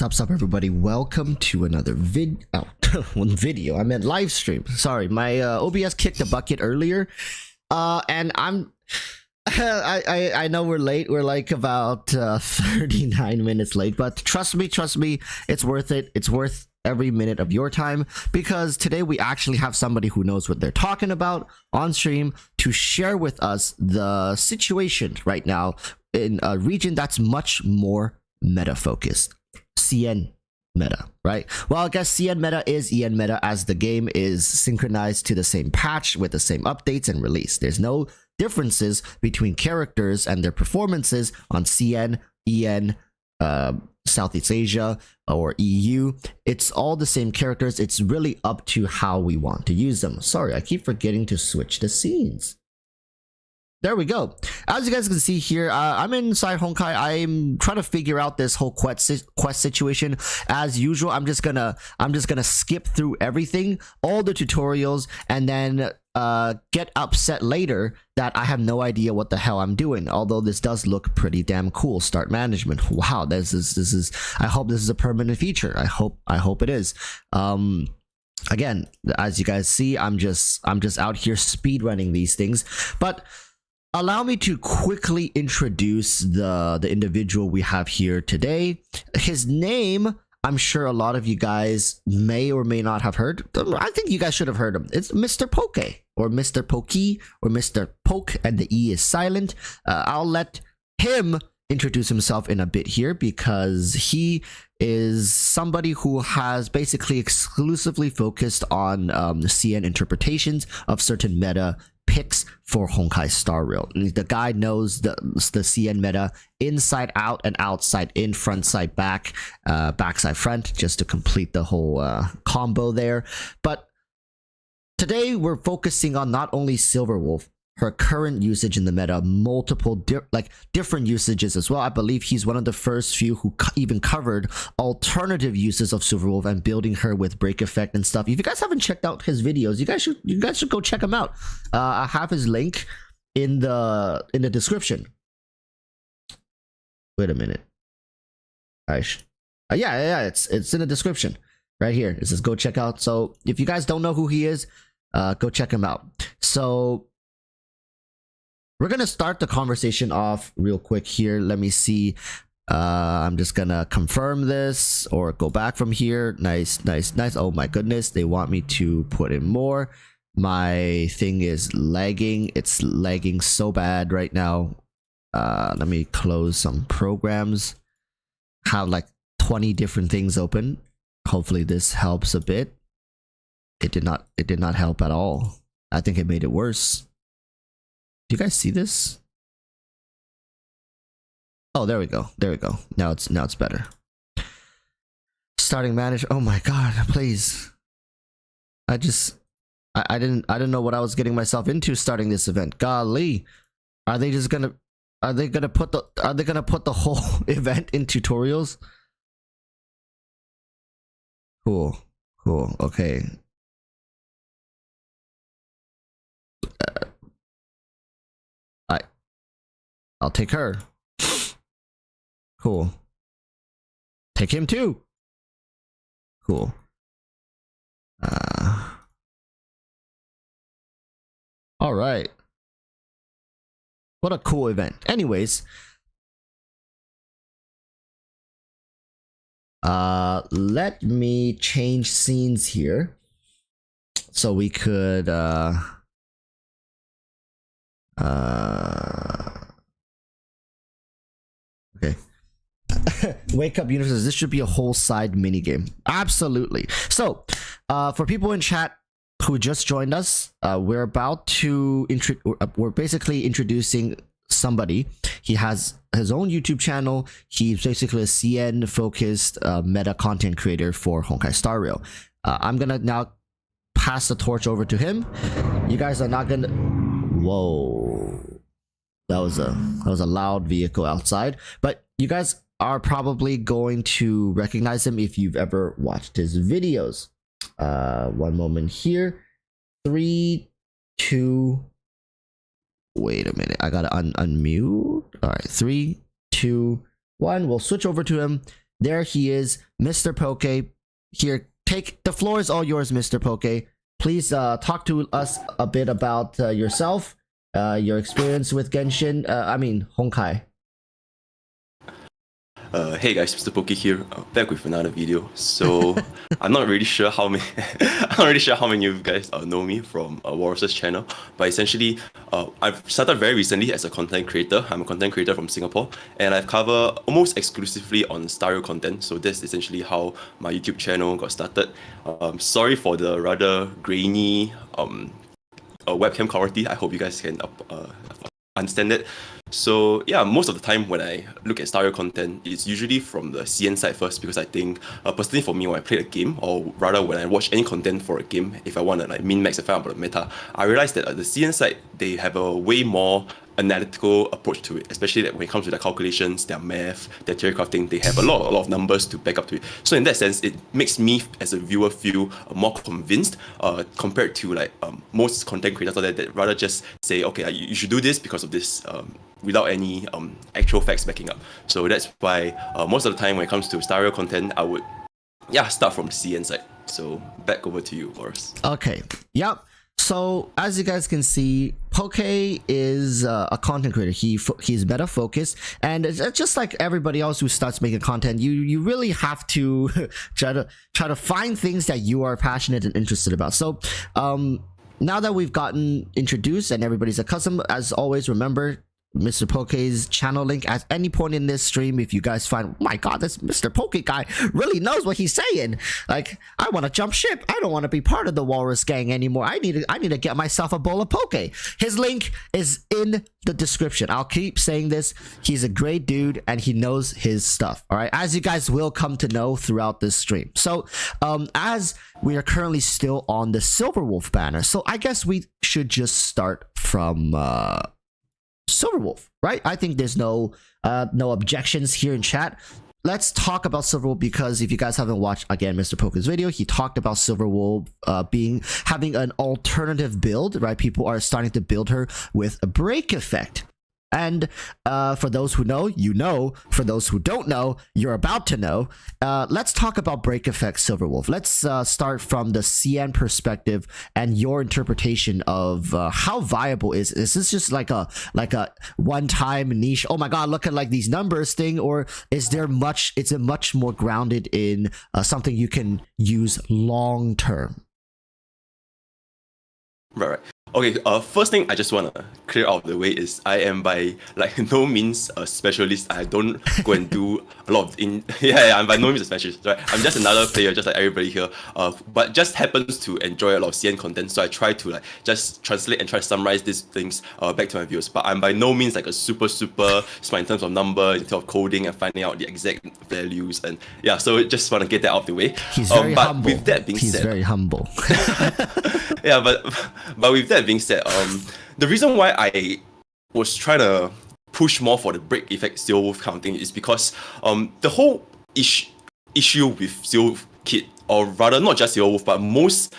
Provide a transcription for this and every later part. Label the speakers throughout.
Speaker 1: Sup everybody, welcome to another video. I meant live stream. Sorry, my OBS kicked the bucket earlier, and I know we're late. We're like about 39 minutes late, but trust me, it's worth it. It's worth every minute of your time, because today we actually have somebody who knows what they're talking about on stream to share with us the situation right now in a region that's much more meta focused. CN meta, right? Well, I guess CN meta is EN meta, as the game is synchronized to the same patch with the same updates and release. There's no differences between characters and their performances on CN, EN, Southeast Asia, or EU. It's all the same characters. It's really up to how we want to use them. Sorry, I keep forgetting to switch the scenes. There we go. As you guys can see here, I'm inside Honkai. I'm trying to figure out this whole quest situation. As usual, I'm just gonna skip through everything, all the tutorials, and then get upset later that I have no idea what the hell I'm doing. Although this does look pretty damn cool. Start management. Wow, this is. I hope this is a permanent feature. I hope it is. Again, as you guys see, I'm just out here speedrunning these things, but allow me to quickly introduce the individual we have here today. His name, I'm sure a lot of you guys may or may not have heard. I think you guys should have heard him. It's Mr. Poke, or Mr. Pokey, or Mr. Poke, and the E is silent. I'll let him introduce himself in a bit here, because he is somebody who has basically exclusively focused on CN interpretations of certain meta picks for Honkai Star Rail. The guy knows the CN meta inside out and outside in, front side back, backside front, just to complete the whole combo there. But today we're focusing on not only Silverwolf, her current usage in the meta, multiple different usages as well. I believe he's one of the first few who even covered alternative uses of Silverwolf and building her with break effect and stuff. If you guys haven't checked out his videos, you guys should go check him out. I have his link in the description. Wait a minute. Yeah, it's in the description right here. It says go check out. So if you guys don't know who he is, go check him out. So we're gonna start the conversation off real quick here. Let me see. I'm just gonna confirm this or go back from here. Nice. Oh my goodness, they want me to put in more. My thing is lagging. It's lagging so bad right now. Let me close some programs. Have like 20 different things open. Hopefully this helps a bit. It did not help at all. I think it made it worse. Do you guys see this? Oh, there we go. Now it's better. Starting manager. Oh my god, please. I didn't know what I was getting myself into starting this event. Golly. Are they gonna put the whole event in tutorials? Cool. Okay. I'll take her. Cool. Take him too. Cool. All right. What a cool event. Anyways, let me change scenes here so we could okay. Wake up universes. This should be a whole side mini game. Absolutely. So for people in chat who just joined us, we're about to we're basically introducing somebody. He has his own YouTube channel. He's basically a CN focused meta content creator for Honkai Star Rail. I'm gonna now pass the torch over to him. You guys are not gonna. Whoa, that was a loud vehicle outside, but you guys are probably going to recognize him if you've ever watched his videos. One moment here. 3, 2. Wait a minute. I gotta unmute. All right. 3, 2, 1. We'll switch over to him. There he is, Mr. Poke. Here, the floor is all yours, Mr. Poke. Please talk to us a bit about yourself, your experience with Genshin. Honkai.
Speaker 2: Hey guys, Mr. Poke here, back with another video. So I'm not really sure how many of you guys know me from Walruss's channel, but essentially I've started very recently as a content creator. I'm a content creator from Singapore, and I've covered almost exclusively on stereo content. So that's essentially how my YouTube channel got started. Sorry for the rather grainy webcam quality. I hope you guys can understand it. So yeah, most of the time when I look at stereo content, it's usually from the CN side first, because I think personally for me, when I play a game, or rather when I watch any content for a game, if I want to like min-max and find out about the meta, I realize that the CN side, they have a way more analytical approach to it, especially that when it comes to their calculations, their math, their theory crafting, they have a lot of numbers to back up to it. So in that sense, it makes me as a viewer feel more convinced compared to like most content creators out there that rather just say, okay, you should do this because of this, without any actual facts backing up. So that's why most of the time when it comes to stereo content, I would start from the CN side. So back over to you, Walruss.
Speaker 1: Okay. Yep. So as you guys can see, Poke is a content creator. He's better focused, and it's just like everybody else who starts making content, you really have to try to find things that you are passionate and interested about. So now that we've gotten introduced and everybody's accustomed, as always, remember Mr. Poke's channel link at any point in this stream. If you guys find, oh my god, this Mr. Poke guy really knows what he's saying, like, I want to jump ship, I don't want to be part of the Walrus gang anymore, I need to get myself a bowl of Poke, his link is in the description. I'll keep saying this. He's a great dude and he knows his stuff, all right, as you guys will come to know throughout this stream. So as we are currently still on the Silverwolf banner, so I guess we should just start from Silverwolf, right? I think there's no objections here in chat. Let's talk about Silverwolf, because if you guys haven't watched again Mr. Poke's video, he talked about Silverwolf having an alternative build, right? People are starting to build her with a break effect. And for those who know, you know. For those who don't know, you're about to know. Let's talk about break effect Silverwolf. Let's start from the CN perspective and your interpretation of how viable is this just like a one-time niche, oh my god, look at like these numbers thing, or is it much more grounded in something you can use long term?
Speaker 2: Right. Okay, first thing I just want to clear out of the way is I am by like no means a specialist. I don't go and do a lot of I'm by no means a specialist, right? I'm just another player, just like everybody here, but just happens to enjoy a lot of CN content, so I try to like just translate and try to summarize these things back to my viewers. But I'm by no means like a super smart in terms of number, in terms of coding and finding out the exact values, and yeah, so just want to get that out of the way.
Speaker 1: He's very humble.
Speaker 2: With that being
Speaker 1: He's
Speaker 2: said,
Speaker 1: very humble.
Speaker 2: Yeah, but with that being said, the reason why I was trying to push more for the break effect Silverwolf kind of thing is because the whole issue with Silverwolf kit, or rather not just Silverwolf, but most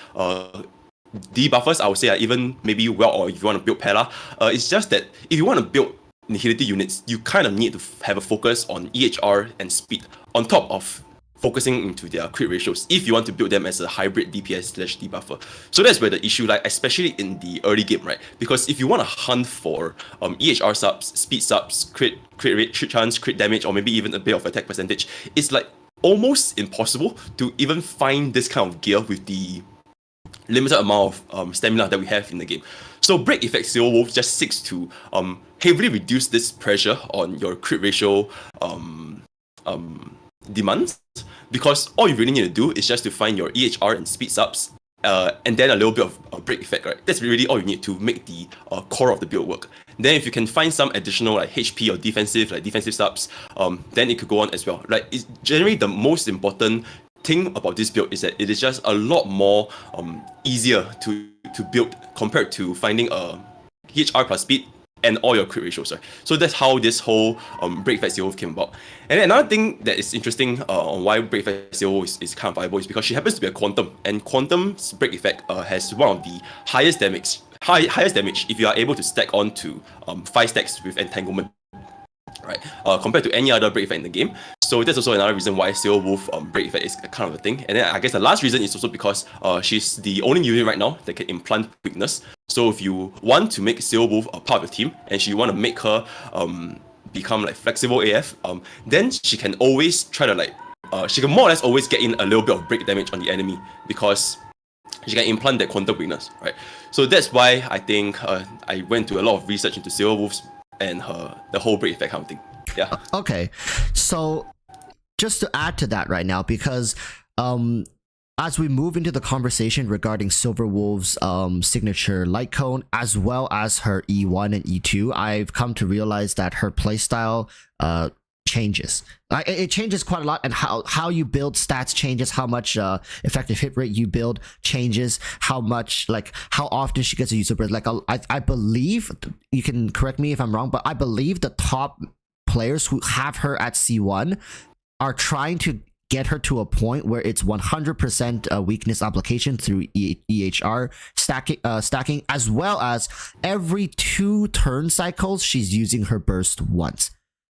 Speaker 2: debuffers, I would say, even maybe or if you want to build Pella, it's just that if you want to build nihility units, you kind of need to have a focus on EHR and speed on top of focusing into their crit ratios if you want to build them as a hybrid DPS/debuffer. So that's where the issue lies, especially in the early game, right? Because if you want to hunt for EHR subs, speed subs, crit rate, crit chance, crit damage, or maybe even a bit of attack percentage, it's like almost impossible to even find this kind of gear with the limited amount of stamina that we have in the game. So break effect Silverwolf just seeks to heavily reduce this pressure on your crit ratio demands, because all you really need to do is just to find your EHR and speed subs, and then a little bit of break effect, right? That's really all you need to make the core of the build work. Then if you can find some additional like HP or defensive subs, then it could go on as well. Like, it's generally the most important thing about this build is that it is just a lot more easier to build compared to finding a EHR plus speed and all your crit ratios, right? So that's how this whole break effect Silverwolf came about. And then another thing that is interesting on why break effect Silverwolf is kind of viable is because she happens to be a quantum, and quantum's break effect has one of the highest damage if you are able to stack onto 5 stacks with entanglement, right? Compared to any other break effect in the game. So that's also another reason why Silver Wolf break effect is kind of a thing. And then I guess the last reason is also because she's the only unit right now that can implant weakness. So if you want to make Silver Wolf a part of the team and you want to make her become like flexible AF, then she can always try to like she can more or less always get in a little bit of break damage on the enemy because she can implant that quantum weakness, right? So that's why I think I went to a lot of research into Silver Wolves and the whole break effect kind of thing. Yeah.
Speaker 1: Okay, so just to add to that right now, because as we move into the conversation regarding Silver Wolf's signature light cone, as well as her E1 and E2, I've come to realize that her playstyle changes. It changes quite a lot, and how you build stats changes, how much effective hit rate you build changes, how much, like, how often she gets a user burst. Like, I believe, you can correct me if I'm wrong, but I believe the top players who have her at C1 are trying to get her to a point where it's 100% weakness application through EHR stacking, as well as every 2 turn cycles she's using her burst once.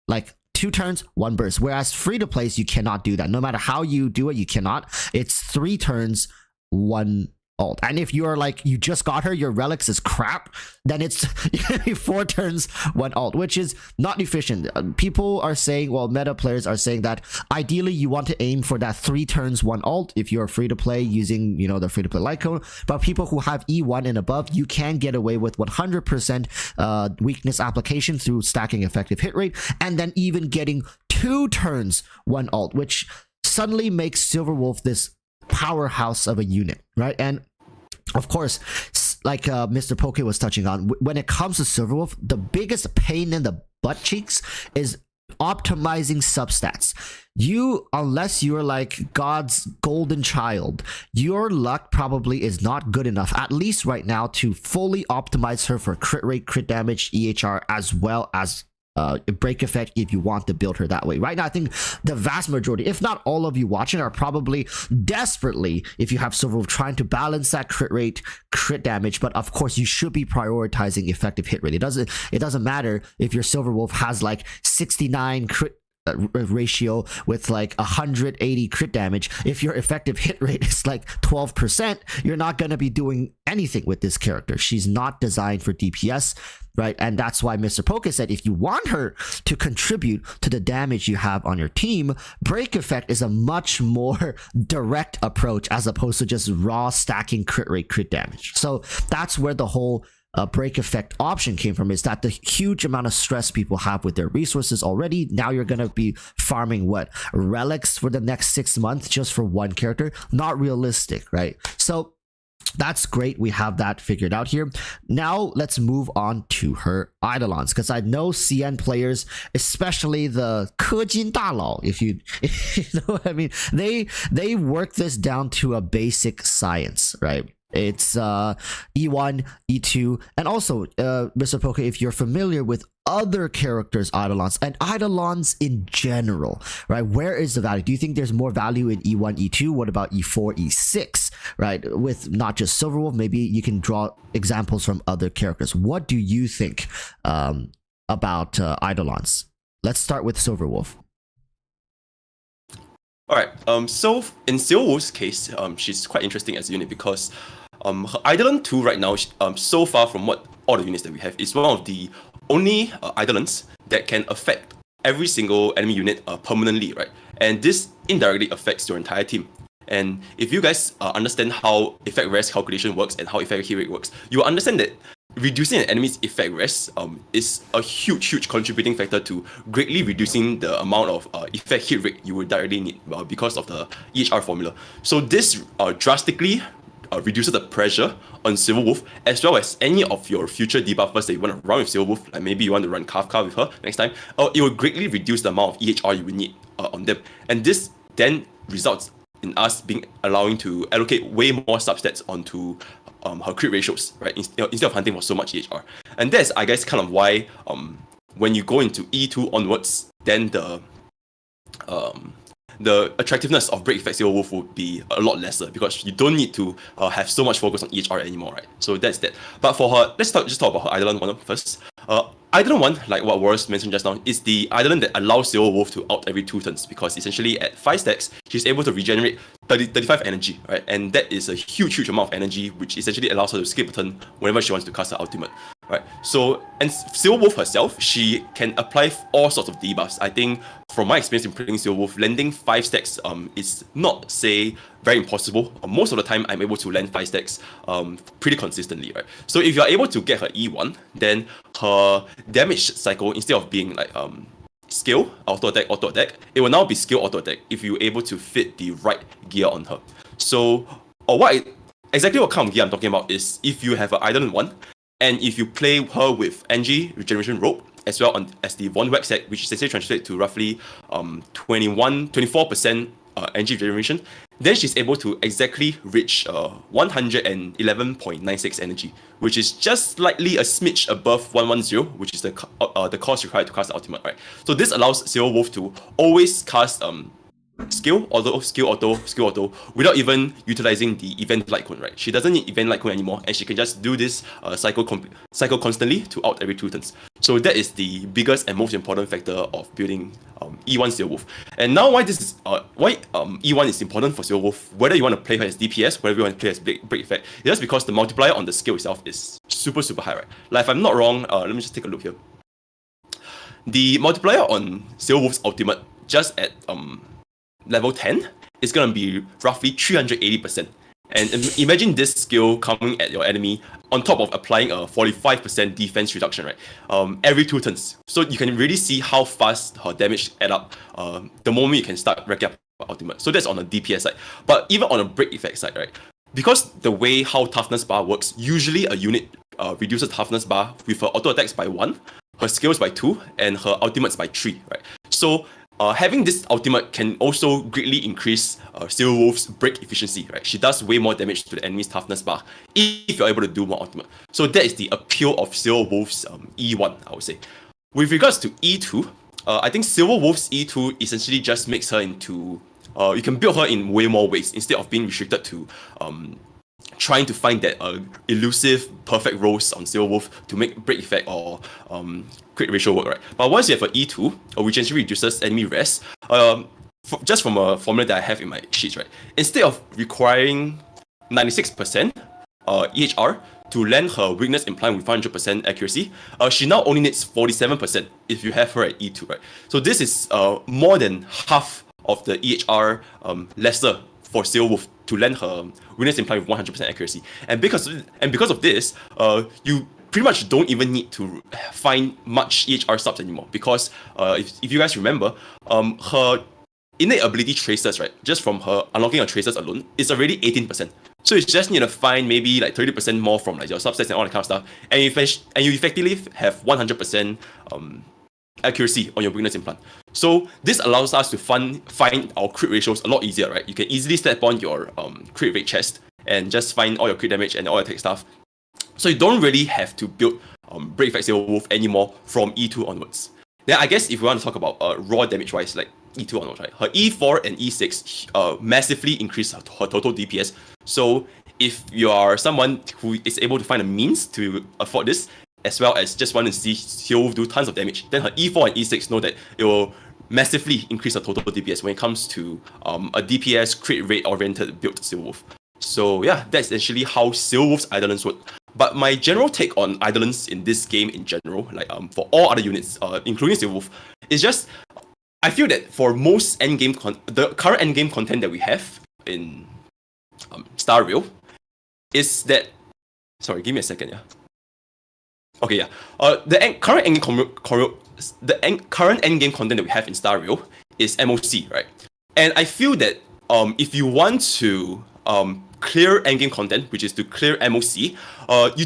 Speaker 1: Like 2 turns, 1 burst. Whereas free to plays, you cannot do that. No matter how you do it, you cannot. It's 3 turns, 1 ult. And if you are like, you just got her, your relics is crap, then it's 4 turns, 1 ult, which is not efficient. People are saying, well, meta players are saying that ideally you want to aim for that 3 turns, 1 ult if you're free to play using, you know, the free to play light cone. But people who have E1 and above, you can get away with 100% weakness application through stacking effective hit rate, and then even getting 2 turns, 1 ult, which suddenly makes Silver Wolf this powerhouse of a unit, right? And of course, like Mr. Poke was touching on, when it comes to Silver Wolf, the biggest pain in the butt cheeks is optimizing substats. Unless you're like God's golden child, your luck probably is not good enough, at least right now, to fully optimize her for crit rate, crit damage, EHR, as well as break effect if you want to build her that way. Right now, I think the vast majority, if not all of you watching, are probably desperately, if you have Silver Wolf, trying to balance that crit rate, crit damage. But of course, you should be prioritizing effective hit rate. It doesn't matter if your Silver Wolf has like 69 crit ratio with like 180 crit damage. If your effective hit rate is like 12%, you're not going to be doing anything with this character. She's not designed for DPS, right? And that's why Mr. Poke said if you want her to contribute to the damage you have on your team, break effect is a much more direct approach as opposed to just raw stacking crit rate, crit damage. So that's where the whole break effect option came from, is that the huge amount of stress people have with their resources already. Now you're going to be farming what, relics for the next 6 months just for one character? Not realistic, right? So that's great. We have that figured out here. Now let's move on to her eidolons, because I know CN players, especially the 氪金大佬, if you know what I mean, they work this down to a basic science, right? It's E1, E2, and also Mr. Poke, if you're familiar with other characters' eidolons and eidolons in general, right? Where is the value? Do you think there's more value in E1, E2? What about E4, E6, right? With not just Silverwolf, maybe you can draw examples from other characters. What do you think about eidolons? Let's start with Silverwolf.
Speaker 2: All right. So in Silverwolf's case, she's quite interesting as a unit because her Eidolon 2 right now, so far from what all the units that we have, is one of the only Eidolons that can affect every single enemy unit permanently, right? And this indirectly affects your entire team. And if you guys understand how effect res calculation works and how effect hit rate works, you will understand that reducing an enemy's effect res is a huge contributing factor to greatly reducing the amount of effect hit rate you would directly need because of the EHR formula. So this drastically reduces the pressure on Silverwolf, as well as any of your future debuffers that you want to run with Silverwolf. Like maybe you want to run Kafka with her next time. It will greatly reduce the amount of EHR you will need on them. And this then results in us allowing to allocate way more substats onto her crit ratios, right? Instead of hunting for so much EHR. And that's, I guess, kind of why when you go into E2 onwards, then the attractiveness of break effect Silverwolf would be a lot lesser because you don't need to have so much focus on EHR anymore, right? So that's that. But for her, let's just talk about her Eidolon 1 first. Eidolon 1, like what Warruss mentioned just now, is the Eidolon that allows Silver Wolf to out every 2 turns, because essentially at 5 stacks, she's able to regenerate 35 energy, right? And that is a huge amount of energy, which essentially allows her to skip a turn whenever she wants to cast her ultimate, right? So, and Silver Wolf herself, she can apply all sorts of debuffs. I think from my experience in playing Silver Wolf, landing 5 stacks is not, say, very impossible. Most of the time, I'm able to land 5 stacks pretty consistently, right? So if you're able to get her E1, then her damage cycle, instead of being like skill, auto attack, it will now be skill, auto attack if you're able to fit the right gear on her. So, exactly what kind of gear I'm talking about is if you have an Eidolon 1, and if you play her with NG, Regeneration Rope, as well as the Von Wax set, which is essentially translated to roughly 24% NG regeneration, then she's able to exactly reach 111.96 energy, which is just slightly a smidge above 110, which is the cost required to cast the ultimate, right? So this allows Silver Wolf to always cast skill auto without even utilizing the event light cone, right? She doesn't need event light cone anymore, and she can just do this cycle constantly to out every 2 turns. So that is the biggest and most important factor of building E1 Silver Wolf. And now why E1 is important for Silver Wolf, whether you want to play her as DPS, whether you want to play as break effect, is just because the multiplier on the skill itself is super high, right? Like if I'm not wrong, let me just take a look here. The multiplier on Silver Wolf's ultimate just at level 10 is going to be roughly 380%. And imagine this skill coming at your enemy on top of applying a 45% defense reduction, right? Every 2 turns. So you can really see how fast her damage add up the moment you can start racking up ultimate. So that's on the DPS side. But even on a break effect side, right? Because the way how toughness bar works, usually a unit reduces toughness bar with her auto attacks by 1, her skills by 2, and her ultimates by 3, right? So having this ultimate can also greatly increase Silver Wolf's break efficiency, right? She does way more damage to the enemy's toughness bar if you're able to do more ultimate. So that is the appeal of Silver Wolf's E1, I would say. With regards to E2, I think Silver Wolf's E2 essentially just makes her into... you can build her in way more ways instead of being restricted to trying to find that elusive perfect rolls on Silver Wolf to make break effect or crit ratio work, right? But once you have an E2, which essentially reduces enemy rest, just from a formula that I have in my sheets, right? Instead of requiring 96% EHR to land her weakness implying with 500% accuracy, she now only needs 47% if you have her at E2, right? So this is more than half of the EHR lesser for Silver Wolf to land her weakness implying with 100% accuracy. And because of this, you pretty much don't even need to find much EHR subs anymore, because if you guys remember, her innate ability traces, right, just from her unlocking her traces alone, is already 18%. So you just need to find maybe like 30% more from like your subsets and all that kind of stuff, and you effectively have 100% accuracy on your weakness implant. So this allows us to find our crit ratios a lot easier, right? You can easily step on your crit rate chest and just find all your crit damage and all your attack stuff. So you don't really have to build break effect Silver Wolf anymore from E2 onwards. Then I guess if we want to talk about raw damage wise, like E2 onwards, right? Her E4 and E6 massively increase her total DPS. So if you are someone who is able to find a means to afford this, as well as just want to see Silver Wolf do tons of damage, then her E4 and E6 know that it will massively increase her total DPS when it comes to a DPS crit rate oriented build Silver Wolf. So yeah, that's essentially how Silver Wolf's Eidolons work. But my general take on Eidolons in this game in general, like for all other units, including Silver Wolf, is just I feel that for most endgame the current endgame content that we have in Star Rail is that. Sorry, give me a second, yeah. Okay, yeah. The current endgame content that we have in Star Rail is MOC, right? And I feel that if you want to clear endgame content, which is to clear MOC, you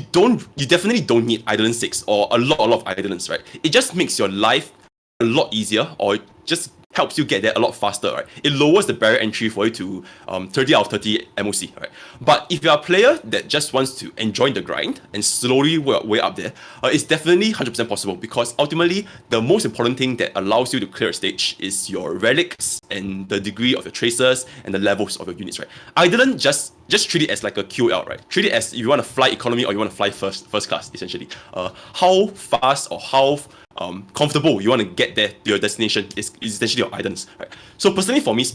Speaker 2: definitely don't need Eidolon 6 or a lot of Eidolons, right? It just makes your life a lot easier, or just helps you get there a lot faster, right? It lowers the barrier entry for you to 30 out of 30 MOC, right? But if you're a player that just wants to enjoy the grind and slowly work way up there, it's definitely 100% possible, because ultimately the most important thing that allows you to clear a stage is your relics and the degree of your tracers and the levels of your units, right? I didn't just treat it as like a QL, right? Treat it as if you want to fly economy or you want to fly first class, essentially. How fast or how comfortable you want to get there to your destination is essentially your items, right? So personally for me,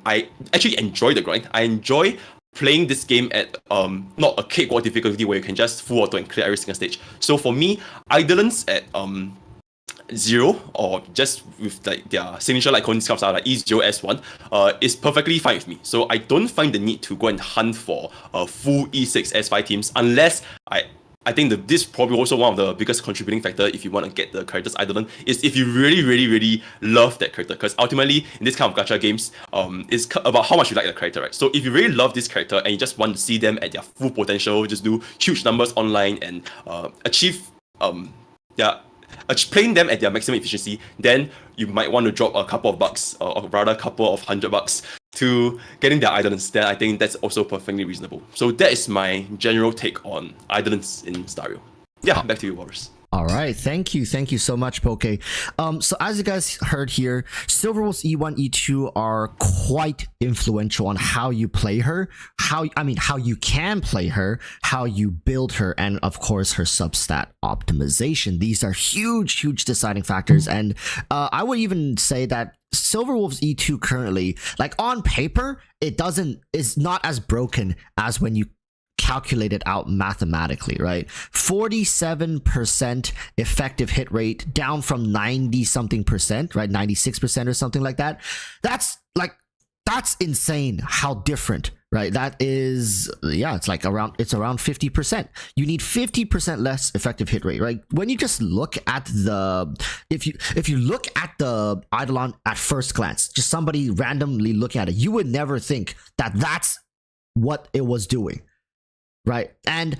Speaker 2: I actually enjoy the grind. I enjoy playing this game at not a cakewalk difficulty where you can just full auto and clear every single stage. So for me, idolants at 0 or just with like their signature like coding stuff like E0 S1 is perfectly fine with me. So I don't find the need to go and hunt for full E6 S5 teams unless I think that this is probably also one of the biggest contributing factor if you want to get the characters idolent is if you really love that character, because ultimately in this kind of gacha games it's about how much you like the character, right? So if you really love this character and you just want to see them at their full potential, just do huge numbers online and achieve playing them at their maximum efficiency, then you might want to drop a couple of bucks or rather a couple of $100 to getting their idolants. Then I think that's also perfectly reasonable. So that is my general take on idolants in Stario. Yeah, back to you, Walrus.
Speaker 1: All right, thank you so much, Poke. So as you guys heard here, Silverwolf's E1, E2 are quite influential on how you play her, how you can play her, how you build her, and of course her substat optimization. These are huge deciding factors, and I would even say that Silverwolf's E2 currently, like on paper, is not as broken as when you calculate it out mathematically, right? 47% effective hit rate, down from 90 something percent, right? 96% or something like that. That's insane how different, right? That is, yeah, it's around 50%. You need 50% less effective hit rate, right? When you just look at if you look at the Eidolon at first glance, just somebody randomly looking at it, you would never think that that's what it was doing. Right. And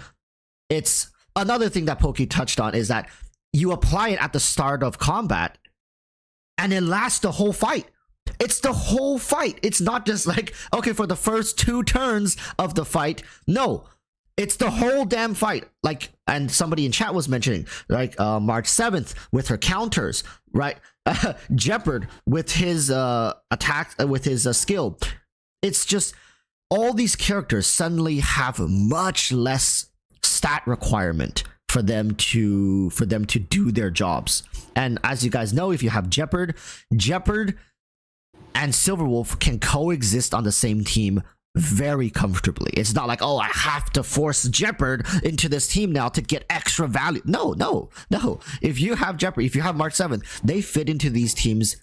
Speaker 1: it's another thing that Poke touched on is that you apply it at the start of combat and it lasts the whole fight. It's the whole fight. It's not just like, okay, for the first 2 turns of the fight. No, it's the whole damn fight. Like, and somebody in chat was mentioning, like March 7th with her counters, right? Jeopard with his attack, with his skill. It's just, all these characters suddenly have much less stat requirement for them to do their jobs. And as you guys know, if you have Jeopard and Silverwolf can coexist on the same team very comfortably. It's not like, oh, I have to force Jeopard into this team now to get extra value. No. If you have Jeopard, if you have March 7th, they fit into these teams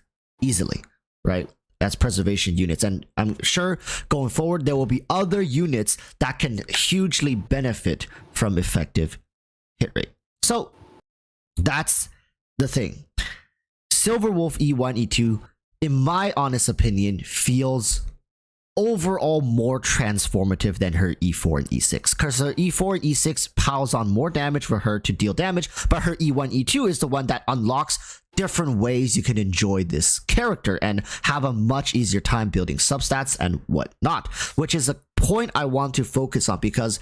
Speaker 1: easily, right? As preservation units, and I'm sure going forward there will be other units that can hugely benefit from effective hit rate. So that's the thing. Silverwolf E1, E2, in my honest opinion, feels overall more transformative than her E4 and E6, because her E4 and E6 piles on more damage for her to deal damage, but her E1, E2 is the one that unlocks different ways you can enjoy this character and have a much easier time building substats and whatnot, which is a point I want to focus on, because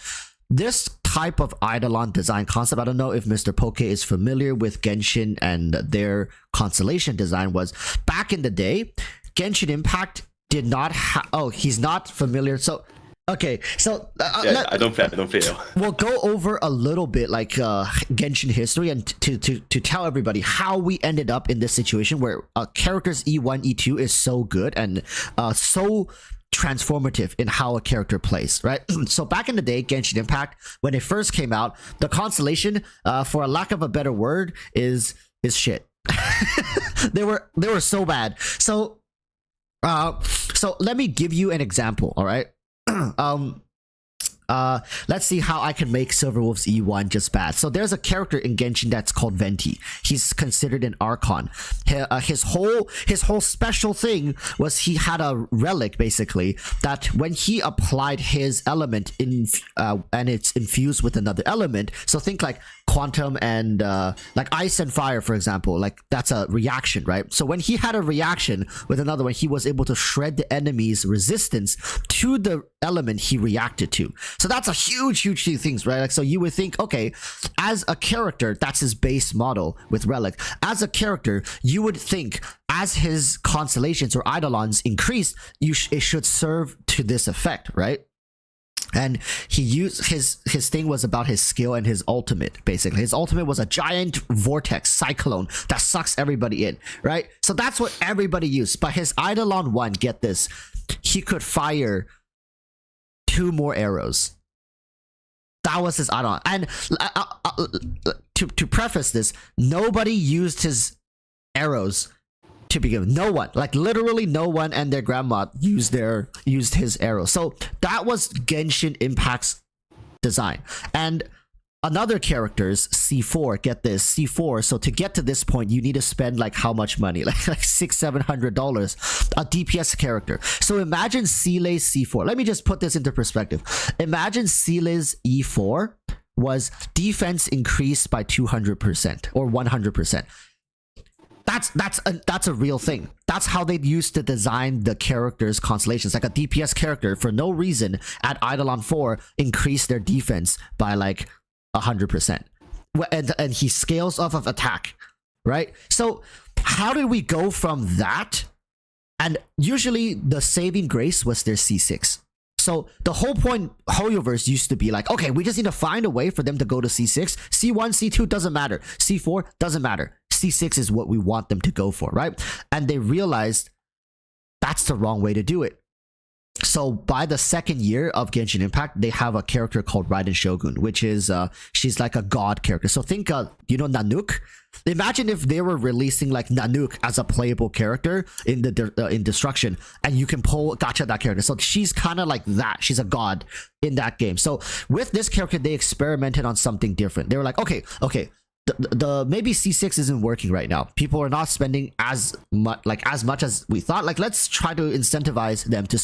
Speaker 1: this type of Eidolon design concept, I don't know if Mr. Poke is familiar with Genshin and their constellation design, was back in the day, Genshin Impact did not have, oh, he's not familiar. So, okay. So,
Speaker 2: I don't play.
Speaker 1: We'll go over a little bit like Genshin history and to tell everybody how we ended up in this situation where characters E1, E2 is so good and so transformative in how a character plays, right? So back in the day, Genshin Impact, when it first came out, the constellation, for a lack of a better word, is shit. they were so bad. So let me give you an example, all right? Let's see how I can make Silverwolf's E1 just bad. So there's a character in Genshin that's called Venti. He's considered an Archon. His whole special thing was he had a relic, basically, that when he applied his element in and it's infused with another element. So think like quantum and like ice and fire, for example, like that's a reaction, right? So when he had a reaction with another one, he was able to shred the enemy's resistance to the element he reacted to. So that's a huge thing, right? Like, so you would think, okay, as a character, that's his base model with Relic. As a character, you would think as his constellations or eidolons increase, it should serve to this effect, right? And he used his thing was about his skill and his ultimate. Basically, his ultimate was a giant vortex cyclone that sucks everybody in, right? So that's what everybody used. But his eidolon 1, get this, he could fire 2 more arrows. That was his eidolon. And to preface this, nobody used his arrows to begin with. No one, like literally no one and their grandma used his arrow. So that was Genshin Impact's design. And another character's C4, get this, C4. So to get to this point, you need to spend like how much money? Like $600-700 a DPS character. So imagine Seele's C4. Let me just put this into perspective. Imagine Seele's E4 was defense increased by 200% or 100%. That's a real thing. That's how they used to design the characters' constellations. Like a DPS character, for no reason, at Eidolon 4 increased their defense by like 100%. And he scales off of attack, right? So how did we go from that? And usually the saving grace was their C6. So the whole point, Hoyoverse used to be like, okay, we just need to find a way for them to go to C6. C1, C2 doesn't matter. C4 doesn't matter. C6 is what we want them to go for, right? And they realized that's the wrong way to do it. So by the second year of Genshin Impact, they have a character called Raiden Shogun, which is she's like a god character. So think Nanook. Imagine if they were releasing like Nanook as a playable character in the in Destruction, and you can gacha that character. So she's kind of like that. She's a god in that game. So with this character, they experimented on something different. They were like, okay, the maybe C6 isn't working right now. People are not spending as much as we thought. Like, let's try to incentivize them to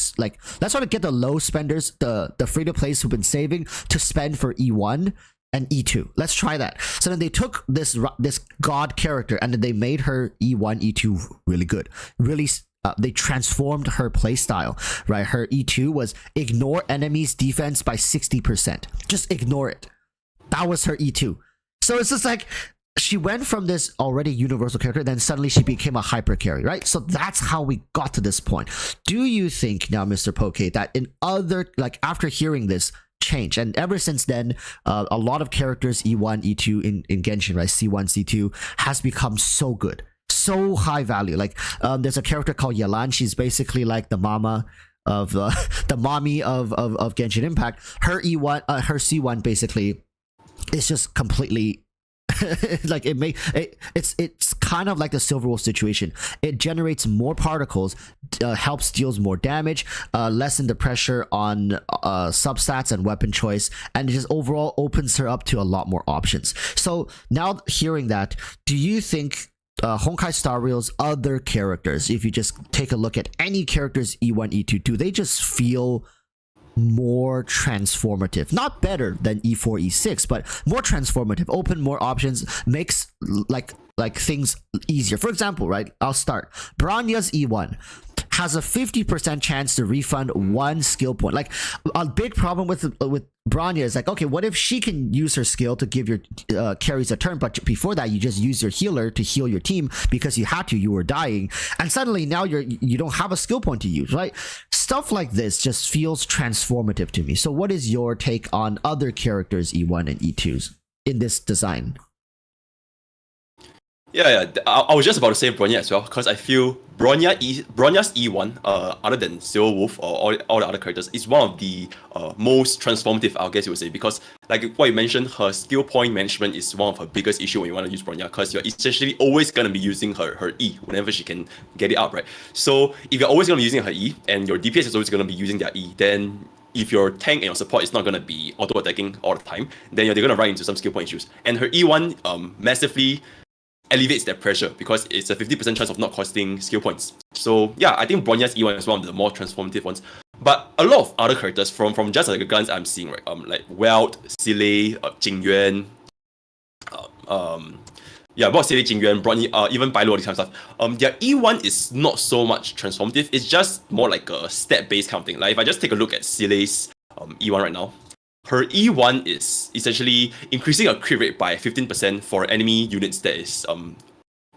Speaker 1: let's try to get the low spenders, the free to plays who've been saving, to spend for E1 and E2. Let's try that. So then they took this god character and then they made her E1, E2 really good. Really, they transformed her playstyle, right? Her E2 was ignore enemies' defense by 60%. Just ignore it. That was her E2. So it's just like she went from this already universal character, then suddenly she became a hyper carry, right? So that's how we got to this point. Do you think now, Mr. Poke, that in other, like after hearing this change, and ever since then, a lot of characters E1, E2 in Genshin, right? C1, C2 has become so good, so high value. Like there's a character called Yelan. She's basically like the mama of the mommy of Genshin Impact. Her E1, her C1 basically. It's just completely like it's kind of like the Silver Wolf situation. It generates more particles, helps deals more damage, lessen the pressure on substats and weapon choice, and it just overall opens her up to a lot more options. So now hearing that, do you think Honkai Star Rail's other characters, if you just take a look at any characters E1, E2, do they just feel more transformative? Not better than E4, E6, but more transformative, open more options, makes like things easier. For example, right, I'll start. Bronya's E1 has a 50% chance to refund 1 skill point. Like, a big problem with Bronya is like, okay, what if she can use her skill to give your carries a turn, but before that you just use your healer to heal your team because you had to, you were dying, and suddenly now you don't have a skill point to use, right? Stuff like this just feels transformative to me. So what is your take on other characters E1 and E2s in this design?
Speaker 2: Yeah. I was just about to say Bronya as well, because I feel Bronya's E1, other than Silver Wolf or all the other characters, is one of the most transformative, I guess you would say, because like what you mentioned, her skill point management is one of her biggest issue when you want to use Bronya, because you're essentially always going to be using her E whenever she can get it up, right? So if you're always going to be using her E, and your DPS is always going to be using their E, then if your tank and your support is not going to be auto-attacking all the time, then you're going to run into some skill point issues. And her E1 massively elevates that pressure because it's a 50% chance of not costing skill points. So yeah, I think Bronya's E1 is one of the more transformative ones. But a lot of other characters from just like the glance I'm seeing, right? Like Welt, Seele, Jingyuan, about Seele Jingyuan, even Bailo, this kind of stuff. Their E1 is not so much transformative. It's just more like a stat-based kind of thing. Like if I just take a look at Seele's E1 right now, her E1 is essentially increasing her crit rate by 15% for enemy units that is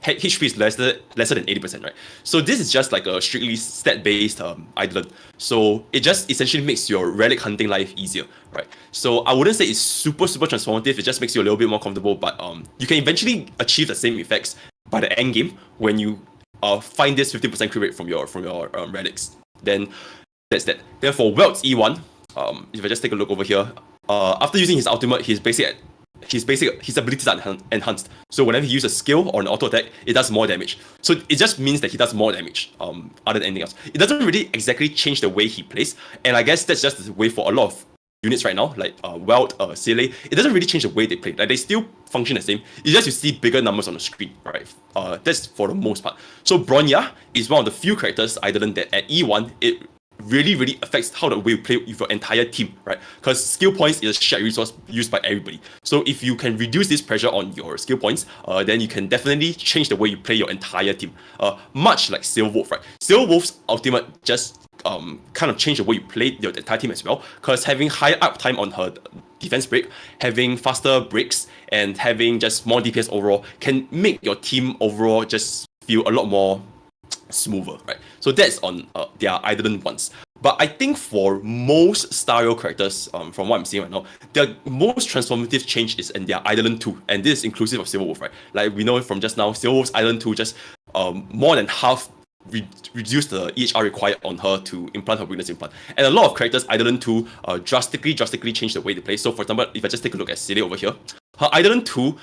Speaker 2: HP is lesser than 80%, right? So this is just like a strictly stat-based Eidolon. So it just essentially makes your relic hunting life easier, right? So I wouldn't say it's super transformative. It just makes you a little bit more comfortable, but you can eventually achieve the same effects by the end game when you find this 15% crit rate from your relics. Then that's that. Then for Welt's E1, if I just take a look over here, after using his ultimate, his abilities are enhanced. So whenever he uses a skill or an auto attack, it does more damage. So it just means that he does more damage, other than anything else. It doesn't really exactly change the way he plays, and I guess that's just the way for a lot of units right now, like Welt, Seele. It doesn't really change the way they play. Like they still function the same. It's just you see bigger numbers on the screen, right? That's for the most part. So Bronya is one of the few characters Eidolon that at E1 it really affects how the way you play with your entire team, right? Because skill points is a shared resource used by everybody. So if you can reduce this pressure on your skill points, then you can definitely change the way you play your entire team. Much like Silverwolf, right? Silverwolf's ultimate just kind of change the way you play your entire team as well. Because having higher uptime on her defense break, having faster breaks, and having just more DPS overall can make your team overall just feel a lot more smoother, right? So that's on their Eidolon ones. But I think for most Star characters, from what I'm seeing right now, their most transformative change is in their Eidolon 2, and this is inclusive of Silverwolf, right? Like we know from just now, Silverwolf's Eidolon 2 just more than half reduce the EHR required on her to implant her weakness implant. And a lot of characters Eidolon 2 drastically change the way they play. So for example, if I just take a look at Seele over here, her Eidolon 2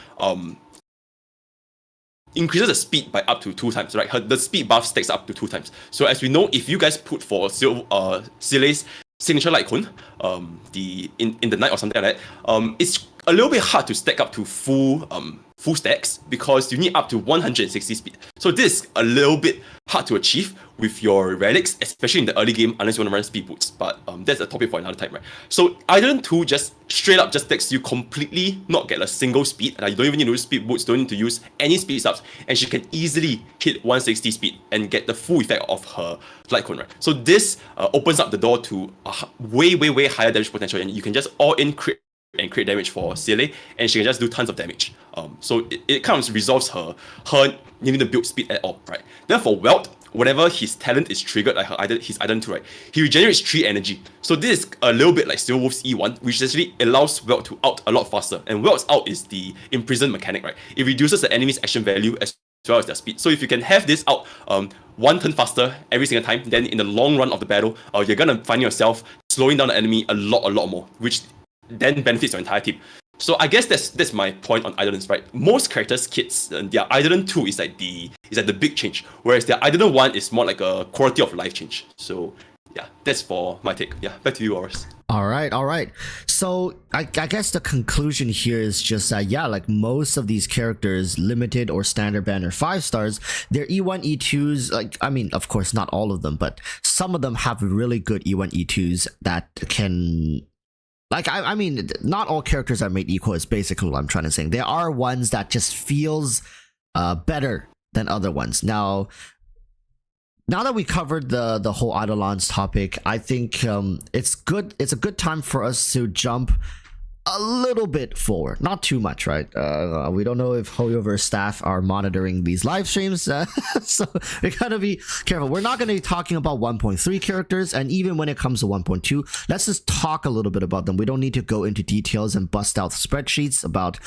Speaker 2: increases the speed by up to 2 times, right? The speed buff stacks up to 2 times. So as we know, if you guys put for Seele's signature light cone, in the night or something like that, it's a little bit hard to stack up to full stacks because you need up to 160 speed. So this is a little bit hard to achieve with your relics, especially in the early game, unless you want to run speed boots. But that's a topic for another time, right? So Eidolon 2 just straight up just takes you completely not get a single speed. You don't even need to use speed boots, don't need to use any speed subs, and she can easily hit 160 speed and get the full effect of her light cone, right? So this opens up the door to a way higher damage potential, and you can just all in crit and create damage for Seele, and she can just do tons of damage. So it kind of resolves her needing to build speed at all, right? Then for Welt, whenever his talent is triggered, like his Eidolon 2, right, he regenerates 3 energy. So this is a little bit like Silverwolf's E1, which actually allows Welt to out a lot faster. And Welt's out is the imprisoned mechanic, right? It reduces the enemy's action value as well as their speed. So if you can have this out 1 turn faster every single time, then in the long run of the battle, you're gonna find yourself slowing down the enemy a lot more, which then benefits your entire team. So I guess that's my point on Eidolons, right? Most characters' kits, their Eidolon 2 is like the big change, whereas their Eidolon 1 is more like a quality of life change. So yeah, that's for my take. Yeah, back to you, Horus.
Speaker 1: All right. So I guess the conclusion here is just that, like most of these characters, limited or standard banner 5 stars, their E1, E2s, like, I mean, of course, not all of them, but some of them have really good E1, E2s that can... Like, I mean, not all characters are made equal is basically what I'm trying to say. There are ones that just feels better than other ones. Now that we covered the whole Eidolons topic, I think it's a good time for us to jump a little bit forward, not too much, right? We don't know if Hoyoverse staff are monitoring these live streams, so we gotta be careful. We're not gonna be talking about 1.3 characters, and even when it comes to 1.2, let's just talk a little bit about them. We don't need to go into details and bust out spreadsheets about,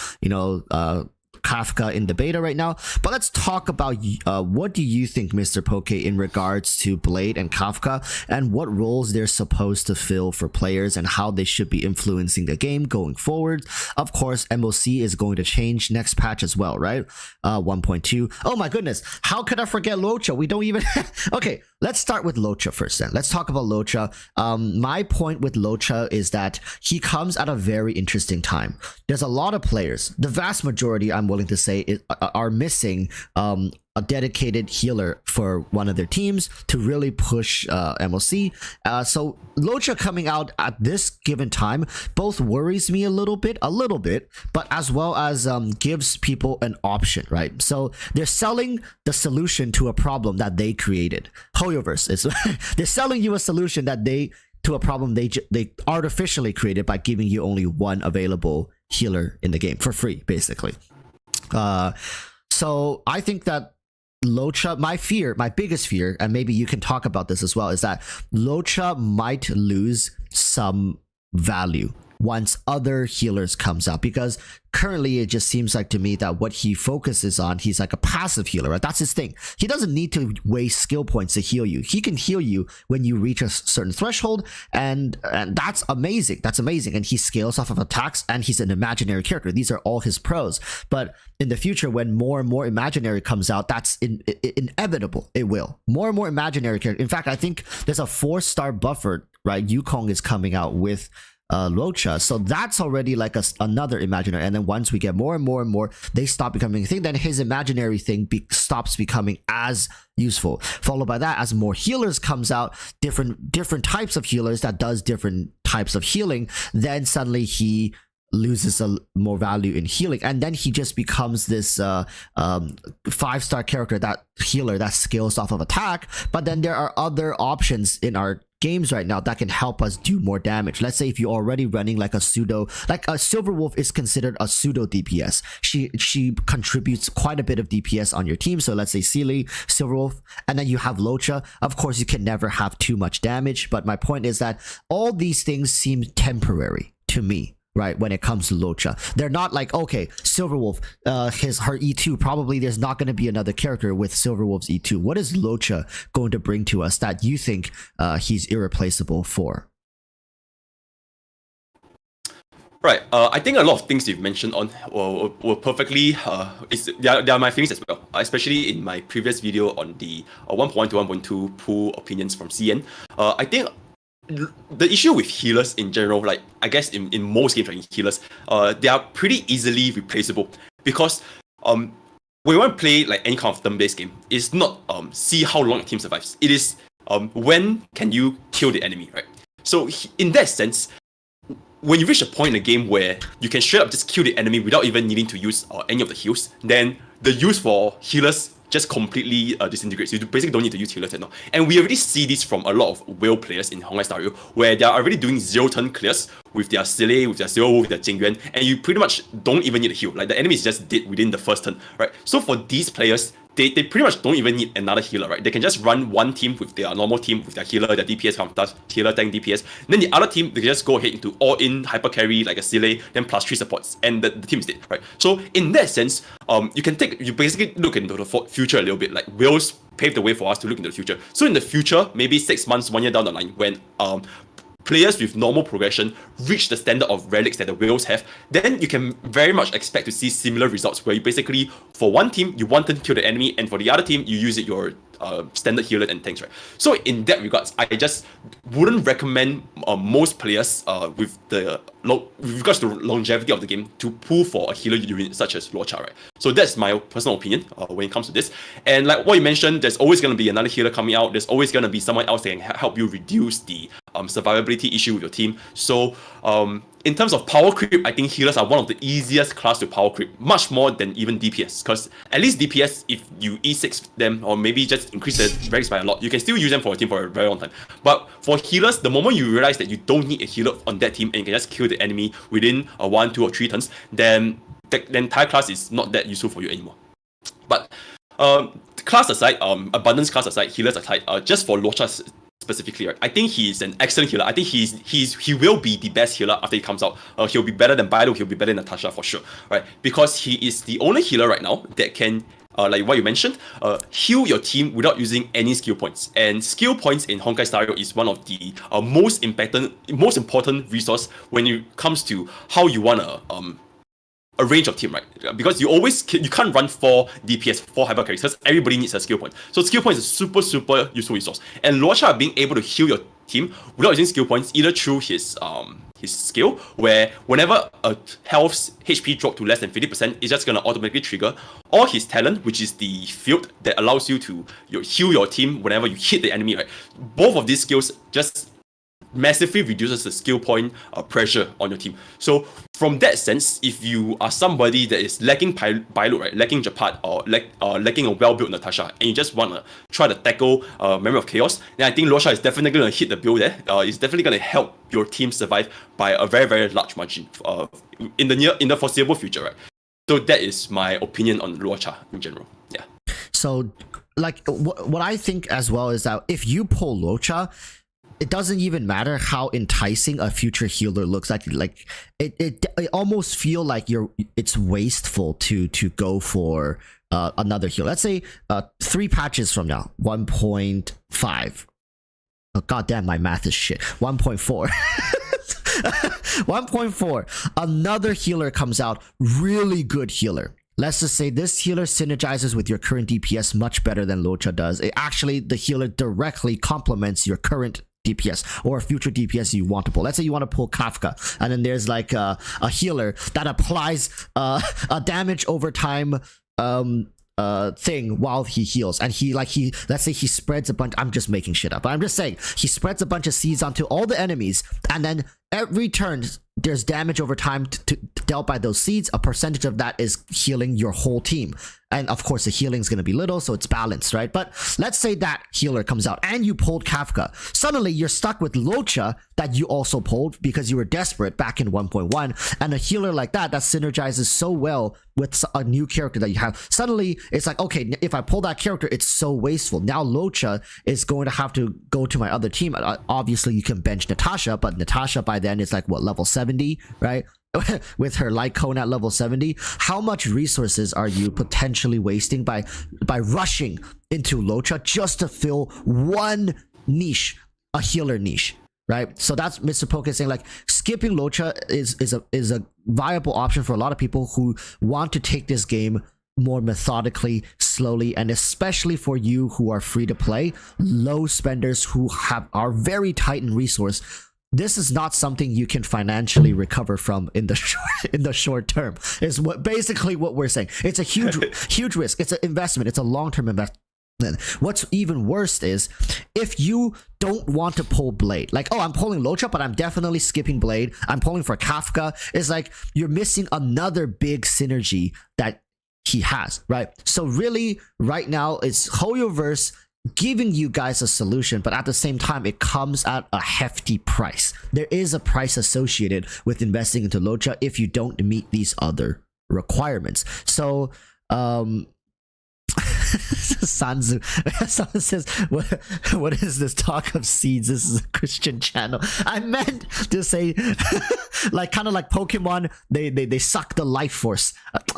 Speaker 1: Kafka in the beta right now, but let's talk about what do you think, Mr. Poke, in regards to Blade and Kafka, and what roles they're supposed to fill for players and how they should be influencing the game going forward. Of course, MOC is going to change next patch as well, right? 1.2. Oh my goodness, how could I forget Locha? We don't even... Okay, let's start with Locha first then. Let's talk about Locha. My point with Locha is that he comes at a very interesting time. There's a lot of players, the vast majority, I'm willing to say, are missing a dedicated healer for one of their teams to really push MOC. So Locha coming out at this given time both worries me a little bit, but as well as gives people an option, right? So they're selling the solution to a problem that they created. HoYoverse is they're selling you a solution that to a problem they artificially created by giving you only one available healer in the game for free, basically. So I think that Locha, my biggest fear, and maybe you can talk about this as well, is that Locha might lose some value once other healers comes out, because currently it just seems like to me that what he focuses on, he's like a passive healer, right? That's his thing. He doesn't need to waste skill points to heal you. He can heal you when you reach a certain threshold, and that's amazing. That's amazing. And he scales off of attacks, and he's an imaginary character. These are all his pros. But in the future, when more and more imaginary comes out, that's inevitable. It will. More and more imaginary character. In fact, I think there's a 4-star buffer, right? Yukong is coming out with Locha, so that's already like another imaginary. And then once we get more and more, they stop becoming a thing, then his imaginary thing stops becoming as useful. Followed by that, as more healers comes out, different types of healers that does different types of healing, then suddenly he loses more value in healing, and then he just becomes this 5-star character, that healer that scales off of attack. But then there are other options in our games right now that can help us do more damage. Let's say if you're already running like a Silver Wolf is considered a pseudo DPS. She contributes quite a bit of DPS on your team. So let's say Sealy, Silver Wolf, and then you have Locha. Of course, you can never have too much damage, but my point is that all these things seem temporary to me, right? When it comes to Locha, they're not like, okay, Silverwolf, her E2, probably there's not going to be another character with Silverwolf's E2. What is Locha going to bring to us that you think he's irreplaceable for?
Speaker 2: Right. I think a lot of things you've mentioned on were perfectly. They are my feelings as well. Especially in my previous video on the 1.1 to 1.2 pool opinions from CN. I think the issue with healers in general, like I guess in most games, like healers, they are pretty easily replaceable, because when you want to play like any kind of turn-based game, it's not see how long a team survives. It is when can you kill the enemy, right? So in that sense, when you reach a point in the game where you can straight up just kill the enemy without even needing to use any of the heals, then the use for healers just completely disintegrates. You basically don't need to use healers at all. And we already see this from a lot of whale players in Honkai Star Rail, where they are already doing 0-turn clears with their Sile, with their Zero Wolf, with their Jingyuan, and you pretty much don't even need a heal. Like the enemy is just dead within the first turn, right? So for these players, they pretty much don't even need another healer, right? They can just run one team with their normal team, with their healer, their DPS counters, healer, tank, DPS. Then the other team, they can just go ahead into all-in hyper carry, like a Sile, then plus 3 supports, and the team is dead, right? So in that sense, you basically look into the future a little bit, like whales paved the way for us to look into the future. So in the future, maybe 6 months, 1 year down the line, when players with normal progression reach the standard of relics that the whales have, then you can very much expect to see similar results, where you basically, for one team, you want to kill the enemy, and for the other team, you use your standard healer and tanks, right? So in that regards, I just wouldn't recommend most players with regards to longevity of the game to pull for a healer unit such as Locha, right? So that's my personal opinion when it comes to this. And like what you mentioned, there's always going to be another healer coming out. There's always going to be someone else that can help you reduce the survivability issue with your team. So in terms of power creep, I think healers are one of the easiest class to power creep, much more than even DPS. Because at least DPS, if you E6 them, or maybe just increase the ranks by a lot, you can still use them for a team for a very long time. But for healers, the moment you realize that you don't need a healer on that team and you can just kill the enemy within 1, 2, or 3 turns, then the entire class is not that useful for you anymore. But class aside, abundance class aside, healers aside, just for Locha specifically, right? I think he's an excellent healer. I think he will be the best healer after he comes out. He'll be better than Bailu, he'll be better than Natasha for sure, right? Because he is the only healer right now that can, like what you mentioned, heal your team without using any skill points. And skill points in Honkai Star Rail is one of the most important resource when it comes to how you wanna a range of team, right? Because you can't run 4 DPS, 4 hyper carries, because everybody needs a skill point. So skill points is super useful resource. And Locha being able to heal your team without using skill points, either through his his skill, where whenever a health's HP drop to less than 50%, it's just gonna automatically trigger. Or his talent, which is the field that allows you to heal your team whenever you hit the enemy, right? Both of these skills just massively reduces the skill point pressure on your team. So from that sense, if you are somebody that is lacking Pilot, right, lacking Japat, or lacking a well-built Natasha, and you just want to try to tackle Memory of Chaos, then I think Luocha is definitely going to hit the bill there. It's definitely going to help your team survive by a very, very large margin in the foreseeable future, right? So that is my opinion on Luocha in general. Yeah.
Speaker 1: So, like, what I think as well is that if you pull Luocha, it doesn't even matter how enticing a future healer looks like. Like it almost feel like it's wasteful to go for another healer. Let's say 3 patches from now, 1.5. Oh goddamn, my math is shit. 1.4. 1.4. Another healer comes out, really good healer. Let's just say this healer synergizes with your current DPS much better than Luocha does. The healer directly complements your current DPS or future DPS you want to pull. Let's say you want to pull Kafka, and then there's like a healer that applies a damage over time thing while he heals, and let's say he spreads a bunch. I'm just making shit up, but I'm just saying he spreads a bunch of seeds onto all the enemies, and then every turn there's damage over time dealt by those seeds. A percentage of that is healing your whole team. And of course, the healing is going to be little, so it's balanced, right? But let's say that healer comes out and you pulled Kafka. Suddenly, you're stuck with Luocha that you also pulled because you were desperate back in 1.1. And a healer like that synergizes so well with a new character that you have. Suddenly, it's like, okay, if I pull that character, it's so wasteful. Now Luocha is going to have to go to my other team. Obviously, you can bench Natasha, but Natasha by then is like, what, level 70, right? With her light cone at level 70, how much resources are you potentially wasting by rushing into Luocha just to fill one niche, a healer niche, right? So that's Mr. Poke saying, like, skipping Luocha is a viable option for a lot of people who want to take this game more methodically, slowly, and especially for you who are free to play, low spenders who are very tight in resource. This is not something you can financially recover from in the short term. Is basically what we're saying. It's a huge risk. It's an investment. It's a long-term investment. What's even worse is if you don't want to pull Blade, like, oh, I'm pulling Luocha, but I'm definitely skipping Blade. I'm pulling for Kafka. It's like you're missing another big synergy that he has, right? So really, right now, it's HoYoverse giving you guys a solution, but at the same time it comes at a hefty price. There is a price associated with investing into Luocha if you don't meet these other requirements. So Sanzu someone says, what is this talk of seeds? This is a Christian channel. I meant to say like kind of like Pokemon, they suck the life force,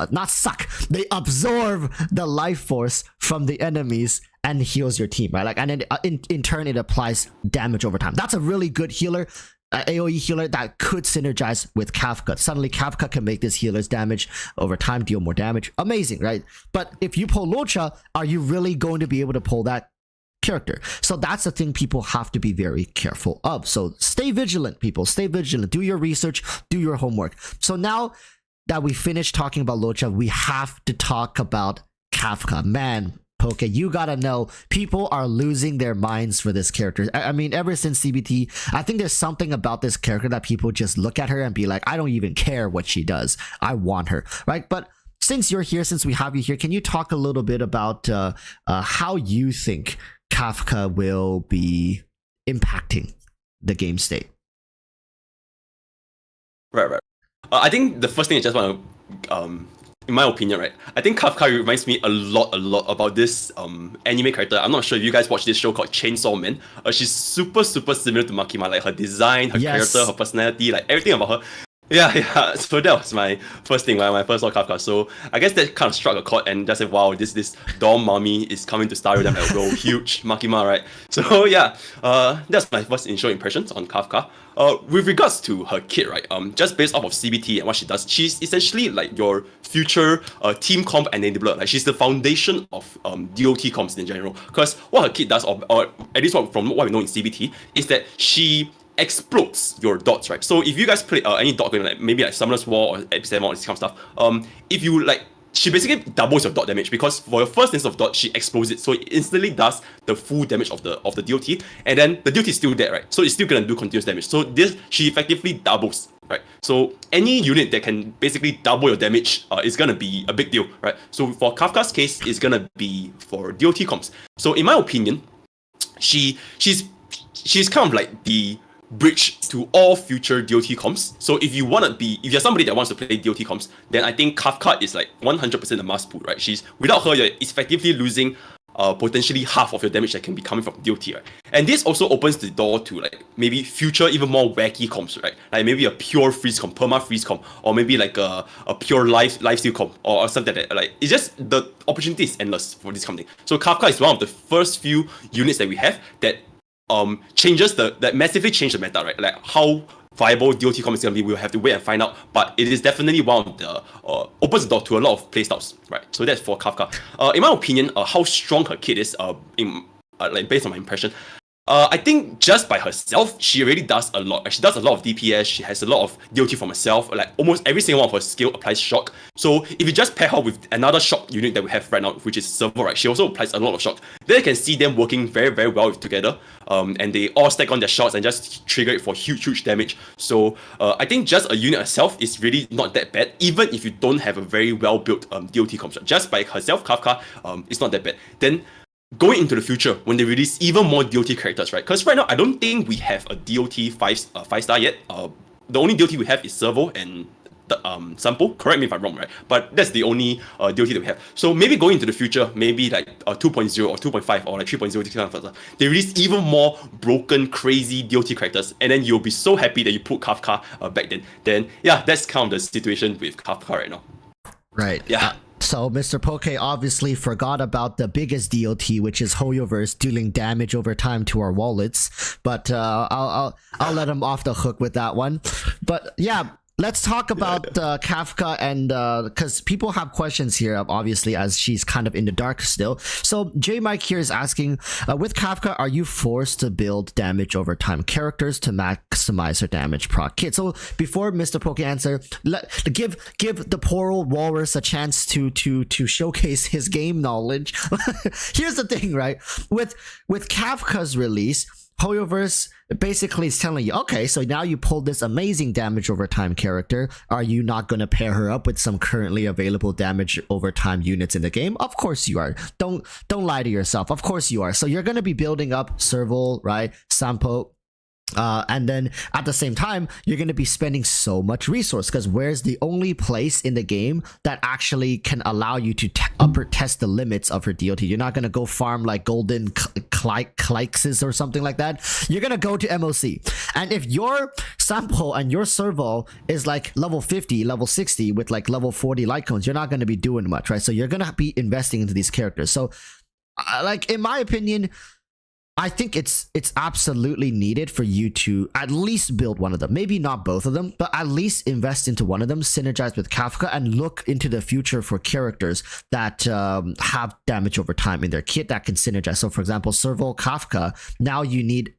Speaker 1: not suck, they absorb the life force from the enemies and heals your team, right? Like, and then in turn it applies damage over time. That's a really good healer, AoE healer that could synergize with Kafka. Suddenly Kafka can make this healer's damage over time, deal more damage. Amazing, right? But if you pull Luocha, are you really going to be able to pull that character? So that's the thing people have to be very careful of. So stay vigilant, people. Stay vigilant. Do your research. Do your homework. So now that we finished talking about Luocha, we have to talk about Kafka. Man, Poke, you gotta know, people are losing their minds for this character. I mean, ever since CBT, I think there's something about this character that people just look at her and be like, I don't even care what she does. I want her, right? But since you're here, since we have you here, can you talk a little bit about how you think Kafka will be impacting the game state?
Speaker 2: Right. I think the first thing I just want to in my opinion, right, I think Kafka reminds me a lot about this anime character. I'm not sure if you guys watch this show called Chainsaw Man. She's super similar to Makima, like her design, her character, her personality, like everything about her. Yeah. So that was my first thing when I first saw Kafka. So I guess that kind of struck a chord and just said, wow, this Dom Mummy is coming to star with them. Like, oh, huge Makima, right? So yeah, that's my first initial impressions on Kafka. With regards to her kit, right? Just based off of CBT and what she does, she's essentially like your future team comp enabler. Like she's the foundation of DOT comps in general. Because what her kit does, or at least from what we know in CBT, is that she explodes your dots, right? So if you guys play any dot game, like maybe like Summoner's War or Epicenter or this kind of stuff, if you like, she basically doubles your dot damage because for your first instance of dot, she explodes it, so it instantly does the full damage of the DOT, and then the DOT is still there, right? So it's still gonna do continuous damage. So this, she effectively doubles, right? So any unit that can basically double your damage is gonna be a big deal, right? So for Kafka's case, it's gonna be for DOT comps. So in my opinion, she's kind of like the bridge to all future DOT comps. So if you're somebody that wants to play DOT comps, then I think Kafka is like 100% a must put, right? Without her, you're effectively losing potentially half of your damage that can be coming from DOT, right? And this also opens the door to like maybe future even more wacky comps, right? Like maybe a pure freeze comp, perma freeze comp, or maybe like a pure lifesteal comp or something like that. Like it's just the opportunity is endless for this company. So Kafka is one of the first few units that we have that that massively change the meta, right? Like how viable DOT comp is gonna be, we'll have to wait and find out. But it is definitely one of the opens the door to a lot of playstyles, right? So that's for Kafka. In my opinion, how strong her kit is, like based on my impression, I think just by herself, she already does a lot. She does a lot of DPS. She has a lot of DOT for herself. Like almost every single one of her skill applies shock. So if you just pair her with another shock unit that we have right now, which is Servo, right? She also applies a lot of shock. Then you can see them working very, very well together. And they all stack on their shots and just trigger it for huge damage. So I think just a unit herself is really not that bad, even if you don't have a very well built DOT construct. Just by herself, Kafka, it's not that bad. Then going into the future, when they release even more DOT characters, right? Because right now, I don't think we have a DOT 5-star yet. The only DOT we have is Servo and the Sampo. Correct me if I'm wrong, right? But that's the only DOT that we have. So maybe going into the future, maybe like 2.0 or 2.5 or like 3.0, they release even more broken, crazy DOT characters, and then you'll be so happy that you put Kafka back then. Then yeah, that's kind of the situation with Kafka right now.
Speaker 1: Right.
Speaker 2: Yeah.
Speaker 1: So Mr. Poke obviously forgot about the biggest DOT, which is HoYoverse dealing damage over time to our wallets. But I'll let him off the hook with that one. But yeah, let's talk about Kafka, and because people have questions here, obviously, as she's kind of in the dark still. So J Mike here is asking, with Kafka, are you forced to build damage over time characters to maximize her damage proc kit? So before Mr. Poke answer, give the poor old walrus a chance to showcase his game knowledge. Here's the thing, right? With Kafka's release, HoYoverse basically is telling you, okay, so now you pulled this amazing damage over time character. Are you not going to pair her up with some currently available damage over time units in the game? Of course you are. Don't lie to yourself. Of course you are. So you're going to be building up Serval, right? Sampo. And then at the same time, you're going to be spending so much resource, because where's the only place in the game that actually can allow you to upper test the limits of her DOT? You're not going to go farm like golden Kleixes or something like that. You're going to go to MOC. And if your sample and your servo is like level 50, level 60 with like level 40 light cones, you're not going to be doing much, right? So you're going to be investing into these characters. So like, in my opinion, I think it's absolutely needed for you to at least build one of them. Maybe not both of them, but at least invest into one of them, synergize with Kafka, and look into the future for characters that have damage over time in their kit that can synergize. So for example, Servo Kafka, now you need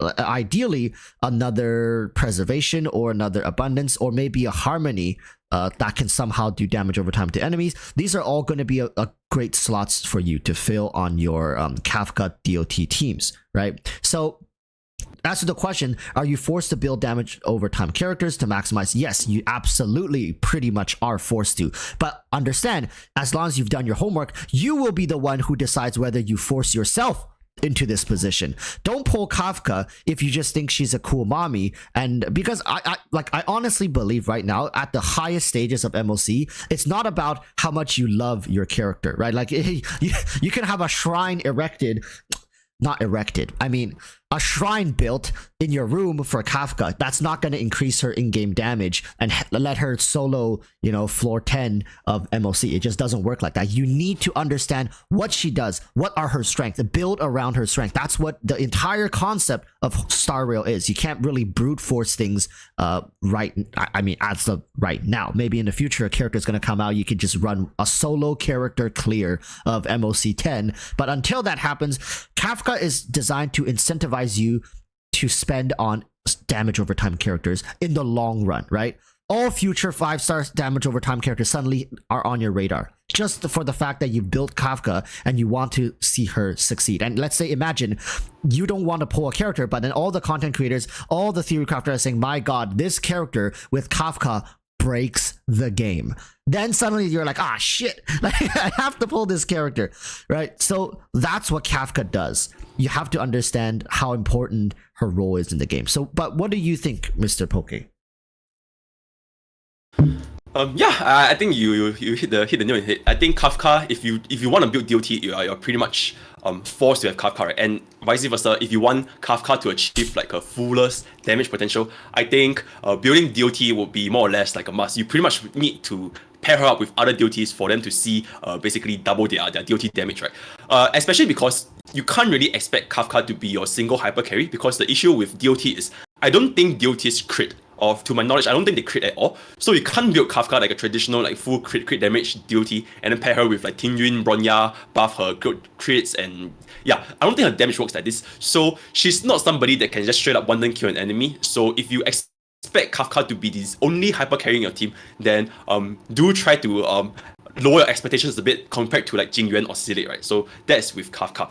Speaker 1: ideally another preservation or another abundance or maybe a harmony that can somehow do damage over time to enemies. These are all going to be a great slots for you to fill on your Kafka DOT teams, right? So as to the question, are you forced to build damage over time characters to maximize? Yes, you absolutely pretty much are forced to. But understand, as long as you've done your homework, you will be the one who decides whether you force yourself into this position. Don't pull Kafka if you just think she's a cool mommy. And because I honestly believe right now at the highest stages of MOC, it's not about how much you love your character, right? Like you can have a shrine a shrine built in your room for Kafka. That's not going to increase her in-game damage and let her solo, floor 10 of MOC. It just doesn't work like that. You need to understand what she does, what are her strengths, build around her strength. That's what the entire concept of Star Rail is. You can't really brute force things as of right now. Maybe in the future a character is going to come out, you could just run a solo character clear of MOC 10. But until that happens, Kafka is designed to incentivize you to spend on damage over time characters in the long run, right? All future 5-star damage over time characters suddenly are on your radar just for the fact that you built Kafka and you want to see her succeed. And let's say, imagine you don't want to pull a character, but then all the content creators, all the theory crafters are saying, my God, this character with Kafka breaks the game. Then suddenly you're like, ah, shit, like, I have to pull this character, right? So that's what Kafka does. You have to understand how important her role is in the game. So, but what do you think, Mr. Poke?
Speaker 2: I think you hit the nail on the head. I think Kafka, if you want to build DOT, you're pretty much forced to have Kafka, right? And vice versa, if you want Kafka to achieve like a fullest damage potential, I think building DOT will be more or less like a must. You pretty much need to pair her up with other DOTs for them to see basically double their DOT damage, right? Especially because you can't really expect Kafka to be your single hyper carry, because the issue with DOT is I don't think DOTs crit. Or to my knowledge, I don't think they crit at all. So you can't build Kafka like a traditional like full crit damage DOT and then pair her with like Tingyun, Bronya, buff her crits, and yeah, I don't think her damage works like this. So she's not somebody that can just straight up one-turn kill an enemy. So if you expect Kafka to be this only hyper carrying your team, then do try to lower your expectations a bit compared to like Jingyuan or Silate, right? So that's with Kafka.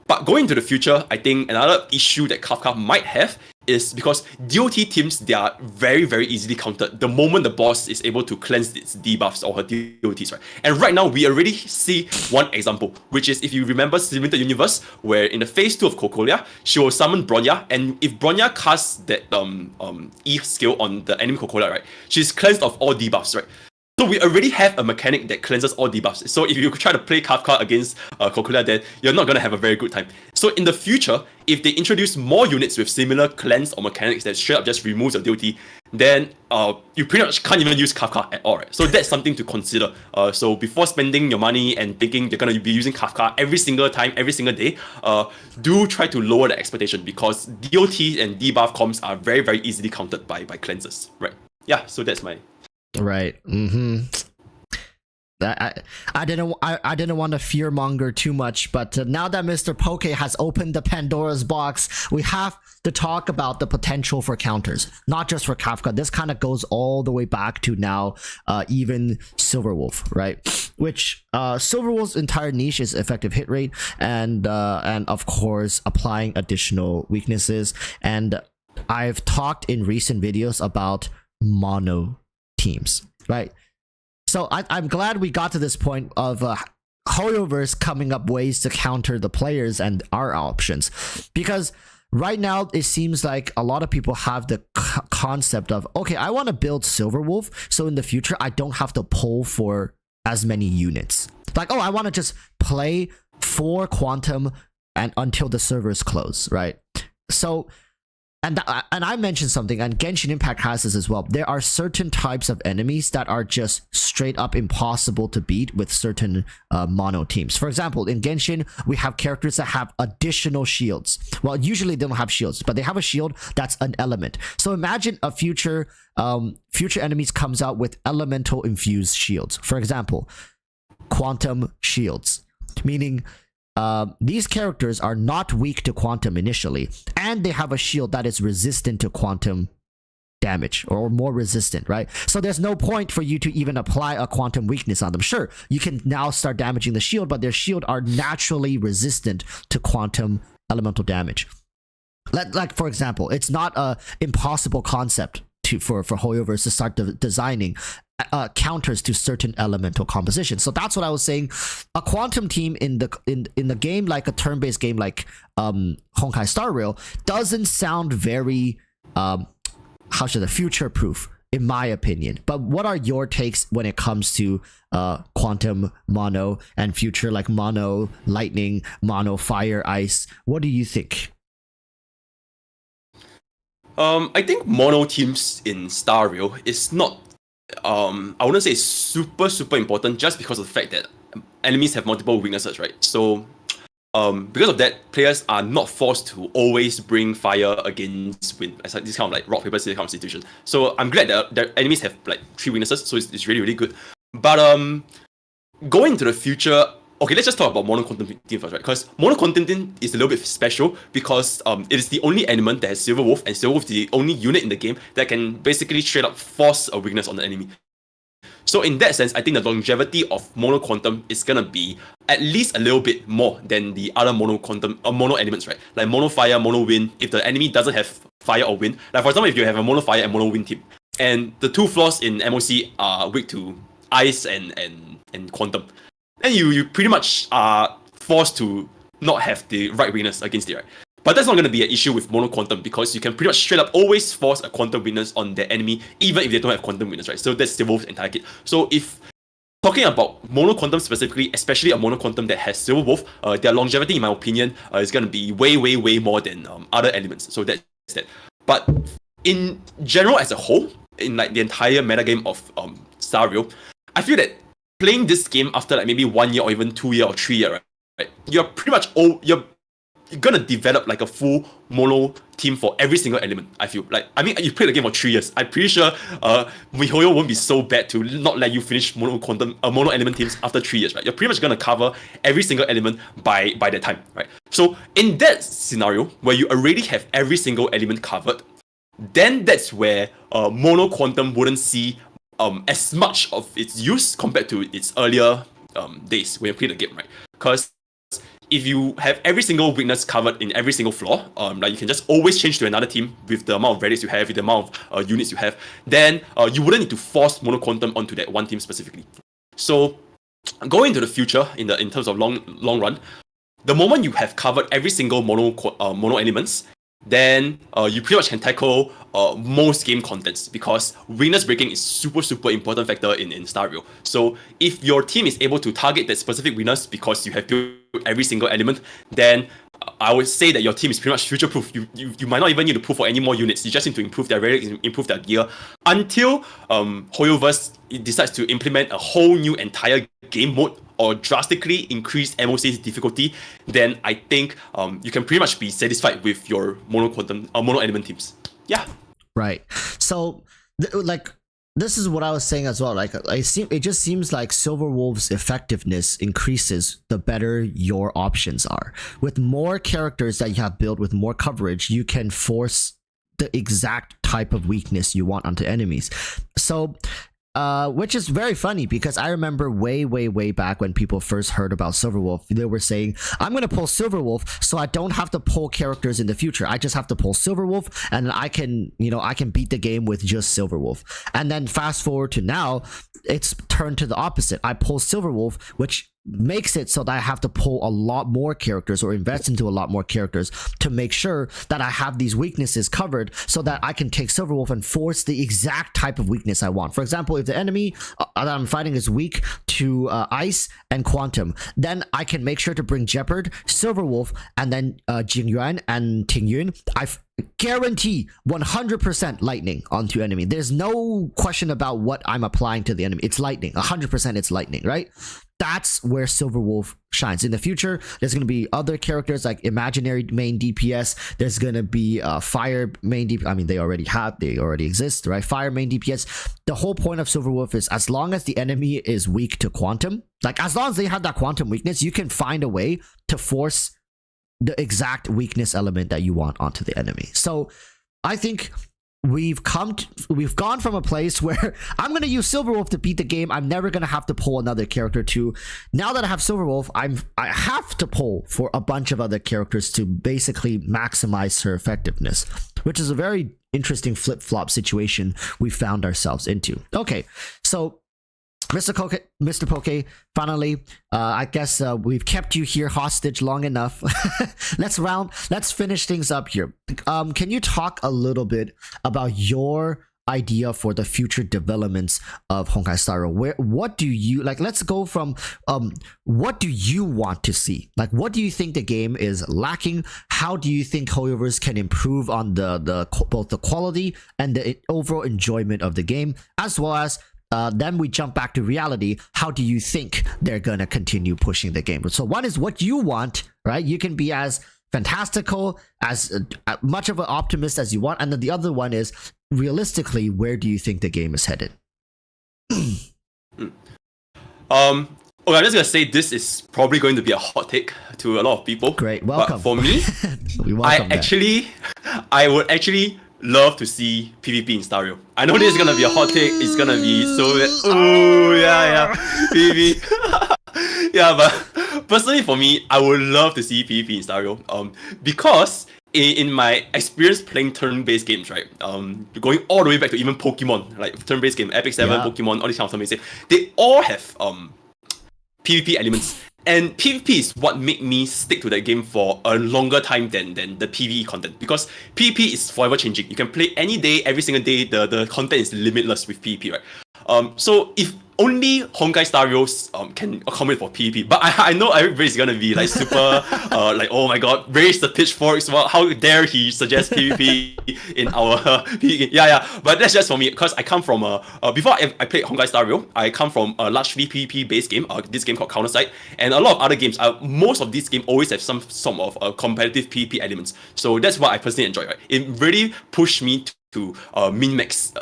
Speaker 2: But going into the future, I think another issue that Kafka might have is because DOT teams, they are very, very easily countered the moment the boss is able to cleanse its debuffs or her DOTs, right? And right now, we already see one example, which is if you remember Limited Universe, where in the phase 2 of Cocolia, she will summon Bronya, and if Bronya casts that E skill on the enemy Cocolia, right, she's cleansed of all debuffs, right? So we already have a mechanic that cleanses all debuffs. So if you try to play Kafka against Cocolia, then you're not going to have a very good time. So in the future, if they introduce more units with similar cleanse or mechanics that straight up just removes your DOT, then you pretty much can't even use Kafka at all, right? So that's something to consider. So before spending your money and thinking you're going to be using Kafka every single time, every single day, do try to lower the expectation, because DOT and debuff comps are very, very easily countered by cleansers, right? Yeah, so that's my...
Speaker 1: Right. I didn't want to fearmonger too much, but now that Mr. Poke has opened the Pandora's box, we have to talk about the potential for counters, not just for Kafka. This kind of goes all the way back to now, even Silverwolf, right? Which Silverwolf's entire niche is effective hit rate, and of course applying additional weaknesses. And I've talked in recent videos about mono teams, right? So I'm glad we got to this point of Hoyoverse coming up ways to counter the players and our options, because right now it seems like a lot of people have the concept of, okay, I want to build Silverwolf, so in the future I don't have to pull for as many units. Like, oh, I want to just play for Quantum and until the servers close, right? So and I mentioned something, and Genshin Impact has this as well. There are certain types of enemies that are just straight up impossible to beat with certain mono teams. For example, in Genshin, we have characters that have additional shields. Well, usually they don't have shields, but they have a shield that's an element. So imagine a future enemies comes out with elemental infused shields. For example, quantum shields, meaning these characters are not weak to quantum initially, and they have a shield that is resistant to quantum damage, or more resistant, right? So there's no point for you to even apply a quantum weakness on them. Sure, you can now start damaging the shield, but their shield are naturally resistant to quantum elemental damage. Like for example, it's not a impossible concept for Hoyoverse to start designing counters to certain elemental compositions. So that's what I was saying. A quantum team in the game, like a turn-based game like Honkai Star Rail, doesn't sound very future-proof, in my opinion. But what are your takes when it comes to quantum mono and future, like mono lightning, mono fire ice? What do you think?
Speaker 2: I think mono teams in Star Rail is not, I wouldn't say it's super important, just because of the fact that enemies have multiple weaknesses, right? So because of that, players are not forced to always bring fire against wind, this kind of like rock, paper, scissors kind of situation. So I'm glad that the enemies have like 3 weaknesses, so it's really good. But going into the future, okay, let's just talk about mono quantum team first, right? Because mono quantum team is a little bit special because it is the only element that has Silver Wolf, and Silver Wolf is the only unit in the game that can basically straight up force a weakness on the enemy. So in that sense, I think the longevity of mono quantum is gonna be at least a little bit more than the other mono quantum mono elements, right? Like mono fire, mono wind. If the enemy doesn't have fire or wind, like for example, if you have a mono fire and mono wind team, and the two flaws in MOC are weak to ice and quantum, then you pretty much are forced to not have the right weakness against it, right? But that's not going to be an issue with mono quantum because you can pretty much straight up always force a quantum weakness on the enemy, even if they don't have quantum weakness, right? So that's the Wolf's entire kit. So if talking about mono quantum specifically, especially a mono quantum that has Silver Wolf, their longevity, in my opinion, is going to be way more than other elements. So that's that. But in general, as a whole, in like the entire metagame of Starville, I feel that playing this game after like maybe 1 year or even 2 year or 3 year, right? You're pretty much you're gonna develop like a full mono team for every single element. I feel like, I mean, you played the game for 3 years. I'm pretty sure MiHoYo won't be so bad to not let you finish mono element teams after 3 years, right? You're pretty much gonna cover every single element by that time, right? So in that scenario where you already have every single element covered, then that's where mono quantum wouldn't see as much of its use compared to its earlier days when you play the game, right? Because if you have every single weakness covered in every single flaw, like you can just always change to another team with the amount of relics you have, with the amount of units you have, then you wouldn't need to force mono quantum onto that one team specifically. So going into the future, in terms of long run, the moment you have covered every single mono elements, then you pretty much can tackle most game contents because weakness breaking is super important factor in Starville. So if your team is able to target that specific weakness because you have built every single element, then I would say that your team is pretty much future proof. You might not even need to pull for any more units. You just need to improve their relics, improve their gear until HoYoverse decides to implement a whole new entire game mode or drastically increase MOC's difficulty. Then I think you can pretty much be satisfied with your mono element teams. Yeah.
Speaker 1: Right. So this is what I was saying as well. Like it just seems like Silver Wolf's effectiveness increases the better your options are. With more characters that you have built with more coverage, you can force the exact type of weakness you want onto enemies. So which is very funny because I remember way back when people first heard about Silver Wolf, they were saying, I'm going to pull Silver Wolf so I don't have to pull characters in the future. I just have to pull Silver Wolf and I can beat the game with just Silver Wolf. And then fast forward to now, it's turned to the opposite. I pull Silver Wolf, which makes it so that I have to pull a lot more characters or invest into a lot more characters to make sure that I have these weaknesses covered so that I can take Silver Wolf and force the exact type of weakness I want. For example, if the enemy that I'm fighting is weak to ice and quantum, then I can make sure to bring Jeopard, Silver Wolf, and then Jingyuan and Tingyun. I guarantee 100% lightning onto enemy. There's no question about what I'm applying to the enemy. It's lightning. 100% it's lightning, right? That's where Silver Wolf shines. In the future, there's going to be other characters like imaginary main DPS. There's going to be fire main DPS. I mean, they already exist, right? Fire main DPS. The whole point of Silver Wolf is as long as the enemy is weak to quantum, like as long as they have that quantum weakness, you can find a way to force the exact weakness element that you want onto the enemy. So I think we've gone from a place where I'm going to use Silver Wolf to beat the game. I'm never going to have to pull another character to now that I have Silver Wolf, I have to pull for a bunch of other characters to basically maximize her effectiveness, which is a very interesting flip-flop situation we found ourselves into. Okay, so Mr. Poke, finally, I guess we've kept you here hostage long enough. Let's finish things up here. Can you talk a little bit about your idea for the future developments of Honkai Star Rail? What do you like? Let's go from what do you want to see? Like, what do you think the game is lacking? How do you think HoYoverse can improve on the both the quality and the overall enjoyment of the game, as well as then we jump back to reality. How do you think they're gonna continue pushing the game? So one is what you want, right? You can be as fantastical, as much of an optimist as you want, and then the other one is realistically, where do you think the game is headed?
Speaker 2: Okay, I'm just gonna say this is probably going to be a hot take to a lot of people.
Speaker 1: Great, welcome.
Speaker 2: But for me,
Speaker 1: we welcome that.
Speaker 2: I would actually love to see PvP in Stario. I know this is gonna be a hot take. It's gonna be so. Oh yeah, PvP. Yeah, but personally for me, I would love to see PvP in Stario. Because in my experience playing turn-based games, right? Going all the way back to even Pokemon, like turn-based game, Epic 7,
Speaker 1: Yeah.
Speaker 2: Pokemon, all these kind of turn-based games, they all have PvP elements. And PvP is what made me stick to that game for a longer time than the PvE content. Because PvP is forever changing. You can play any day, every single day. The content is limitless with PvP, right? So if only Honkai Starios can accommodate for PvP, but I know everybody's gonna be like super like, oh my god, raise the pitchforks. Well, how dare he suggest PvP in our PvP? Yeah, but that's just for me because I come from before I played Honkai Stario, I come from a largely PvP based game, this game called Counter-Strike, and a lot of other games. Most of these games always have some sort of competitive PvP elements. So that's what I personally enjoy. Right? It really pushed me to min-max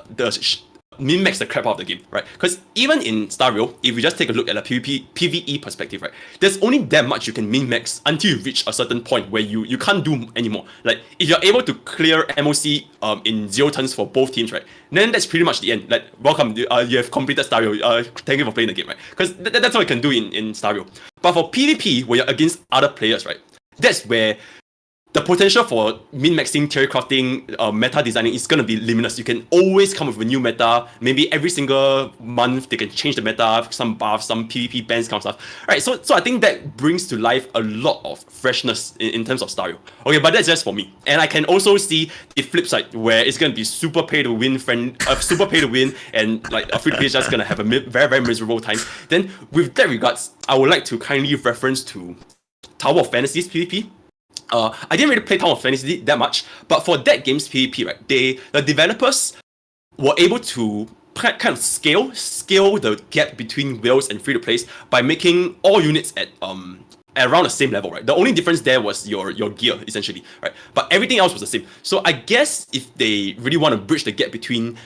Speaker 2: the crap out of the game, right? Because even in Stario, if you just take a look at a PvE perspective, right, there's only that much you can min-max until you reach a certain point where you can't do anymore. Like, if you're able to clear MOC in 0 turns for both teams, right, then that's pretty much the end. Like, welcome, you have completed Stario. Thank you for playing the game, right? Because that's all you can do in Stario. But for PvP, where you're against other players, right, that's where the potential for min-maxing, theory crafting, meta designing is going to be limitless. You can always come up with a new meta. Maybe every single month they can change the meta, some buffs, some PvP bans, kind of stuff. Right, so I think that brings to life a lot of freshness in terms of Stario. Okay, but that's just for me. And I can also see the flip side where it's going to be super pay to win, super pay to win, and like a free player is just going to have a very, very miserable time. Then with that regards, I would like to kindly reference to Tower of Fantasies PvP. I didn't really play Tower of Fantasy that much, but for that game's PvP, right, the developers were able to kind of scale the gap between whales and free to plays by making all units at around the same level, right? The only difference there was your gear, essentially, right? But everything else was the same. So I guess if they really want to bridge the gap between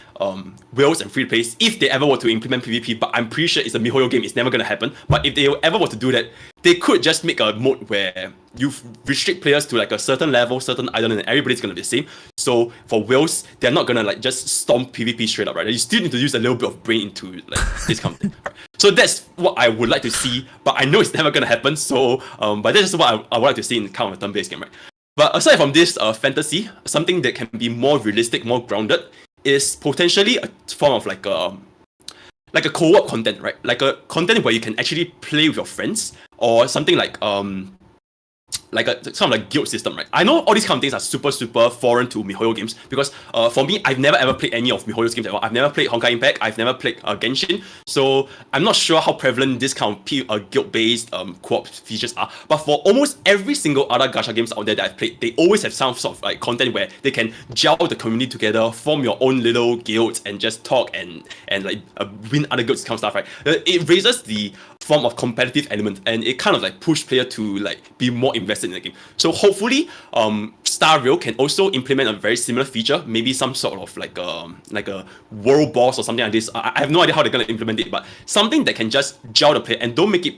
Speaker 2: whales and free to plays, if they ever were to implement PvP, but I'm pretty sure it's a MiHoYo game, it's never gonna happen. But if they ever were to do that, they could just make a mode where you restrict players to like a certain level, certain island, and everybody's gonna be the same. So for whales, they're not gonna like just stomp PvP straight up, right? You still need to use a little bit of brain into like this kind of thing. Right? So that's what I would like to see, but I know it's never gonna happen. So, but that's just what I would like to see in kind of a turn-based game, right? But aside from this fantasy, something that can be more realistic, more grounded, is potentially a form of like a co-op content, right? Like a content where you can actually play with your friends, or something like a sort of like guild system, right? I know all these kind of things are super foreign to MiHoYo games because for me, I've never ever played any of MiHoYo's games ever. I've never played Honkai Impact. I've never played Genshin, so I'm not sure how prevalent this kind of guild-based co-op features are. But for almost every single other gacha games out there that I've played, they always have some sort of like content where they can gel the community together, form your own little guilds, and just talk and like win other guilds, kind of stuff, right? It raises the form of competitive element, and it kind of like push player to like be more invested in the game. So hopefully Stario can also implement a very similar feature, maybe some sort of like a world boss or something like this. I have no idea how they're gonna implement it, but something that can just gel the player and don't make it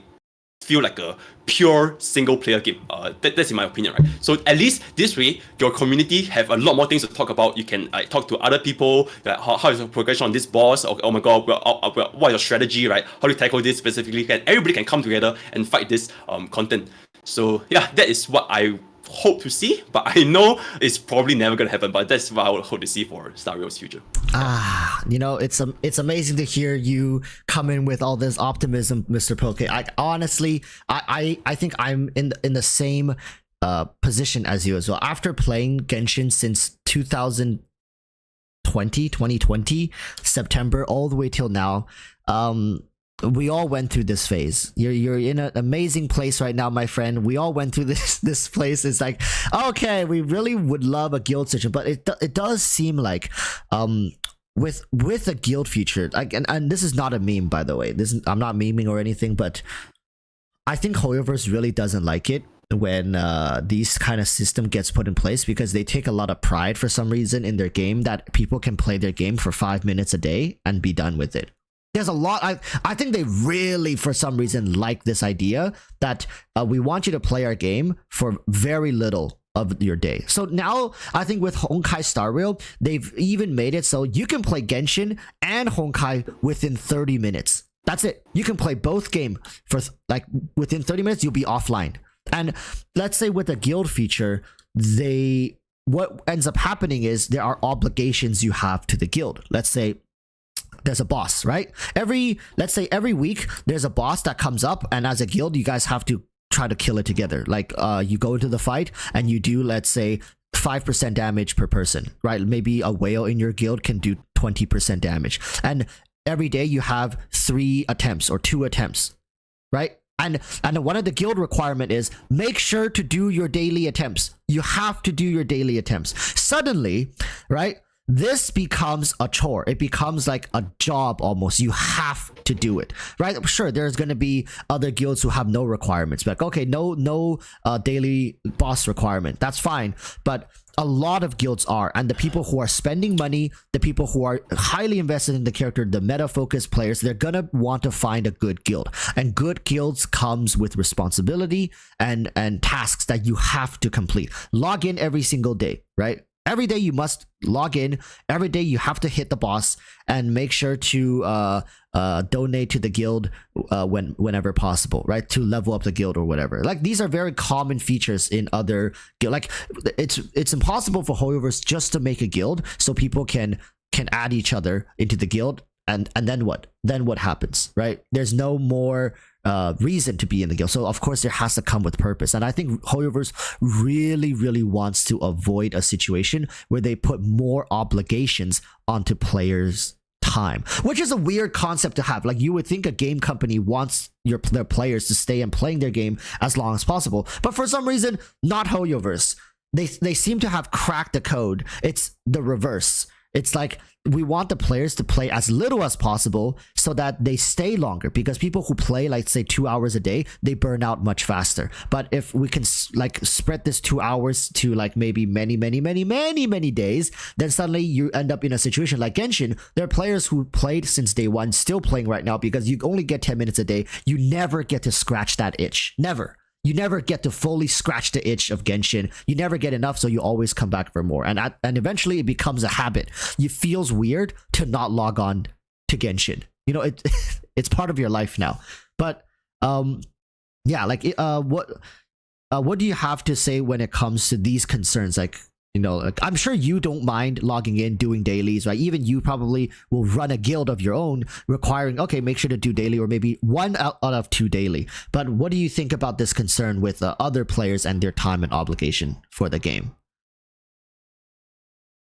Speaker 2: feel like a pure single player game. That's in my opinion, right? So at least this way, your community have a lot more things to talk about. You can talk to other people, like how is the progression on this boss? Or, oh my god, what is your strategy, right? How do you tackle this specifically? And everybody can come together and fight this content. So yeah, that is what I hope to see, but I know it's probably never gonna happen. But that's what I would hope to see for Stario's future.
Speaker 1: You know, it's amazing to hear you come in with all this optimism, Mr. Poke. I think I'm in the same position as you as well. After playing Genshin since 2020 September all the way till now, we all went through this phase. You're in an amazing place right now, my friend. We all went through this place. It's like, okay, we really would love a guild system, but it does seem like with a guild feature, like, and this is not a meme, by the way. I'm not memeing or anything, but I think HoYoverse really doesn't like it when these kind of system gets put in place, because they take a lot of pride for some reason in their game that people can play their game for 5 minutes a day and be done with it. There's a lot. I think they really, for some reason, like this idea that we want you to play our game for very little of your day. So now I think with Honkai Star Rail, they've even made it so you can play Genshin and Honkai within 30 minutes. That's it. You can play both game for like within 30 minutes, you'll be offline. And let's say with the guild feature, what ends up happening is there are obligations you have to the guild. Let's say there's a boss, right? Let's say every week there's a boss that comes up, and as a guild, you guys have to try to kill it together. Like you go into the fight and you do, let's say, 5% damage per person, right? Maybe a whale in your guild can do 20% damage. And every day you have 3 attempts or 2 attempts, right? And one of the guild requirement is make sure to do your daily attempts. You have to do your daily attempts. Suddenly, right? This becomes a chore. It becomes like a job almost. You have to do it, right? Sure, there's going to be other guilds who have no requirements. Like, okay, no daily boss requirement. That's fine. But a lot of guilds are, and the people who are spending money, the people who are highly invested in the character, the meta-focused players, they're gonna want to find a good guild. And good guilds comes with responsibility and tasks that you have to complete. Log in every single day, right? Every day you must log in. Every day you have to hit the boss and make sure to donate to the guild whenever possible, right? To level up the guild or whatever. Like these are very common features in other guild. Like it's impossible for HoYoverse just to make a guild so people can add each other into the guild. And then what? Then what happens, right? There's no more reason to be in the guild. So of course there has to come with purpose. And I think HoYoverse really, really wants to avoid a situation where they put more obligations onto players' time, which is a weird concept to have. Like you would think a game company wants their players to stay and playing their game as long as possible. But for some reason, not HoYoverse. They seem to have cracked the code. It's the reverse. It's like we want the players to play as little as possible so that they stay longer, because people who play like say 2 hours a day, they burn out much faster. But if we can like spread this 2 hours to like maybe many days, then suddenly you end up in a situation like Genshin. There are players who played since day one still playing right now because you only get 10 minutes a day. You never get to scratch that itch. Never. You never get to fully scratch the itch of Genshin. You never get enough, so you always come back for more. And eventually it becomes a habit. It feels weird to not log on to Genshin. You know, it's part of your life now. But yeah, like what do you have to say when it comes to these concerns? Like, you know, like, I'm sure you don't mind logging in, doing dailies, right? Even you probably will run a guild of your own requiring, okay, make sure to do daily or maybe 1 out of 2 daily. But what do you think about this concern with other players and their time and obligation for the game?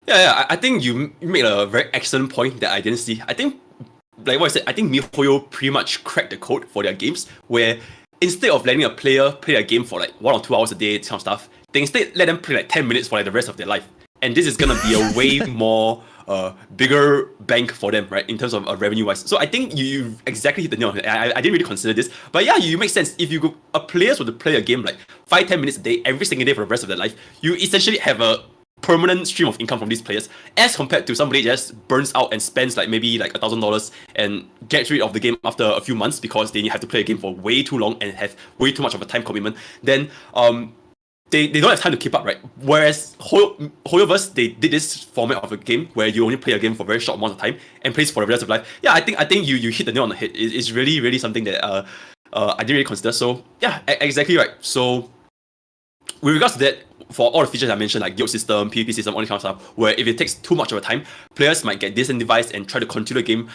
Speaker 2: Yeah, I think you made a very excellent point that I didn't see. I think, like what I said, I think MiHoYo pretty much cracked the code for their games, where instead of letting a player play a game for like 1 or 2 hours a day, this kind of stuff, they instead let them play like 10 minutes for like the rest of their life. And this is gonna be a way more bigger bank for them, right, in terms of revenue wise. So I think you exactly hit the nail on it. I didn't really consider this, but yeah, you make sense. If you go, a players were to play a game like 5-10 minutes a day every single day for the rest of their life, you essentially have a permanent stream of income from these players, as compared to somebody just burns out and spends like maybe like $1,000 and gets rid of the game after a few months because they have to play a game for way too long and have way too much of a time commitment. Then they don't have time to keep up, right? Whereas HoYoverse, they did this format of a game where you only play a game for a very short amount of time and plays for the rest of life. Yeah, I think you hit the nail on the head. It's really something that I didn't really consider. So yeah, exactly right. So with regards to that, for all the features I mentioned, like guild system, PvP system, all this kind of stuff, where if it takes too much of a time, players might get disincentivized and try to continue the game.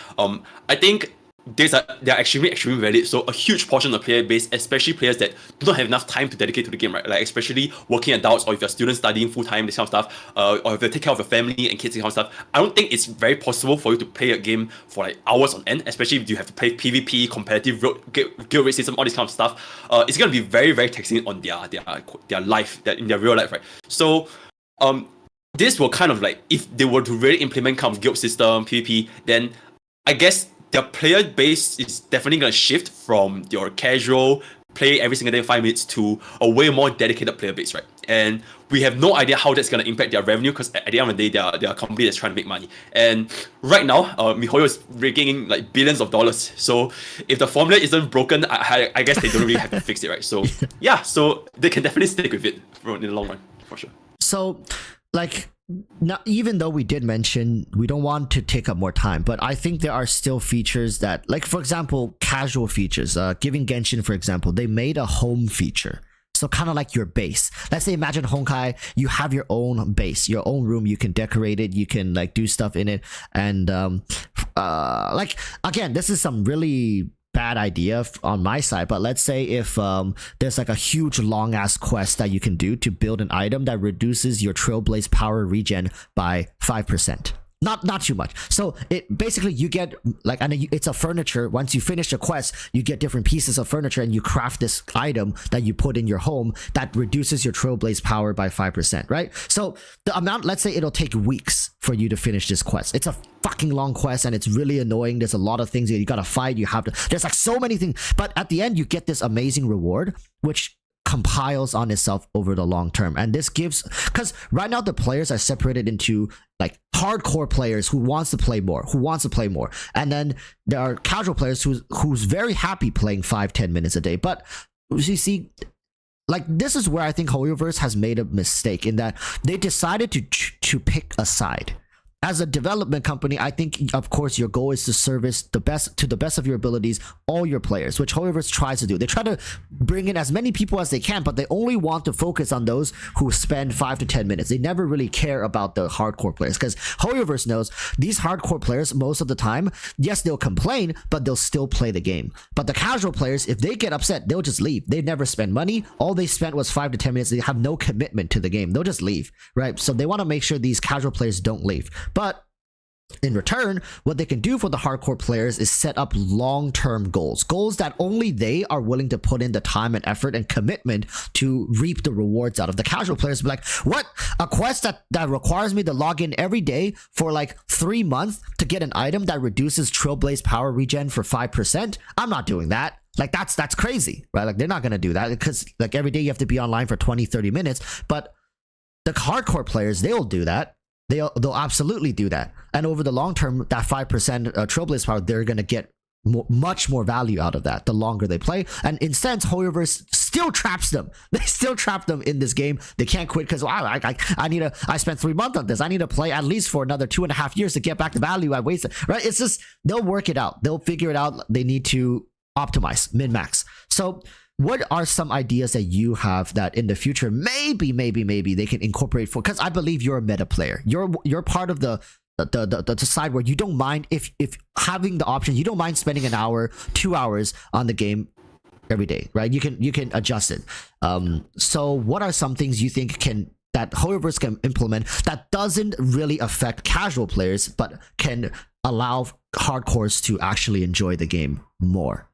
Speaker 2: I think they're extremely valid. So a huge portion of the player base, especially players that do not have enough time to dedicate to the game, right? Like especially working adults, or if you're students studying full time, this kind of stuff, or if you take care of your family and kids, this kind of stuff. I don't think it's very possible for you to play a game for like hours on end, especially if you have to play PvP, competitive guild race system, all this kind of stuff. It's gonna be very taxing on their life, in their real life, right? So this will kind of like, if they were to really implement kind of guild system, PvP, then I guess their player base is definitely going to shift from your casual play every single day 5 minutes to a way more dedicated player base, right? And we have no idea how that's going to impact their revenue because at the end of the day, they are a company that's trying to make money. And right now, MiHoYo is raking in like billions of dollars. So if the formula isn't broken, I guess they don't really have to fix it, right? So yeah, so they can definitely stick with it in the long run, for sure.
Speaker 1: So, like, now, even though we did mention we don't want to take up more time, but I think there are still features that, like, for example, casual features. Giving Genshin, for example, they made a home feature. So kind of like your base. Let's say imagine Honkai, you have your own base, your own room, you can decorate it, you can like do stuff in it. And like, again, this is some really bad idea on my side, but let's say if there's like a huge long ass quest that you can do to build an item that reduces your Trailblaze power regen by 5%. Not too much. So it basically, you get like, and it's a furniture. Once you finish the quest, you get different pieces of furniture and you craft this item that you put in your home that reduces your Trailblaze power by 5%, right? So the amount, let's say it'll take weeks for you to finish this quest. It's a fucking long quest and it's really annoying. There's a lot of things that you gotta fight. You have to, there's like so many things, but at the end you get this amazing reward, which compiles on itself over the long term. And this gives, because right now the players are separated into like hardcore players who wants to play more, and then there are casual players who's very happy playing 5-10 minutes a day. But you see, like, this is where I think HoYoverse has made a mistake, in that they decided to pick a side. As a development company, I think, of course, your goal is to service to the best of your abilities all your players, which HoYoverse tries to do. They try to bring in as many people as they can, but they only want to focus on those who spend 5 to 10 minutes. They never really care about the hardcore players, because HoYoverse knows these hardcore players, most of the time, yes, they'll complain, but they'll still play the game. But the casual players, if they get upset, they'll just leave. They never spend money. All they spent was 5 to 10 minutes. They have no commitment to the game. They'll just leave, right? So they want to make sure these casual players don't leave. But in return, what they can do for the hardcore players is set up long-term goals that only they are willing to put in the time and effort and commitment to reap the rewards out of. The casual players be like, what? A quest that requires me to log in every day for like 3 months to get an item that reduces Trailblaze power regen for 5%? I'm not doing that. Like, that's crazy, right? Like, they're not going to do that, because like every day you have to be online for 20-30 minutes. But the hardcore players, they'll do that. They'll absolutely do that. And over the long term, that 5% Trailblaze power, they're going to get much more value out of that the longer they play. And in sense, HoYoverse still traps them. They still trap them in this game. They can't quit because, wow, I spent 3 months on this. I need to play at least for another 2.5 years to get back the value I wasted, right? It's just, they'll work it out. They'll figure it out. They need to optimize, min-max. So what are some ideas that you have that in the future maybe they can incorporate for? Because I believe you're a meta player. You're part of the side where you don't mind if having the option. You don't mind spending an hour, 2 hours on the game every day, right? You can adjust it. So what are some things you think that HoYoverse can implement that doesn't really affect casual players but can allow hardcores to actually enjoy the game more?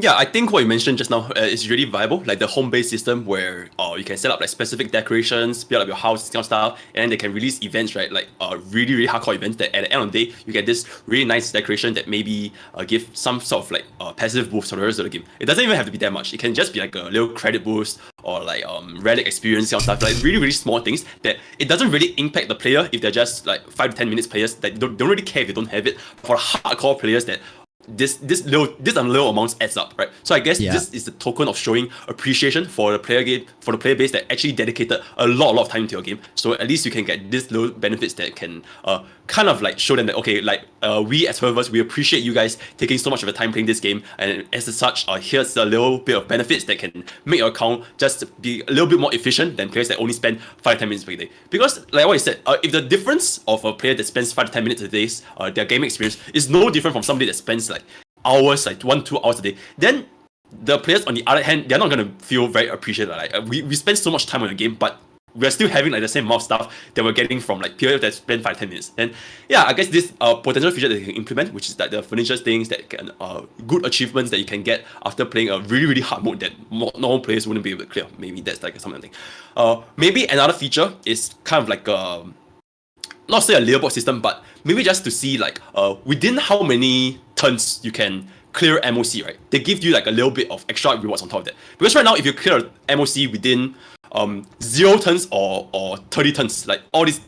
Speaker 2: Yeah, I think what you mentioned just now is really viable, like the home-based system where you can set up like specific decorations, build up your house, this kind of stuff, and then they can release events, right? Like really, really hardcore events that at the end of the day, you get this really nice decoration that maybe give some sort of like passive boost for the rest of the game. It doesn't even have to be that much. It can just be like a little credit boost or like relic experience kind of stuff, like really, really small things that it doesn't really impact the player if they're just like 5 to 10 minutes players that don't really care if they don't have it. For hardcore players that this little amounts adds up, right? So I guess this is the token of showing appreciation for the player base that actually dedicated a lot of time to your game. So at least you can get these little benefits that can kind of like show them that, okay, like we as HoYoverse, we appreciate you guys taking so much of your time playing this game, and as such, here's a little bit of benefits that can make your account just be a little bit more efficient than players that only spend 5-10 minutes per day. Because like what you said, if the difference of a player that spends 5 to 10 minutes a day, their gaming experience is no different from somebody that spends like hours, like 1-2 hours a day, then the players on the other hand, they're not gonna feel very appreciated. Like we spend so much time on the game, but we're still having like the same amount of stuff that we're getting from like players that spend 5-10 minutes. And yeah, I guess this potential feature that you can implement, which is like the furniture things that can good achievements that you can get after playing a really, really hard mode that normal players wouldn't be able to clear. Maybe that's like something. Maybe another feature is kind of like not say a leaderboard system, but maybe just to see like within how many turns you can clear MOC, right? They give you like a little bit of extra rewards on top of that. Because right now, if you clear MOC within 0 turns or 30 turns, like all this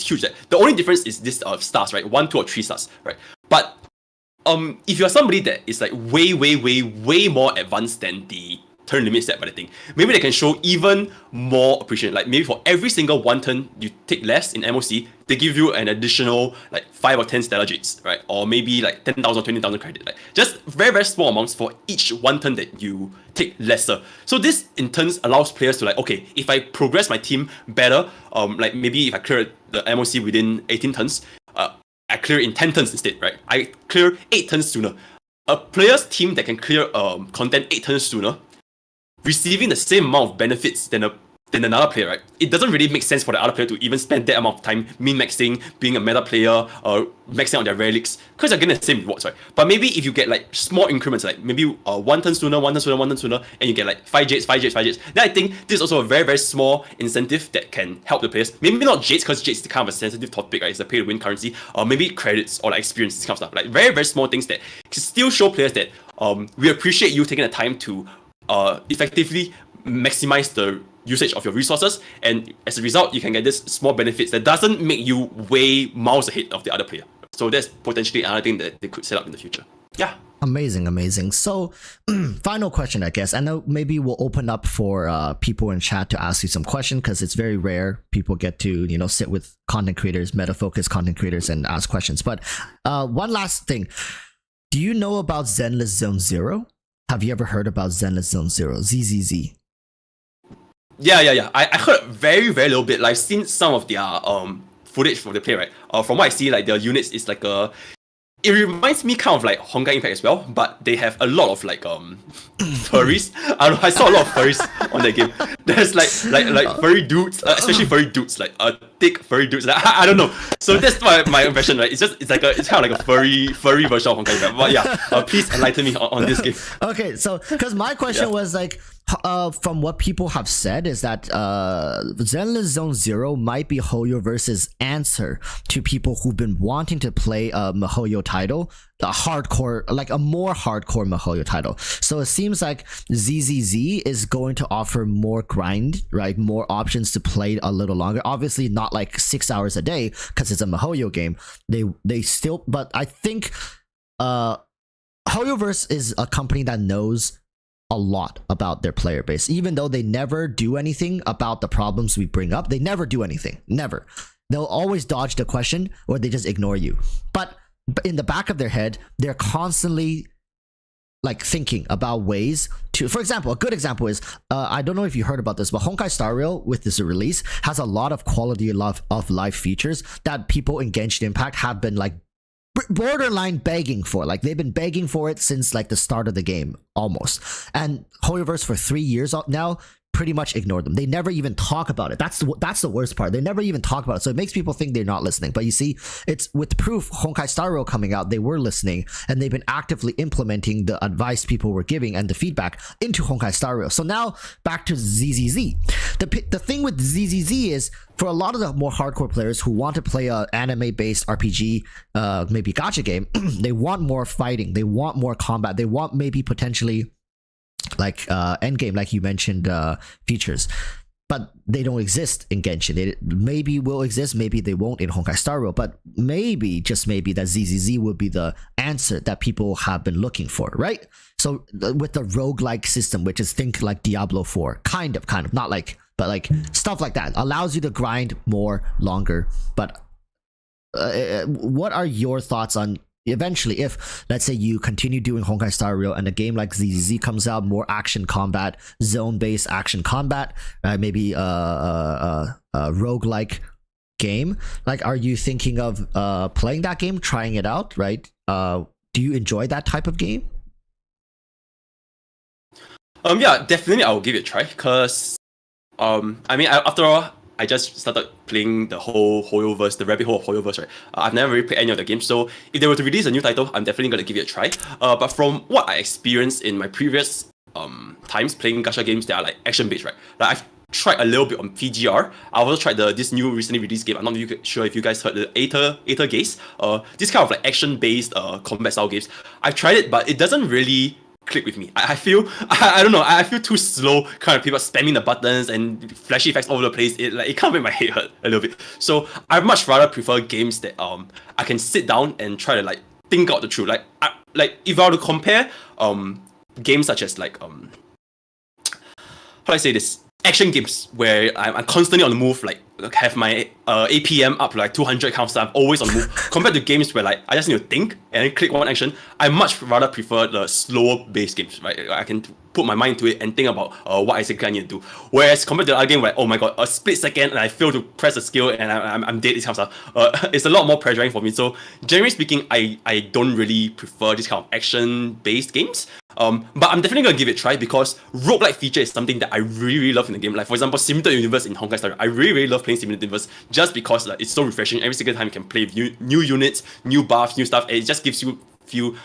Speaker 2: huge. The only difference is this stars, right? 1, 2, or 3 stars, right? But if you're somebody that is like way more advanced than the turn limit set by the thing, maybe they can show even more appreciation. Like maybe for every single 1 turn you take less in MOC, they give you an additional like 5 or 10 stellar jades, right? Or maybe like 10,000 or 20,000 credit. Like just very small amounts for each 1 turn that you take lesser. So this in turn allows players to like, okay, if I progress my team better, like maybe if I clear the MOC within 18 turns, I clear in 10 turns instead, right? I clear 8 turns sooner. A player's team that can clear content 8 turns sooner, receiving the same amount of benefits than another player, right? It doesn't really make sense for the other player to even spend that amount of time min-maxing, being a meta player, maxing out their relics, because you're getting the same rewards, right? But maybe if you get like small increments, like maybe 1 turn sooner, 1 turn sooner, 1 turn sooner, and you get like 5 jades, then I think this is also a very small incentive that can help the players. Maybe not jades, because jades is kind of a sensitive topic, right? It's a pay-to-win currency, or maybe credits or like experience, this kind of stuff. Like very small things that can still show players that we appreciate you taking the time to effectively maximize the usage of your resources, and as a result you can get this small benefits that doesn't make you way miles ahead of the other player. So that's potentially another thing that they could set up in the future. Yeah.
Speaker 1: Amazing. So final question, I guess. I know maybe we'll open up for people in chat to ask you some questions, because it's very rare people get to sit with content creators, meta focused content creators, and ask questions. But one last thing, do you know about Zenless Zone Zero? Have you ever heard about Zenless Zone Zero, ZZZ?
Speaker 2: Yeah. I heard very little bit. Like, I've seen some of their footage from the play, right? From what I see, like their units is like it reminds me kind of like Honkai Impact as well, but they have a lot of like furries. I saw a lot of furries on that game. There's like furry dudes, especially furry dudes, like thick furry dudes. Like, I don't know. So that's my impression, right? It's kind of like a furry version of Honkai Impact. But yeah, please enlighten me on this game.
Speaker 1: Okay, so because my question was like, from what people have said is that Zenless Zone Zero might be HoYoverse's answer to people who've been wanting to play a MiHoYo title, a more hardcore MiHoYo title. So it seems like ZZZ is going to offer more grind, right? More options to play a little longer. Obviously not like 6 hours a day, because it's a MiHoYo game. They still, but I think HoYoverse is a company that knows a lot about their player base. Even though they never do anything about the problems we bring up, they never do anything. Never. They'll always dodge the question, or they just ignore you. But in the back of their head, they're constantly like thinking about ways to, for example, a good example is, I don't know if you heard about this, but Honkai Star Rail with this release has a lot of quality of life features that people in Genshin Impact have been like borderline begging for. Like they've been begging for it since like the start of the game almost, and HoYoverse for 3 years now pretty much ignored them. They never even talk about it. That's the worst part. They never even talk about it. So it makes people think they're not listening. But you see, it's with proof. Honkai Star Rail coming out, they were listening, and they've been actively implementing the advice people were giving and the feedback into Honkai Star Rail. So now back to ZZZ. The thing with ZZZ is, for a lot of the more hardcore players who want to play a anime-based RPG, maybe gacha game, they want more fighting. They want more combat. They want maybe potentially like endgame, like you mentioned, features, but they don't exist in Genshin. They maybe will exist, maybe they won't in Honkai Star Rail, but maybe, just maybe, that ZZZ would be the answer that people have been looking for, right? So with the roguelike system, which is think like Diablo 4, kind of, not like, but like stuff like that, allows you to grind more, longer. But what are your thoughts on eventually, if let's say you continue doing Honkai Star Rail and a game like ZZZ comes out, more action combat, zone-based action combat, maybe a roguelike game, like, are you thinking of playing that game, trying it out, right? Do you enjoy that type of game?
Speaker 2: Yeah, definitely I'll give it a try, because I mean, after all, I just started playing the whole HoYoverse, the rabbit hole of HoYoverse, right? I've never really played any of the games, so if they were to release a new title, I'm definitely going to give it a try. But from what I experienced in my previous times playing gacha games that are like action-based, right? Like, I've tried a little bit on PGR. I also tried this new recently released game. I'm not sure if you guys heard the Aether Gaze. This kind of like action-based combat style games. I tried it, but it doesn't really click with me. I feel I don't know. I feel too slow. Kind of people spamming the buttons and flashy effects all over the place. It kind of made my head hurt a little bit. So I much rather prefer games that I can sit down and try to like think out the truth. Like if I were to compare games such as like how do I say this? Action games where I'm constantly on the move, like have my APM up to like 200 kind of stuff, always on the move. Compared to games where like I just need to think and then click one action, I much rather prefer the slower based games, right? I can put my mind to it and think about what exactly I need to do. Whereas compared to the other game where, oh my god, a split second and I fail to press a skill and I'm dead, this kind of stuff, it's a lot more pressuring for me. So generally speaking, I don't really prefer this kind of action based games. But I'm definitely gonna give it a try because roguelike feature is something that I really, really love in the game. Like for example, Simulated Universe in Honkai Star Rail. I really, really love playing Simulated Universe just because like it's so refreshing. Every single time you can play with new units, new buffs, new stuff, and it just gives you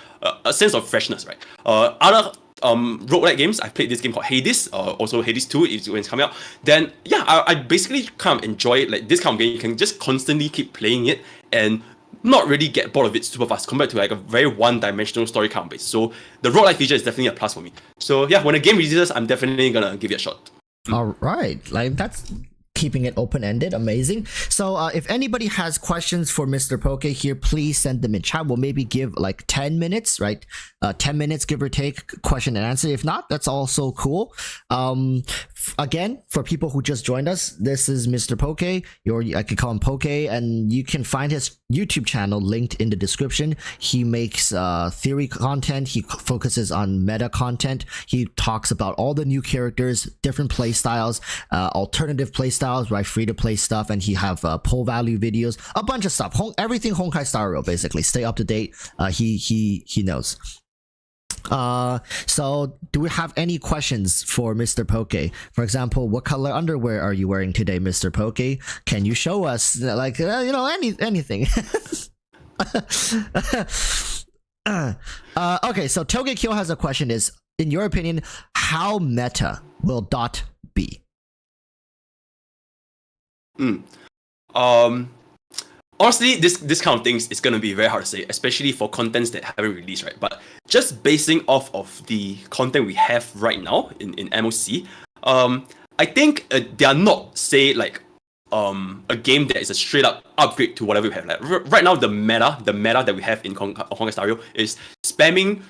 Speaker 2: a sense of freshness, right? Other roguelike games, I played this game called Hades, also Hades 2 when it's coming out. Then yeah, I basically kind of enjoy it. Like this kind of game, you can just constantly keep playing it and not really get bored of it super fast compared to like a very one-dimensional story kind of base. So the roguelike feature is definitely a plus for me. So yeah, when a game releases, I'm definitely gonna give it a shot.
Speaker 1: All right, like that's keeping it open-ended. Amazing. So if anybody has questions for Mr. Poke here, please send them in chat. We'll maybe give like 10 minutes, right? 10 minutes, give or take, question and answer. If not, that's also cool. Again, for people who just joined us, this is Mr. Poke, I could call him Poke, and you can find his YouTube channel linked in the description. He makes theory content. He focuses on meta content. He talks about all the new characters, different play styles, alternative play styles, right? Free to play stuff, and he have pull value videos, a bunch of stuff. Everything Honkai Star Rail, basically. Stay up to date. He knows. So do we have any questions for Mr. Poke? For example, what color underwear are you wearing today, Mr. Poke? Can you show us, like, anything? Okay, so Togekyo has a question is, in your opinion, how meta will Dot be?
Speaker 2: Honestly, this kind of things is gonna be very hard to say, especially for contents that haven't released, right? But just basing off of the content we have right now in MOC, I think they are not say like a game that is a straight up upgrade to whatever we have. Like right now, the meta that we have in Honkai Star Rail is spamming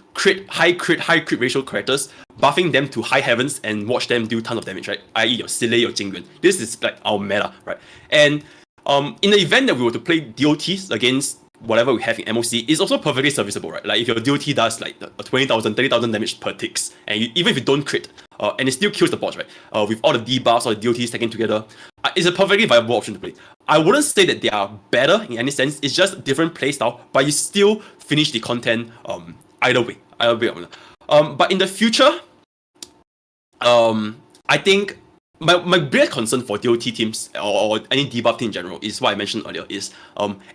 Speaker 2: high crit ratio characters, buffing them to high heavens, and watch them do tons of damage, right? I.e. your Sile, your Jingyuan. This is like our meta, right? And in the event that we were to play DOTs against whatever we have in MOC, it's also perfectly serviceable, right? Like if your DOT does like 20,000, 30,000 damage per ticks, and even if you don't crit, and it still kills the boss, right? With all the debuffs or the DOTs taken together, it's a perfectly viable option to play. I wouldn't say that they are better in any sense. It's just different playstyle, but you still finish the content either way. But in the future, I think my biggest concern for DOT teams or any debuff team in general is what I mentioned earlier, is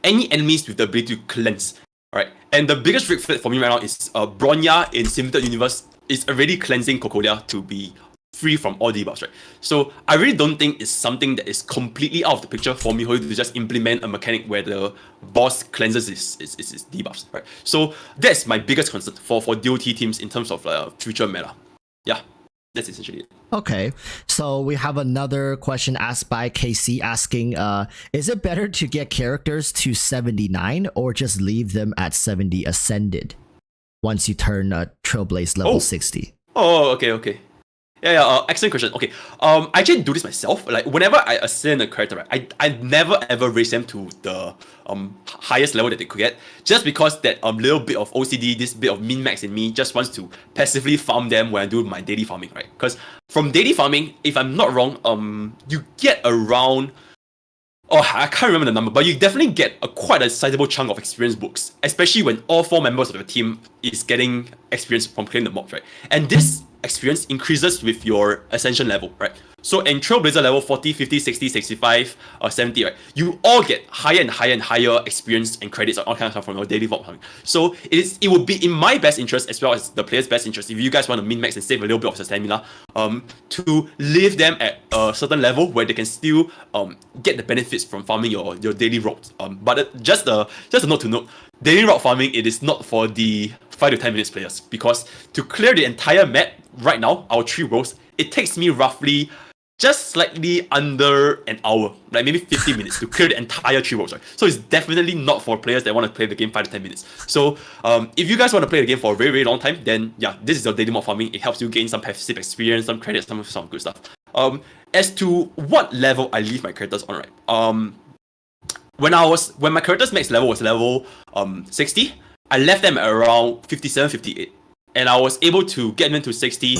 Speaker 2: any enemies with the ability to cleanse, right? And the biggest red flag for me right now is Bronya in Simulated Universe is already cleansing Cocolia to be free from all debuffs, right? So I really don't think it's something that is completely out of the picture for me to just implement a mechanic where the boss cleanses his debuffs, right? So that's my biggest concern for DOT teams in terms of future meta. Yeah. That's essentially it.
Speaker 1: Okay, so we have another question asked by KC asking, is it better to get characters to 79 or just leave them at 70 ascended once you turn Trailblaze level 60?
Speaker 2: Oh, okay. Yeah, excellent question. Okay, I actually do this myself. Like whenever I ascend a character, right, I never ever raise them to the highest level that they could get, just because that little bit of OCD, this bit of min max in me just wants to passively farm them when I do my daily farming, right? Because from daily farming, if I'm not wrong, you get around, I can't remember the number, but you definitely get quite a sizable chunk of experience books, especially when all 4 members of your team is getting experience from playing the mobs, right? And this experience increases with your ascension level, right? So in Trailblazer level 40, 50, 60, 65, 70, right, you all get higher and higher and higher experience and credits and all kinds of stuff from your daily vault farming. So it would be in my best interest as well as the player's best interest if you guys want to min max and save a little bit of the stamina, to leave them at a certain level where they can still get the benefits from farming your daily routes. But just a note to note, daily route farming, it is not for the 5 to 10 minutes players, because to clear the entire map right now, our 3 rows, it takes me roughly just slightly under an hour, like maybe 50 minutes to clear the entire 3 rows, right? So it's definitely not for players that want to play the game 5 to 10 minutes. So if you guys want to play the game for a very, very long time, then yeah, this is your daily mod farming. It helps you gain some passive experience, some credits, some good stuff. As to what level I leave my characters on, right? When my character's max level was level 60, I left them at around 57, 58. And I was able to get them to 60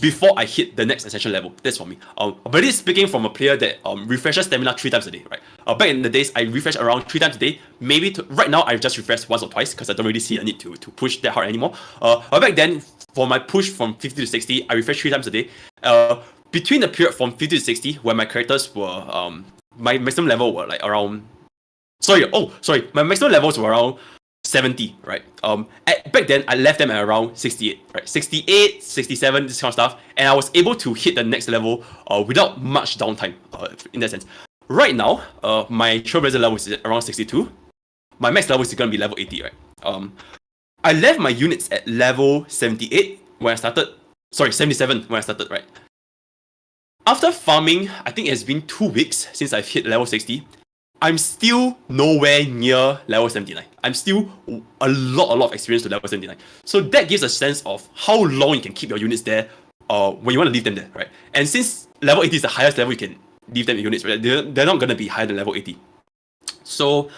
Speaker 2: before I hit the next ascension level. That's for me. But this is speaking from a player that refreshes stamina 3 times a day, right? Back in the days, I refresh around 3 times a day. Maybe right now, I've just refreshed once or twice because I don't really see a need to push that hard anymore. But back then, for my push from 50 to 60, I refreshed 3 times a day. Between the period from 50 to 60, where my characters were, my maximum level were like around... my maximum levels were around 70, right? Back then, I left them at around 68, right? 68, 67, this kind of stuff. And I was able to hit the next level without much downtime, in that sense. Right now, my Trailblazer level is around 62. My max level is going to be level 80, right? I left my units at level 78 when I started. Sorry, 77 when I started, right? After farming, I think it has been 2 weeks since I've hit level 60. I'm still nowhere near level 79. I'm still a lot of experience to level 79. So that gives a sense of how long you can keep your units there when you want to leave them there, right? And since level 80 is the highest level you can leave them in units, right? They're not going to be higher than level 80. So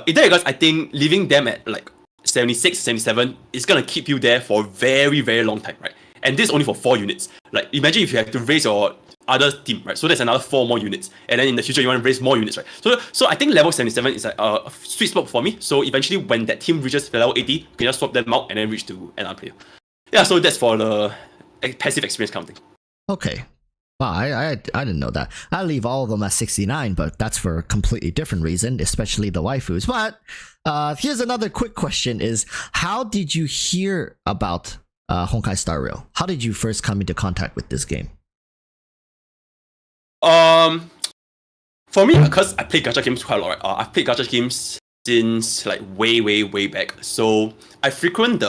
Speaker 2: in that regards, I think leaving them at like 76, 77 is going to keep you there for a very, very long time, right? And this is only for 4 units. Like, imagine if you have to raise your other team, right? So there's another 4 more units. And then in the future, you want to raise more units, right? So I think level 77 is a sweet spot for me. So eventually, when that team reaches level 80, you can just swap them out and then reach to another player. Yeah, so that's for the passive experience counting.
Speaker 1: Okay. Wow, I didn't know that. I leave all of them at 69, but that's for a completely different reason, especially the waifus. But here's another quick question is, how did you hear about Honkai Star Rail? How did you first come into contact with this game?
Speaker 2: For me, because I play gacha games quite a lot, right? I've played gacha games since like way back. So I frequent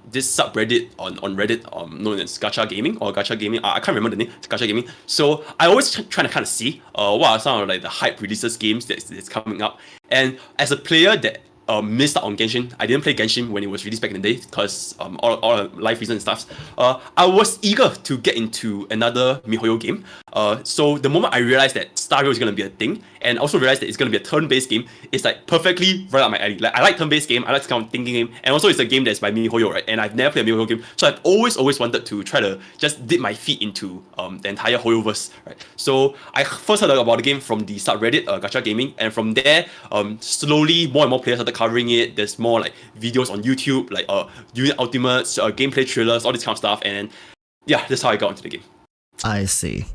Speaker 2: this subreddit on Reddit known as Gacha Gaming or Gacha Gaming. I can't remember the name. It's Gacha Gaming. So I always try to kind of see what are some of like the hype releases games that's coming up. And as a player that missed out on Genshin. I didn't play Genshin when it was released back in the day because all life reasons and stuff. I was eager to get into another MiHoYo game. So the moment I realized that Star Rail is going to be a thing, and also realized that it's going to be a turn-based game, it's like perfectly right up my alley. Like I like turn-based game, I like this kind of thinking game, and also it's a game that's by MiHoYo, right? And I've never played a MiHoYo game, so I've always wanted to try to just dip my feet into the entire HoYoverse, right? So I first heard about the game from the subreddit Gacha Gaming, and from there, slowly more and more players started covering it. There's more like videos on YouTube, like unit ultimates, gameplay trailers, all this kind of stuff, and yeah, that's how I got into the game.
Speaker 1: I see.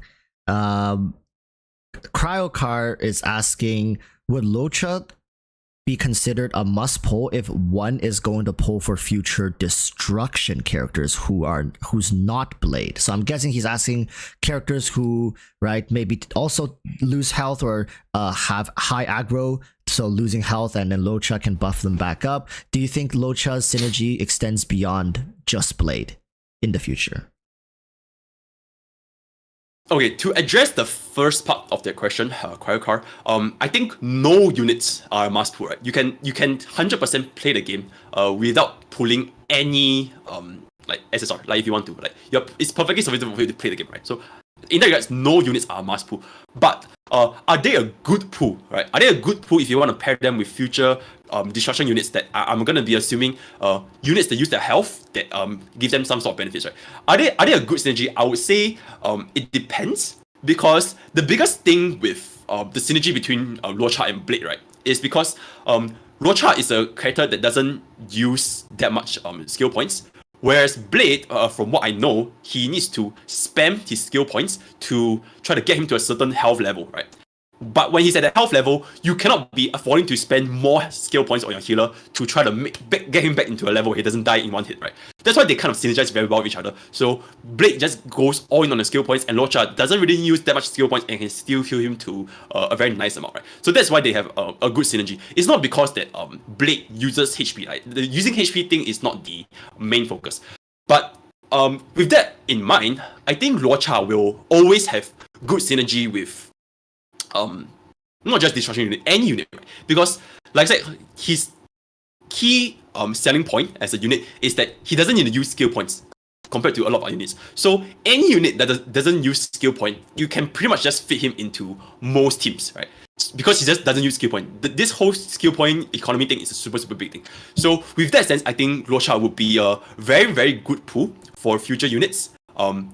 Speaker 1: Cryocar is asking, would Locha be considered a must pull if one is going to pull for future destruction characters who's not Blade? So I'm guessing he's asking characters who, right, maybe also lose health or have high aggro, so losing health, and then Locha can buff them back up. Do you think Locha's synergy extends beyond just Blade in the future?
Speaker 2: Okay, to address the first part of that question, Cryocar, I think no units are a must pull, right? You can 100% play the game without pulling any like SSR, like if you want to, like it's perfectly sufficient for you to play the game, right? So in that regards, no units are a must pull. But are they a good pull, right? Are they a good pull if you want to pair them with future destruction units that I'm gonna be assuming units that use their health that give them some sort of benefits, right? Are they a good synergy? I would say it depends, because the biggest thing with the synergy between Locha and Blade, right, is because Locha is a character that doesn't use that much skill points, Whereas Blade, from what I know, he needs to spam his skill points to try to get him to a certain health level, right? But when he's at a health level, you cannot be affording to spend more skill points on your healer to try to get him back into a level where he doesn't die in one hit, right? That's why they kind of synergize very well with each other. So Blade just goes all in on the skill points, and Locha doesn't really use that much skill points and can still heal him to a very nice amount, right? So that's why they have a good synergy. It's not because that Blade uses HP, right? The using HP thing is not the main focus. But with that in mind, I think Locha will always have good synergy with not just destruction unit, any unit, right? Because like I said, his key selling point as a unit is that he doesn't need to use skill points compared to a lot of our units. So any unit that doesn't use skill point, you can pretty much just fit him into most teams, right? Because he just doesn't use skill point. This whole skill point economy thing is a super big thing. So with that sense, I think Locha would be a very good pool for future units.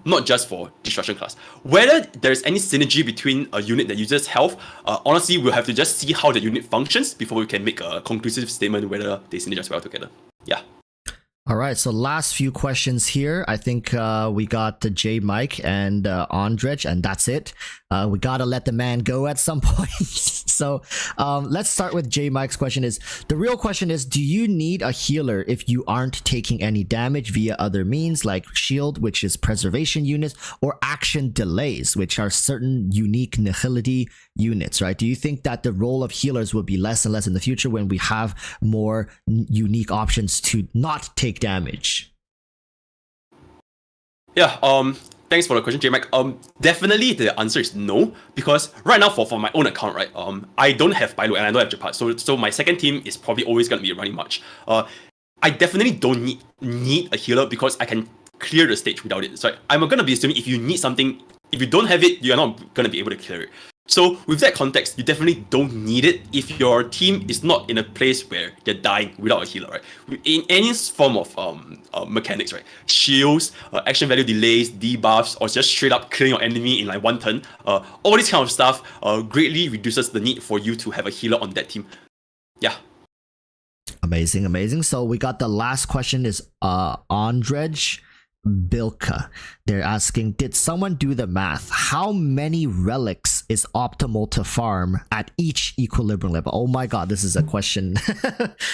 Speaker 2: Not just for destruction class. Whether there's any synergy between a unit that uses health, honestly, we'll have to just see how the unit functions before we can make a conclusive statement whether they synergize well together. Yeah.
Speaker 1: All right, so last few questions here. I think we got J Mike and Andrej, and that's it. We gotta let the man go at some point. So let's start with J Mike's question. The real question is, do you need a healer if you aren't taking any damage via other means like shield, which is preservation units, or action delays, which are certain unique nihility units, right? Do you think that the role of healers will be less and less in the future when we have more unique options to not take damage?
Speaker 2: Yeah, thanks for the question, J-Mac. Definitely the answer is no, because right now for my own account, right, I don't have Bailu and I don't have Japat, so my second team is probably always going to be running March. I definitely don't need a healer because I can clear the stage without it. So I'm going to be assuming if you need something, if you don't have it, you're not going to be able to clear it. So with that context, you definitely don't need it if your team is not in a place where you're dying without a healer, right? In any form of mechanics, right? Shields, action value delays, debuffs, or just straight up killing your enemy in like one turn, all this kind of stuff greatly reduces the need for you to have a healer on that team. Yeah.
Speaker 1: Amazing. So we got the last question is Andrej Bilka. They're asking, did someone do the math? How many relics is optimal to farm at each equilibrium level? Oh my god, this is a question.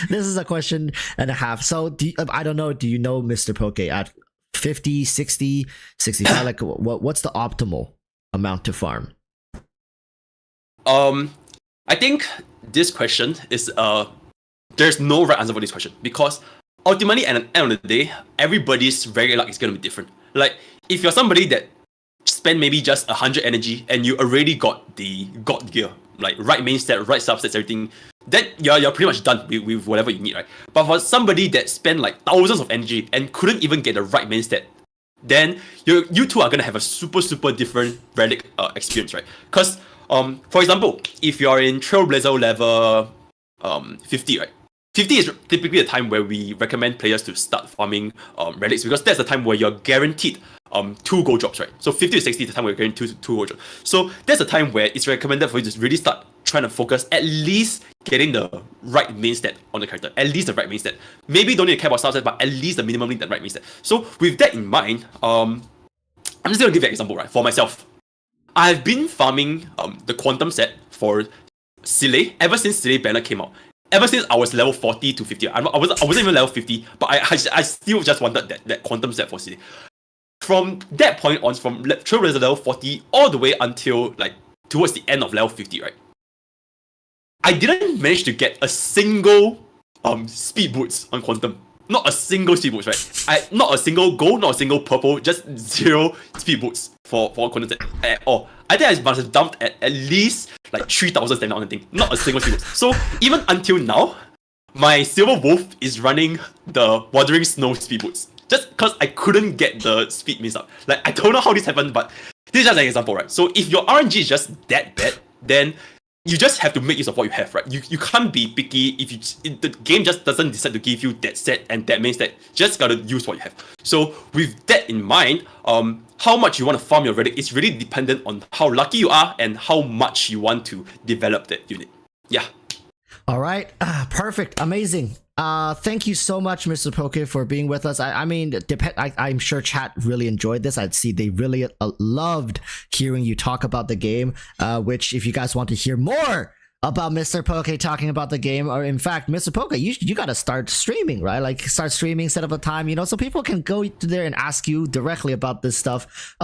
Speaker 1: This is a question and a half. So I don't know, do you know, Mr. Poke, at 50, 60, 65, like what's the optimal amount to farm?
Speaker 2: I think this question is there's no right answer for this question, because ultimately, at the end of the day, everybody's very luck is going to be different. Like, if you're somebody that spend maybe just 100 energy and you already got the god gear, like right main stat, right substats, everything, then you're pretty much done with whatever you need, right? But for somebody that spent like thousands of energy and couldn't even get the right main stat, then you two are going to have a super different relic experience, right? Because, for example, if you're in Trailblazer level 50, right? 50 is typically the time where we recommend players to start farming relics, because that's the time where you're guaranteed 2 gold drops, right? So 50 to 60 is the time where you're guaranteed 2 gold drops. So that's the time where it's recommended for you to really start trying to focus at least getting the right main stat on the character. At least the right main stat. Maybe don't need to care about substats, but at least the minimum need the right main stat. So with that in mind, I'm just going to give you an example, right? For myself, I've been farming the quantum set for Sile ever since Sile banner came out. Ever since I was level 40 to 50, I wasn't even level 50, but I still just wanted that quantum set for City. From that point on, from Trailblazer level 40 all the way until like towards the end of level 50, right? I didn't manage to get a single speed boots on quantum. Not a single speed boots, right? Not a single gold, not a single purple, just 0 speed boots for quantum set at all. I think I must have dumped at least like 3,000 stamina on the thing. Not a single speed boost. So even until now, my Silver Wolf is running the Wandering Snow speed boots. Just because I couldn't get the speed mix up. Like, I don't know how this happened, but this is just an example, right? So if your RNG is just that bad, then you just have to make use of what you have, right? You can't be picky if the game just doesn't decide to give you that set and that main stat. Just gotta use what you have. So with that in mind, how much you want to farm your relic is really dependent on how lucky you are and how much you want to develop that unit. Yeah.
Speaker 1: All right, perfect, amazing. Thank you so much, Mr. Poke, for being with us. I mean, I'm sure chat really enjoyed this. I'd see they really loved hearing you talk about the game. Which, if you guys want to hear more about Mr. Poke talking about the game, or in fact, Mr. Poke, you gotta start streaming, right? Like, start streaming, set up a time, you know, so people can go there and ask you directly about this stuff.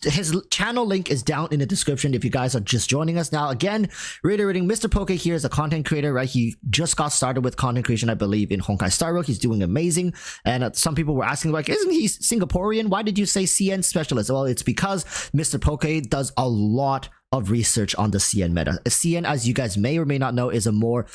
Speaker 1: His channel link is down in the description if you guys are just joining us now. Again, reiterating, Mr. Poke here is a content creator, right? He just got started with content creation, I believe, in Honkai Star Rail. He's doing amazing. And some people were asking, like, isn't he Singaporean? Why did you say CN specialist? Well, it's because Mr. Poke does a lot of research on the CN meta. CN, as you guys may or may not know, is a more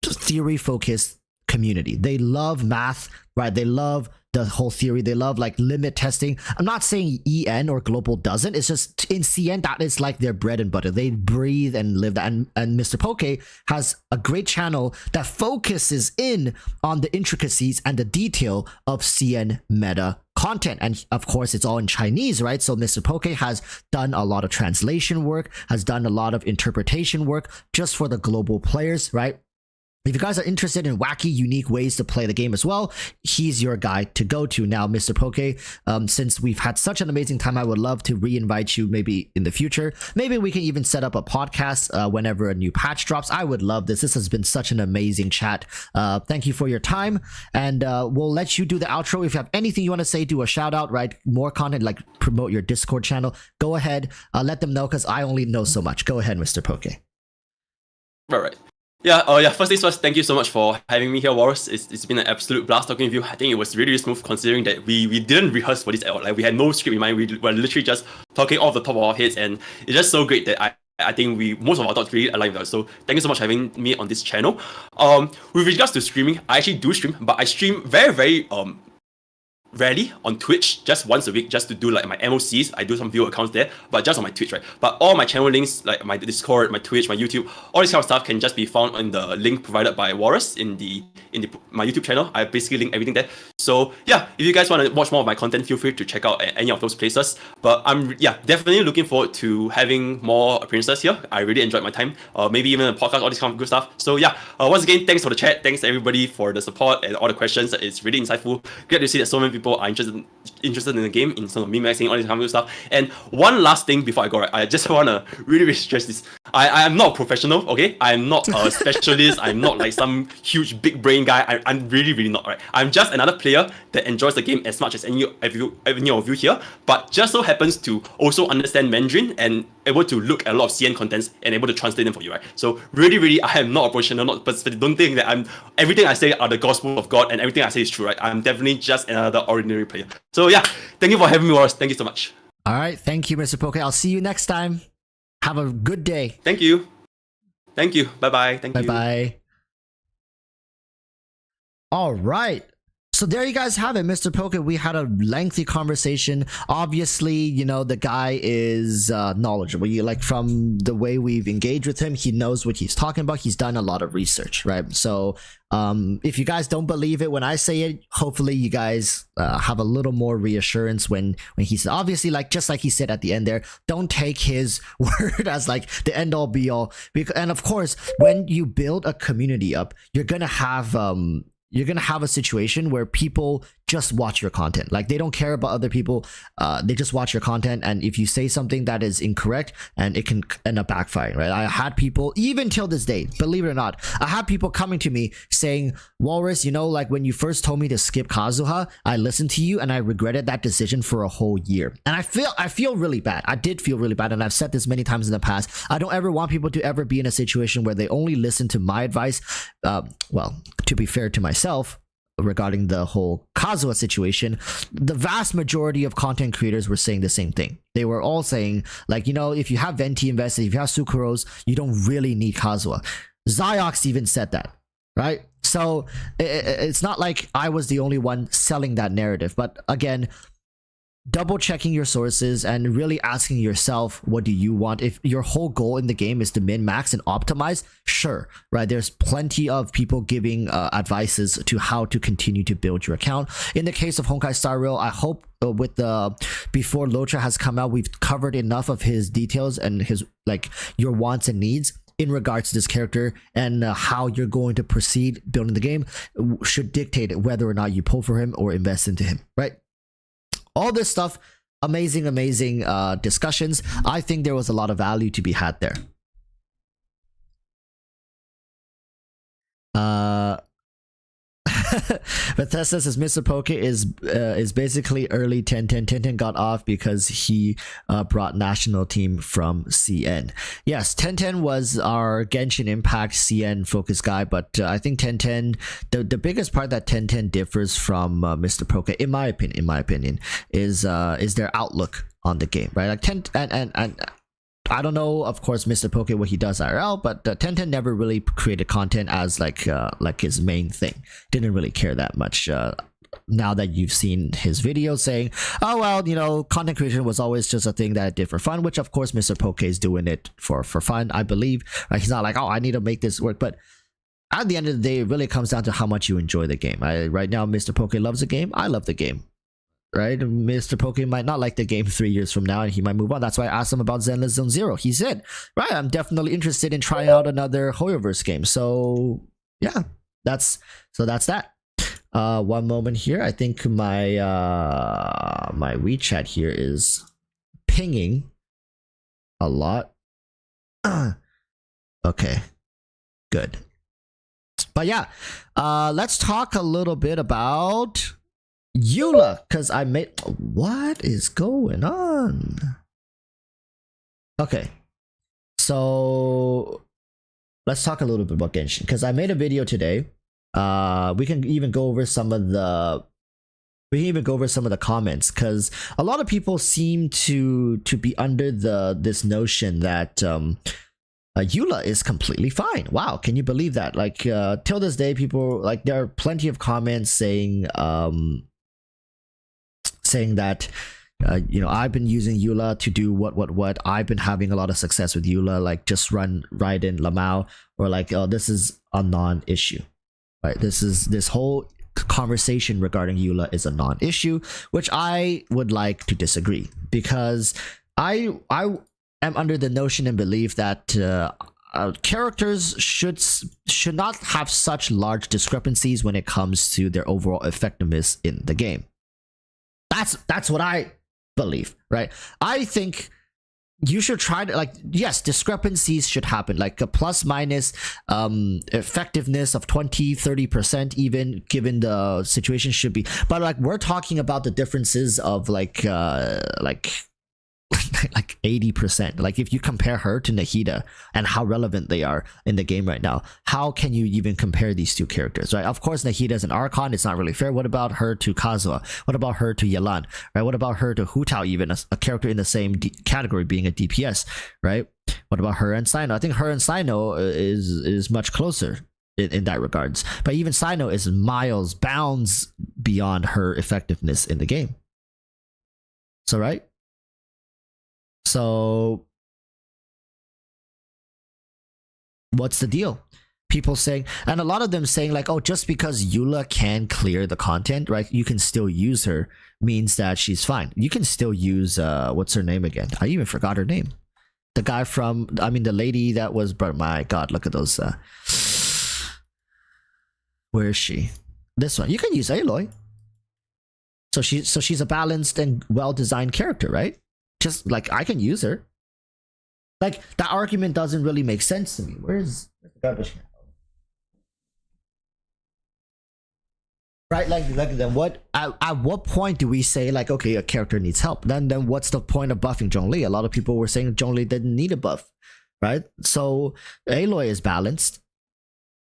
Speaker 1: theory focused community. They love math, right? They love the whole theory. They love like limit testing. I'm not saying EN or Global doesn't. It's just in CN that is like their bread and butter. They breathe and live that. And Mr. Poke has a great channel that focuses in on the intricacies and the detail of CN meta content. And of course, it's all in Chinese, right? So Mr. Poke has done a lot of translation work, has done a lot of interpretation work just for the global players, right? If you guys are interested in wacky, unique ways to play the game as well, he's your guy to go to. Now, Mr. Poke, since we've had such an amazing time, I would love to re-invite you maybe in the future. Maybe we can even set up a podcast whenever a new patch drops. I would love this. This has been such an amazing chat. Thank you for your time, and we'll let you do the outro. If you have anything you want to say, do a shout out, right? More content, like promote your Discord channel. Go ahead, let them know, because I only know so much. Go ahead, Mr. Poke.
Speaker 2: All right. Yeah, first things first, thank you so much for having me here, Walrus. It's been an absolute blast talking with you. I think it was really, really smooth, considering that we didn't rehearse for this at all. Like, we had no script in mind. We were literally just talking off the top of our heads, and it's just so great that I think most of our thoughts really align with us. So thank you so much for having me on this channel. With regards to streaming, I actually do stream, but I stream very, very rarely on Twitch, just once a week, just to do like my MOCs. I do some viewer accounts there, but just on my Twitch, right? But all my channel links, like my Discord, my Twitch, my YouTube, all this kind of stuff can just be found on the link provided by Walrus in my YouTube channel. I basically link everything there. So yeah, if you guys want to watch more of my content, feel free to check out any of those places. But I'm definitely looking forward to having more appearances here. I really enjoyed my time. Maybe even a podcast, all this kind of good stuff. So yeah, once again, thanks for the chat. Thanks everybody for the support and all the questions. It's really insightful. Great to see that so many people are interested in the game, in some of meme-maxing, all this kind of stuff. And one last thing before I go, right, I just want to really, really stress this. I am not a professional, okay? I'm not a specialist. I'm not like some huge big brain guy. I'm really, really not, right? I'm just another player that enjoys the game as much as any of you here, but just so happens to also understand Mandarin and able to look at a lot of CN contents and able to translate them for you, right? So really, really, I am not a professional, but don't think that everything I say are the gospel of God and everything I say is true, right? I'm definitely just another ordinary player. So yeah, thank you for having me, Walrus. Thank you so much.
Speaker 1: All right, thank you, Mr. Poke. I'll see you next time. Have a good day.
Speaker 2: Thank you. Thank you. Bye-bye. Thank you.
Speaker 1: Bye-bye. All right. So there you guys have it, Mr. Poke. We had a lengthy conversation. Obviously, you know, the guy is knowledgeable. Like, from the way we've engaged with him, he knows what he's talking about. He's done a lot of research, right? So if you guys don't believe it when I say it, hopefully you guys have a little more reassurance when he's obviously, like, just like he said at the end there, don't take his word as like the end all be all. And of course, when you build a community up, you're gonna have a situation where people just watch your content. Like, they don't care about other people. They just watch your content. And if you say something that is incorrect, and it can end up backfiring, right? I had people, even till this day, believe it or not, I had people coming to me saying, Walrus, you know, like, when you first told me to skip Kazuha, I listened to you and I regretted that decision for a whole year. And I feel really bad. I did feel really bad. And I've said this many times in the past. I don't ever want people to ever be in a situation where they only listen to my advice. Well, to be fair to myself, regarding the whole Kazuha situation, the vast majority of content creators were saying the same thing. They were all saying, like, you know, if you have Venti invested, if you have Sukuros, you don't really need Kazuha. Ziox even said that, right? So it's not like I was the only one selling that narrative. But again, double checking your sources and really asking yourself, what do you want? If your whole goal in the game is to min max and optimize, sure, right? There's plenty of people giving advices to how to continue to build your account. In the case of Honkai Star Rail, I hope with the before Lotra has come out, we've covered enough of his details and his, like, your wants and needs. in regards to this character and how you're going to proceed building the game should dictate whether or not you pull for him or invest into him, right? All this stuff, amazing discussions. I think there was a lot of value to be had there. Bethesda says Mr. Poke is basically early 1010. 1010 got off because he brought national team from CN. Yes, 1010 was our Genshin Impact CN focus guy, but I think 1010, the biggest part that 1010 differs from Mr. Poke, in my opinion, is their outlook on the game, right? Like 10 and I don't know, of course, Mr. Poke, what he does IRL, but 1010 never really created content as like his main thing. Didn't really care that much. Now that you've seen his videos saying, oh, well, you know, content creation was always just a thing that I did for fun, which of course Mr. Poke is doing it for fun, I believe. He's not like, oh, I need to make this work. But at the end of the day, it really comes down to how much you enjoy the game. Right now, Mr. Poke loves the game. I love the game. Right, Mr. Poke might not like the game 3 years from now and he might move on. That's why I asked him about Zenless Zone Zero. He said, right, I'm definitely interested in trying out another Hoyoverse game. So yeah, that's that. One moment here. I think my my WeChat here is pinging a lot. Okay, good. But yeah, let's talk a little bit about Eula, because I made... What is going on? Okay, so let's talk a little bit about Genshin, because I made a video today. We can even go over some of the comments, because a lot of people seem to be under this notion that Eula is completely fine. Wow, can you believe that? Like till this day, people, like, there are plenty of comments saying that you know, I've been using Eula to do what I've been having a lot of success with Eula, like just run right in Lamau, or like, oh, this is a non-issue, right? This whole conversation regarding Eula is a non-issue, which I would like to disagree, because I am under the notion and belief that characters should not have such large discrepancies when it comes to their overall effectiveness in the game. That's what I believe, right? I think you should try to, like, yes, discrepancies should happen, like a plus minus effectiveness of 20-30% even, given the situation, should be. But like, we're talking about the differences of like 80%. Like, if you compare her to Nahida and how relevant they are in the game right now, how can you even compare these two characters, right? Of course, Nahida is an Archon, it's not really fair. What about her to Kazuha? What about her to Yelan, right? What about her to Hu Tao, even a character in the same category, being a DPS, right? What about her and Sino? I think her and Sino is much closer in that regards, but even Sino is bounds beyond her effectiveness in the game. So, right? So what's the deal? People saying, and a lot of them saying like, oh, just because Eula can clear the content, right, you can still use her, means that she's fine. You can still use what's her name again? I even forgot her name. The guy from, I mean, the lady that was, but my god, look at those. Where is she? This one. You can use Aloy. So she's a balanced and well-designed character, right? Just like, I can use her. Like, that argument doesn't really make sense to me. Where's the garbage can? Right, like then what? At what point do we say like, okay, a character needs help? Then what's the point of buffing Zhongli? A lot of people were saying Zhongli didn't need a buff, right? So Aloy is balanced,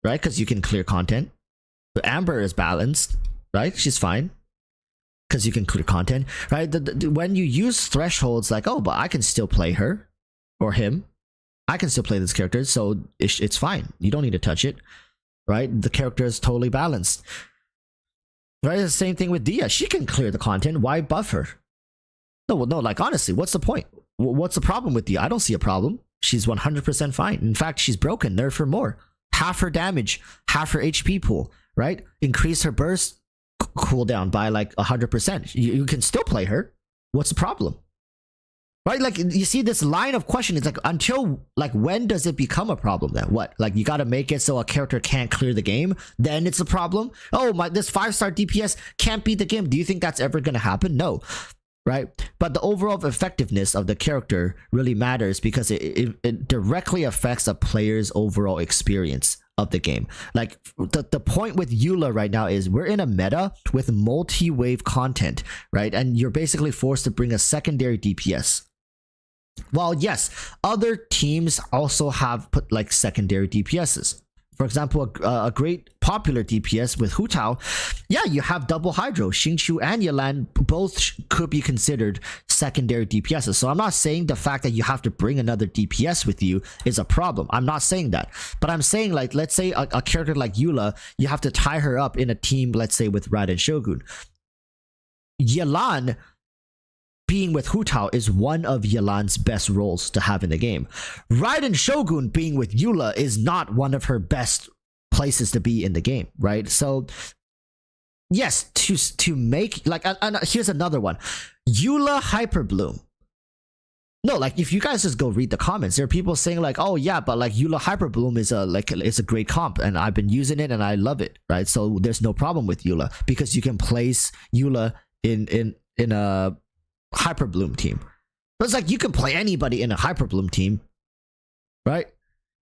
Speaker 1: right? Because you can clear content. Amber is balanced, right? She's fine. Because you can clear content, right? When you use thresholds, like, oh, but I can still play her or him, I can still play this character, so it's fine. You don't need to touch it, right? The character is totally balanced, right? The same thing with Dia. She can clear the content. Why buff her? No, like, honestly, what's the point? What's the problem with Dia? I don't see a problem. She's 100% fine. In fact, she's broken. Nerf her more. Half her damage, half her HP pool, right? Increase her burst cooldown by like 100%. You can still play her. What's the problem? Right, like you see this line of question. It's like, until like when does it become a problem? Then what? Like you got to make it so a character can't clear the game, then it's a problem. Oh my, this 5-star DPS can't beat the game. Do you think that's ever gonna happen? No, right? But the overall effectiveness of the character really matters because it directly affects a player's overall experience of the game. Like the point with Eula right now is we're in a meta with multi-wave content, right? And you're basically forced to bring a secondary DPS. Well, yes, other teams also have put like secondary DPSs. For example, a great popular DPS with Hu Tao, yeah, you have double Hydro. Xingqiu and Yelan both could be considered secondary DPSs. So I'm not saying the fact that you have to bring another DPS with you is a problem. I'm not saying that. But I'm saying, like, let's say a character like Eula, you have to tie her up in a team, let's say with Raiden Shogun. Yelan being with Hu Tao is one of Yelan's best roles to have in the game. Raiden Shogun being with Eula is not one of her best places to be in the game, right? So yes, to make like, and here's another one, Eula Hyperbloom. No, like if you guys just go read the comments, there are people saying like, oh yeah, but like Eula Hyperbloom is it's a great comp and I've been using it and I love it, right? So there's no problem with Eula because you can place Eula in a Hyperbloom team. But it's like you can play anybody in a Hyperbloom team, right?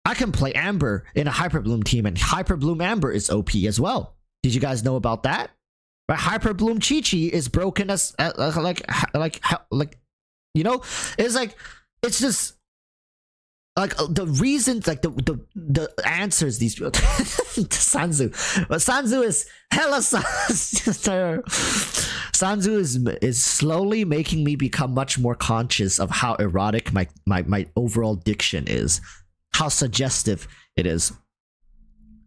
Speaker 1: I can play Amber in a Hyperbloom team, and Hyperbloom Amber is OP as well. Did you guys know about that? Right? Hyperbloom Chi-Chi is broken as like you know, it's like, it's just like the reasons, like the answers these people Sanzu, but Sanzu is hella Sanzu is slowly making me become much more conscious of how erotic my overall diction is, how suggestive it is.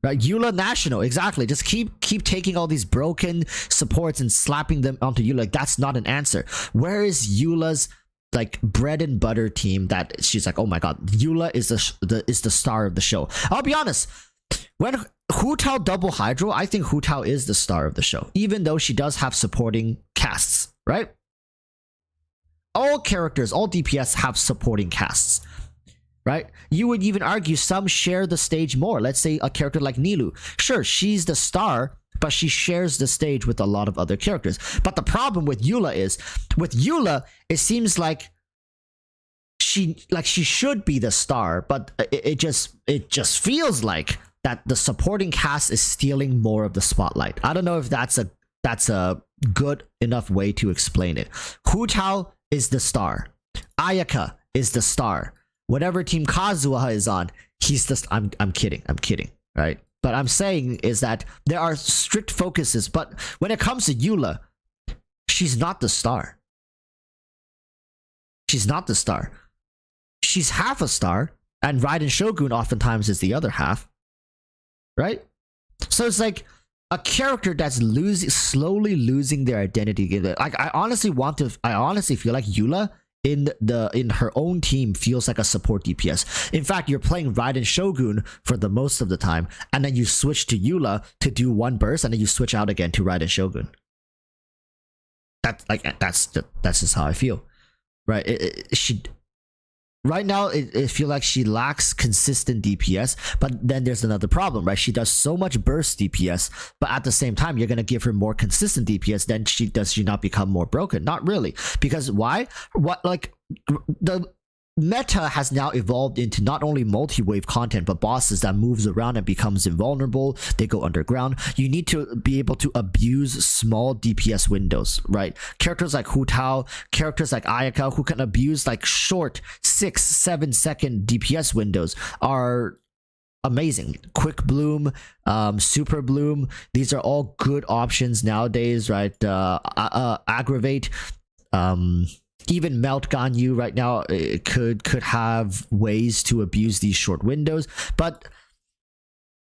Speaker 1: Right, Eula National, exactly. Just keep taking all these broken supports and slapping them onto Eula. Like, that's not an answer. Where is Eula's like bread and butter team that she's like, oh my god, Eula is the star of the show? I'll be honest, when Hu Tao double Hydro, I think Hu Tao is the star of the show, even though she does have supporting casts, right? All characters, all DPS have supporting casts, right? You would even argue some share the stage more. Let's say a character like Nilou. Sure, she's the star, but she shares the stage with a lot of other characters. But the problem with Eula is, with Eula, it seems like she should be the star, but it just feels like that the supporting cast is stealing more of the spotlight. I don't know if that's a good enough way to explain it. Hu Tao is the star. Ayaka is the star. Whatever team Kazuha is on, he's just, I'm kidding, right? But I'm saying is that there are strict focuses, but when it comes to Eula, she's not the star. She's not the star. She's half a star, and Raiden Shogun oftentimes is the other half, right? So it's like a character that's slowly losing their identity. Like I honestly feel like Eula in her own team feels like a support DPS. In fact, you're playing Raiden Shogun for the most of the time, and then you switch to Eula to do one burst, and then you switch out again to Raiden Shogun. That's just how I feel, right? Right now, it feels like she lacks consistent DPS, but then there's another problem, right? She does so much burst DPS, but at the same time, you're going to give her more consistent DPS, then does she not become more broken? Not really. Because why? The meta has now evolved into not only multi-wave content, but bosses that moves around and becomes invulnerable. They go underground. You need to be able to abuse small DPS windows, right? Characters like Hu Tao, characters like Ayaka, who can abuse like short 6-7 second DPS windows, are amazing. Quick Bloom, Super Bloom, these are all good options nowadays, right? Aggravate, even Melt Ganyu right now could have ways to abuse these short windows, but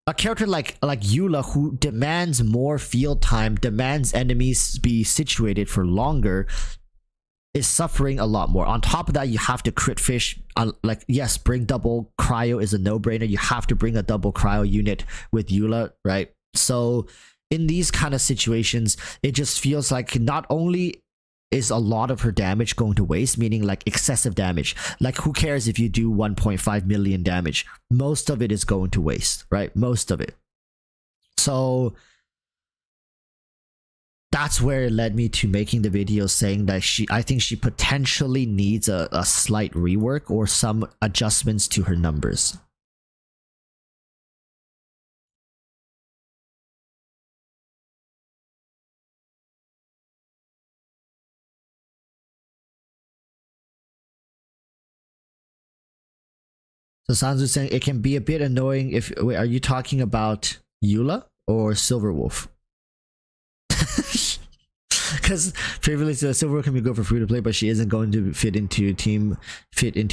Speaker 1: a character like Eula, who demands more field time, demands enemies be situated for longer, is suffering a lot more. On top of that, you have to crit fish. Like, yes, bring double cryo is a no-brainer. You have to bring a double cryo unit with Eula, right? So in these kind of situations, it just feels like not only is a lot of her damage going to waste, meaning like excessive damage. Like who cares if you do 1.5 million damage? Most of it is going to waste, right? Most of it. So that's where it led me to making the video saying that I think she potentially needs a slight rework or some adjustments to her numbers. So Sanzu saying it can be a bit annoying if, wait, are you talking about Eula or Silverwolf? Because previously Silverwolf can be good for free to play, but she isn't going to fit into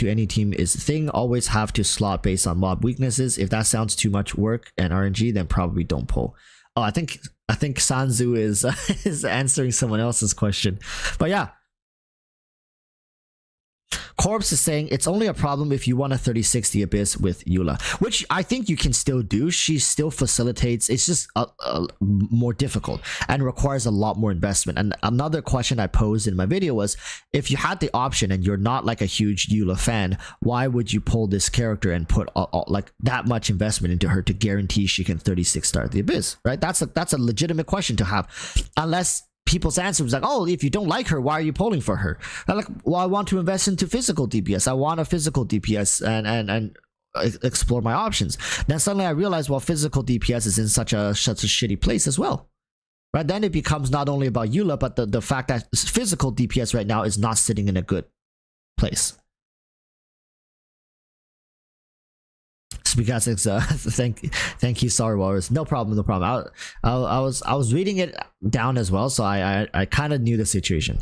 Speaker 1: any team is the thing. Always have to slot based on mob weaknesses. If that sounds too much work and RNG, then probably don't pull. Oh, I think Sanzu is is answering someone else's question, but yeah. Corpse is saying it's only a problem if you want a 3060 Abyss with Eula, which I think you can still do. She still facilitates. It's just more difficult and requires a lot more investment. And another question I posed in my video was, if you had the option and you're not like a huge Eula fan, why would you pull this character and put like that much investment into her to guarantee she can 36 star the Abyss, right? That's a legitimate question to have, unless people's answer was like, oh, if you don't like her, why are you polling for her? I'm like, well, I want to invest into physical DPS. I want a physical DPS and explore my options. Then suddenly I realized, well, physical DPS is in such a shitty place as well, right? Then it becomes not only about Eula, but the fact that physical DPS right now is not sitting in a good place. Because it's thank you, sorry Walrus. No problem. I was reading it down as well, so I kind of knew the situation.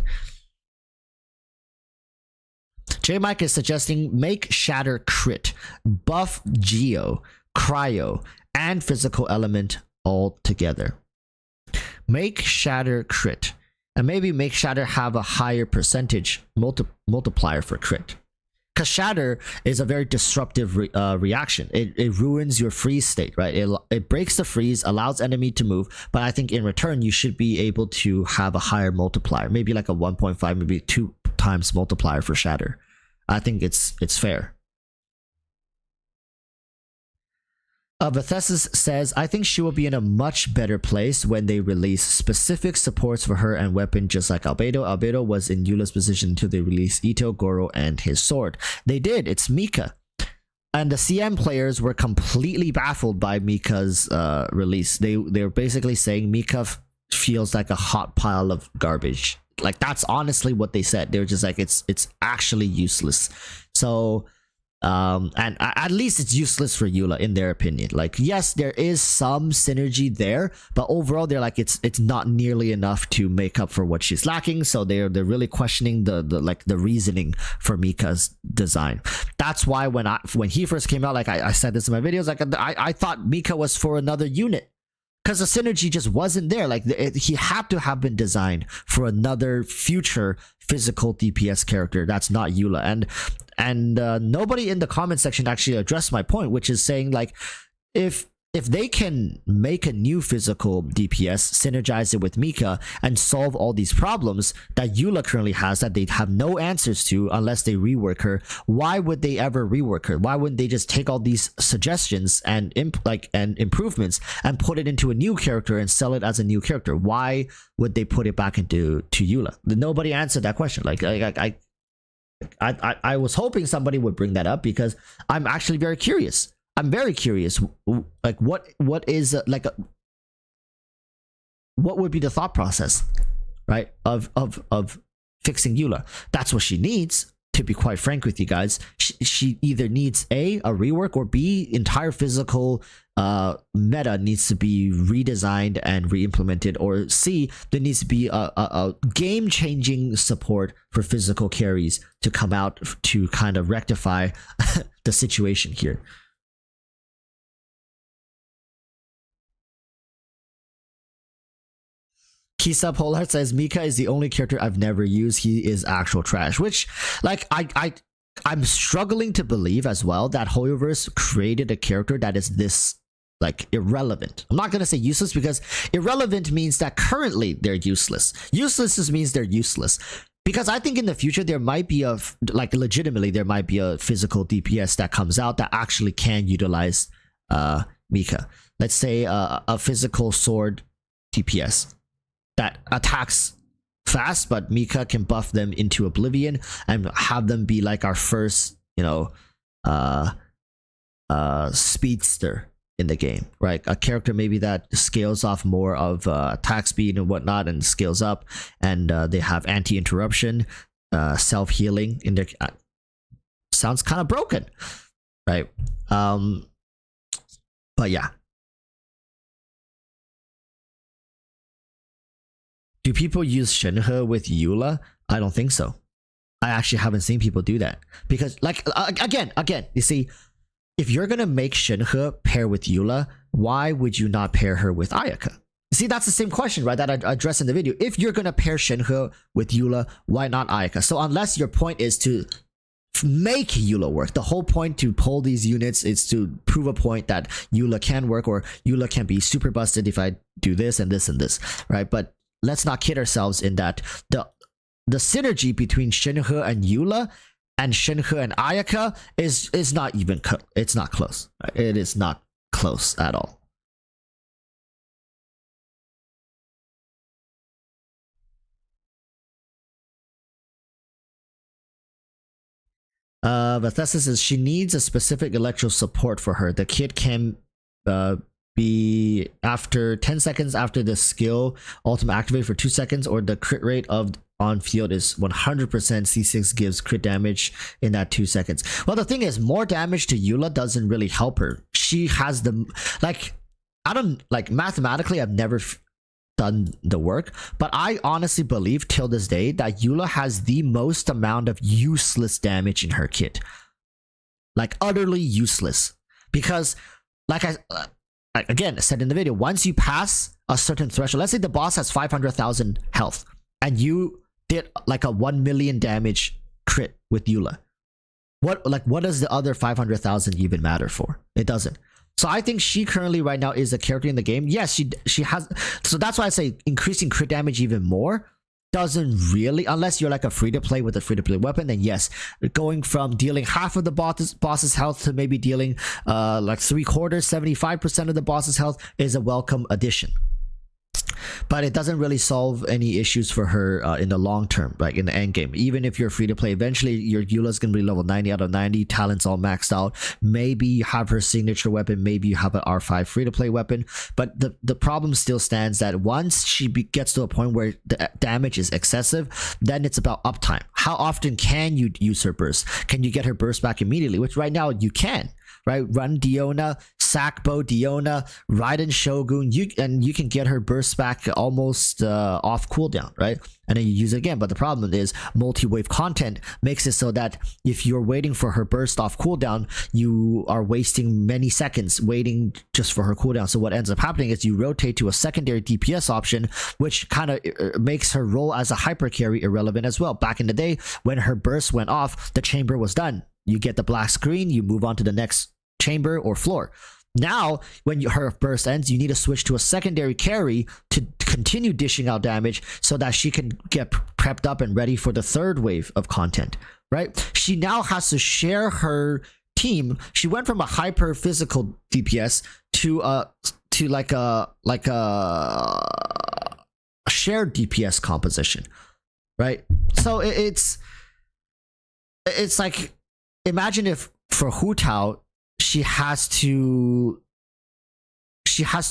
Speaker 1: J Mike is suggesting make Shatter crit, buff Geo, Cryo, and physical element all together. Make Shatter crit, and maybe make Shatter have a higher percentage multiplier for crit. Because Shatter is a very disruptive reaction. It ruins your freeze state, right? It breaks the freeze, allows enemy to move, but I think in return you should be able to have a higher multiplier, maybe like a 1.5, maybe 2 times multiplier for Shatter. I think it's fair. Bethesda says, I think she will be in a much better place when they release specific supports for her and weapon, just like Albedo. Albedo was in Eula's position until they released Ito, Goro, and his sword. They did. It's Mika. And the CM players were completely baffled by Mika's release. They were basically saying Mika feels like a hot pile of garbage. Like, that's honestly what they said. They were just like, it's actually useless. So and at least it's useless for Eula in their opinion. Like, yes, there is some synergy there, but overall they're like, it's not nearly enough to make up for what she's lacking. So they're really questioning the reasoning for Mika's design. That's why when he first came out, like I said this in my videos, like I thought Mika was for another unit, because the synergy just wasn't there. Like, he had to have been designed for another future physical DPS character that's not Eula. And nobody in the comment section actually addressed my point, which is saying, like, if they can make a new physical DPS, synergize it with Mika, and solve all these problems that Eula currently has that they have no answers to unless they rework her, why would they ever rework her? Why wouldn't they just take all these suggestions and improvements and put it into a new character and sell it as a new character? Why would they put it back into Eula? Nobody answered that question. I was hoping somebody would bring that up, because I'm actually very curious. I'm very curious, like what is what would be the thought process, right, of fixing Eula? That's what she needs, to be quite frank with you guys. She either needs a rework, or B, entire physical meta needs to be redesigned and re-implemented, or C, there needs to be a game-changing support for physical carries to come out to kind of rectify the situation here. Kisa Polar says Mika is the only character I've never used. He is actual trash, which, like, I'm struggling to believe as well that Hoyoverse created a character that is this like irrelevant. I'm not gonna say useless because irrelevant means that currently they're useless. Useless just means they're useless. Because I think in the future there might be like legitimately there might be a physical DPS that comes out that actually can utilize Mika. Let's say a physical sword DPS that attacks fast, but Mika can buff them into oblivion and have them be like our first, speedster in the game, right? A character maybe that scales off more of attack speed and whatnot and scales up, and they have anti-interruption, self-healing in their sounds kind of broken, right? But yeah. Do people use Shenhe with Eula? I don't think so. I actually haven't seen people do that because, like, again, you see, if you're gonna make Shenhe pair with Eula, why would you not pair her with Ayaka? See, that's the same question, right? That I addressed in the video. If you're gonna pair Shenhe with Eula, why not Ayaka? So unless your point is to make Eula work, the whole point to pull these units is to prove a point that Eula can work, or Eula can be super busted if I do this and this and this, right? But let's not kid ourselves in that the synergy between Shenhe and Eula and Shenhe and Ayaka is not even it's not close. It is not close at all. Bethesda says she needs a specific electro support for her. The kit can be after 10 seconds after the skill ultimate activate for 2 seconds, or the crit rate of on field is 100%. C6 gives crit damage in that 2 seconds. Well, the thing is, more damage to Eula doesn't really help her. She has the, like, I don't, like, mathematically I've never done the work, but I honestly believe till this day that Eula has the most amount of useless damage in her kit, like utterly useless, because like I again said in the video, once you pass a certain threshold, let's say the boss has 500,000 health and you did like a 1 million damage crit with Eula, what does the other 500,000 even matter for? It doesn't. So I think she currently right now is a character in the game. Yes, she has, so that's why I say increasing crit damage even more doesn't really, unless you're like a free-to-play with a free-to-play weapon, then yes, going from dealing half of the boss's health to maybe dealing like 3/4, 75% of the boss's health is a welcome addition. But it doesn't really solve any issues for her in the long term, like in the end game. Even if you're free to play, eventually your Eula's gonna be level 90 out of 90, talents all maxed out. Maybe you have her signature weapon, maybe you have an R5 free to play weapon. But the problem still stands that once she gets to a point where the damage is excessive, then it's about uptime. How often can you use her burst? Can you get her burst back immediately? Which right now you can. Right, run Diona, Sackbow Diona, Raiden Shogun, you can get her burst back almost off cooldown, right? And then you use it again. But the problem is multi-wave content makes it so that if you're waiting for her burst off cooldown, you are wasting many seconds waiting just for her cooldown. So what ends up happening is you rotate to a secondary DPS option, which kind of makes her role as a hyper carry irrelevant as well. Back in the day, when her burst went off, the chamber was done. You get the black screen, you move on to the next chamber or floor. Now, when her burst ends, you need to switch to a secondary carry to continue dishing out damage so that she can get prepped up and ready for the third wave of content, right? She now has to share her team. She went from a hyper physical DPS to like a shared DPS composition, right? So it's like, imagine if for Hu Tao she has to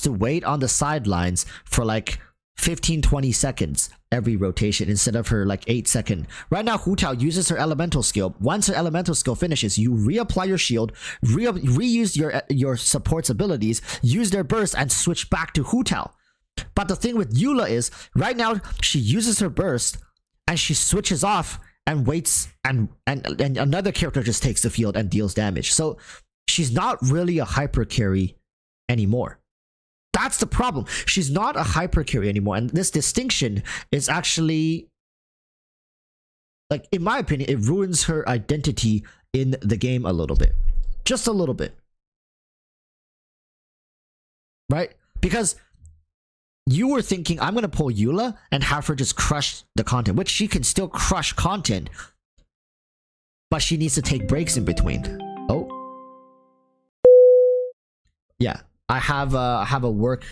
Speaker 1: wait on the sidelines for like 15-20 seconds every rotation instead of her like 8-second. Right now Hu Tao uses her elemental skill. Once her elemental skill finishes, you reapply your shield, reuse your support's abilities, use their burst, and switch back to Hu Tao. But the thing with Eula is right now she uses her burst and she switches off and waits, and another character just takes the field and deals damage. So she's not really a hyper carry anymore. That's the problem. She's not a hyper carry anymore. And this distinction is actually, like, in my opinion, it ruins her identity in the game a little bit. Just a little bit. right? Because you were thinking, I'm gonna pull Eula and have her just crush the content, which she can still crush content, but she needs to take breaks in between. Oh, yeah, I have a work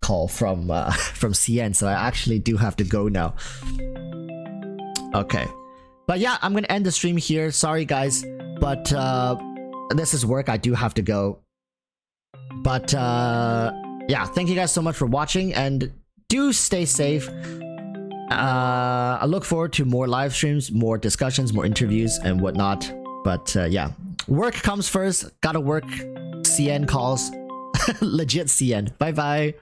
Speaker 1: call from CN, so I actually do have to go now. Okay, but yeah, I'm gonna end the stream here. Sorry guys, but this is work. I do have to go. But yeah, thank you guys so much for watching, and do stay safe. I look forward to more live streams, more discussions, more interviews, and whatnot. But yeah, work comes first. Gotta work. CN calls. Legit CN. Bye bye.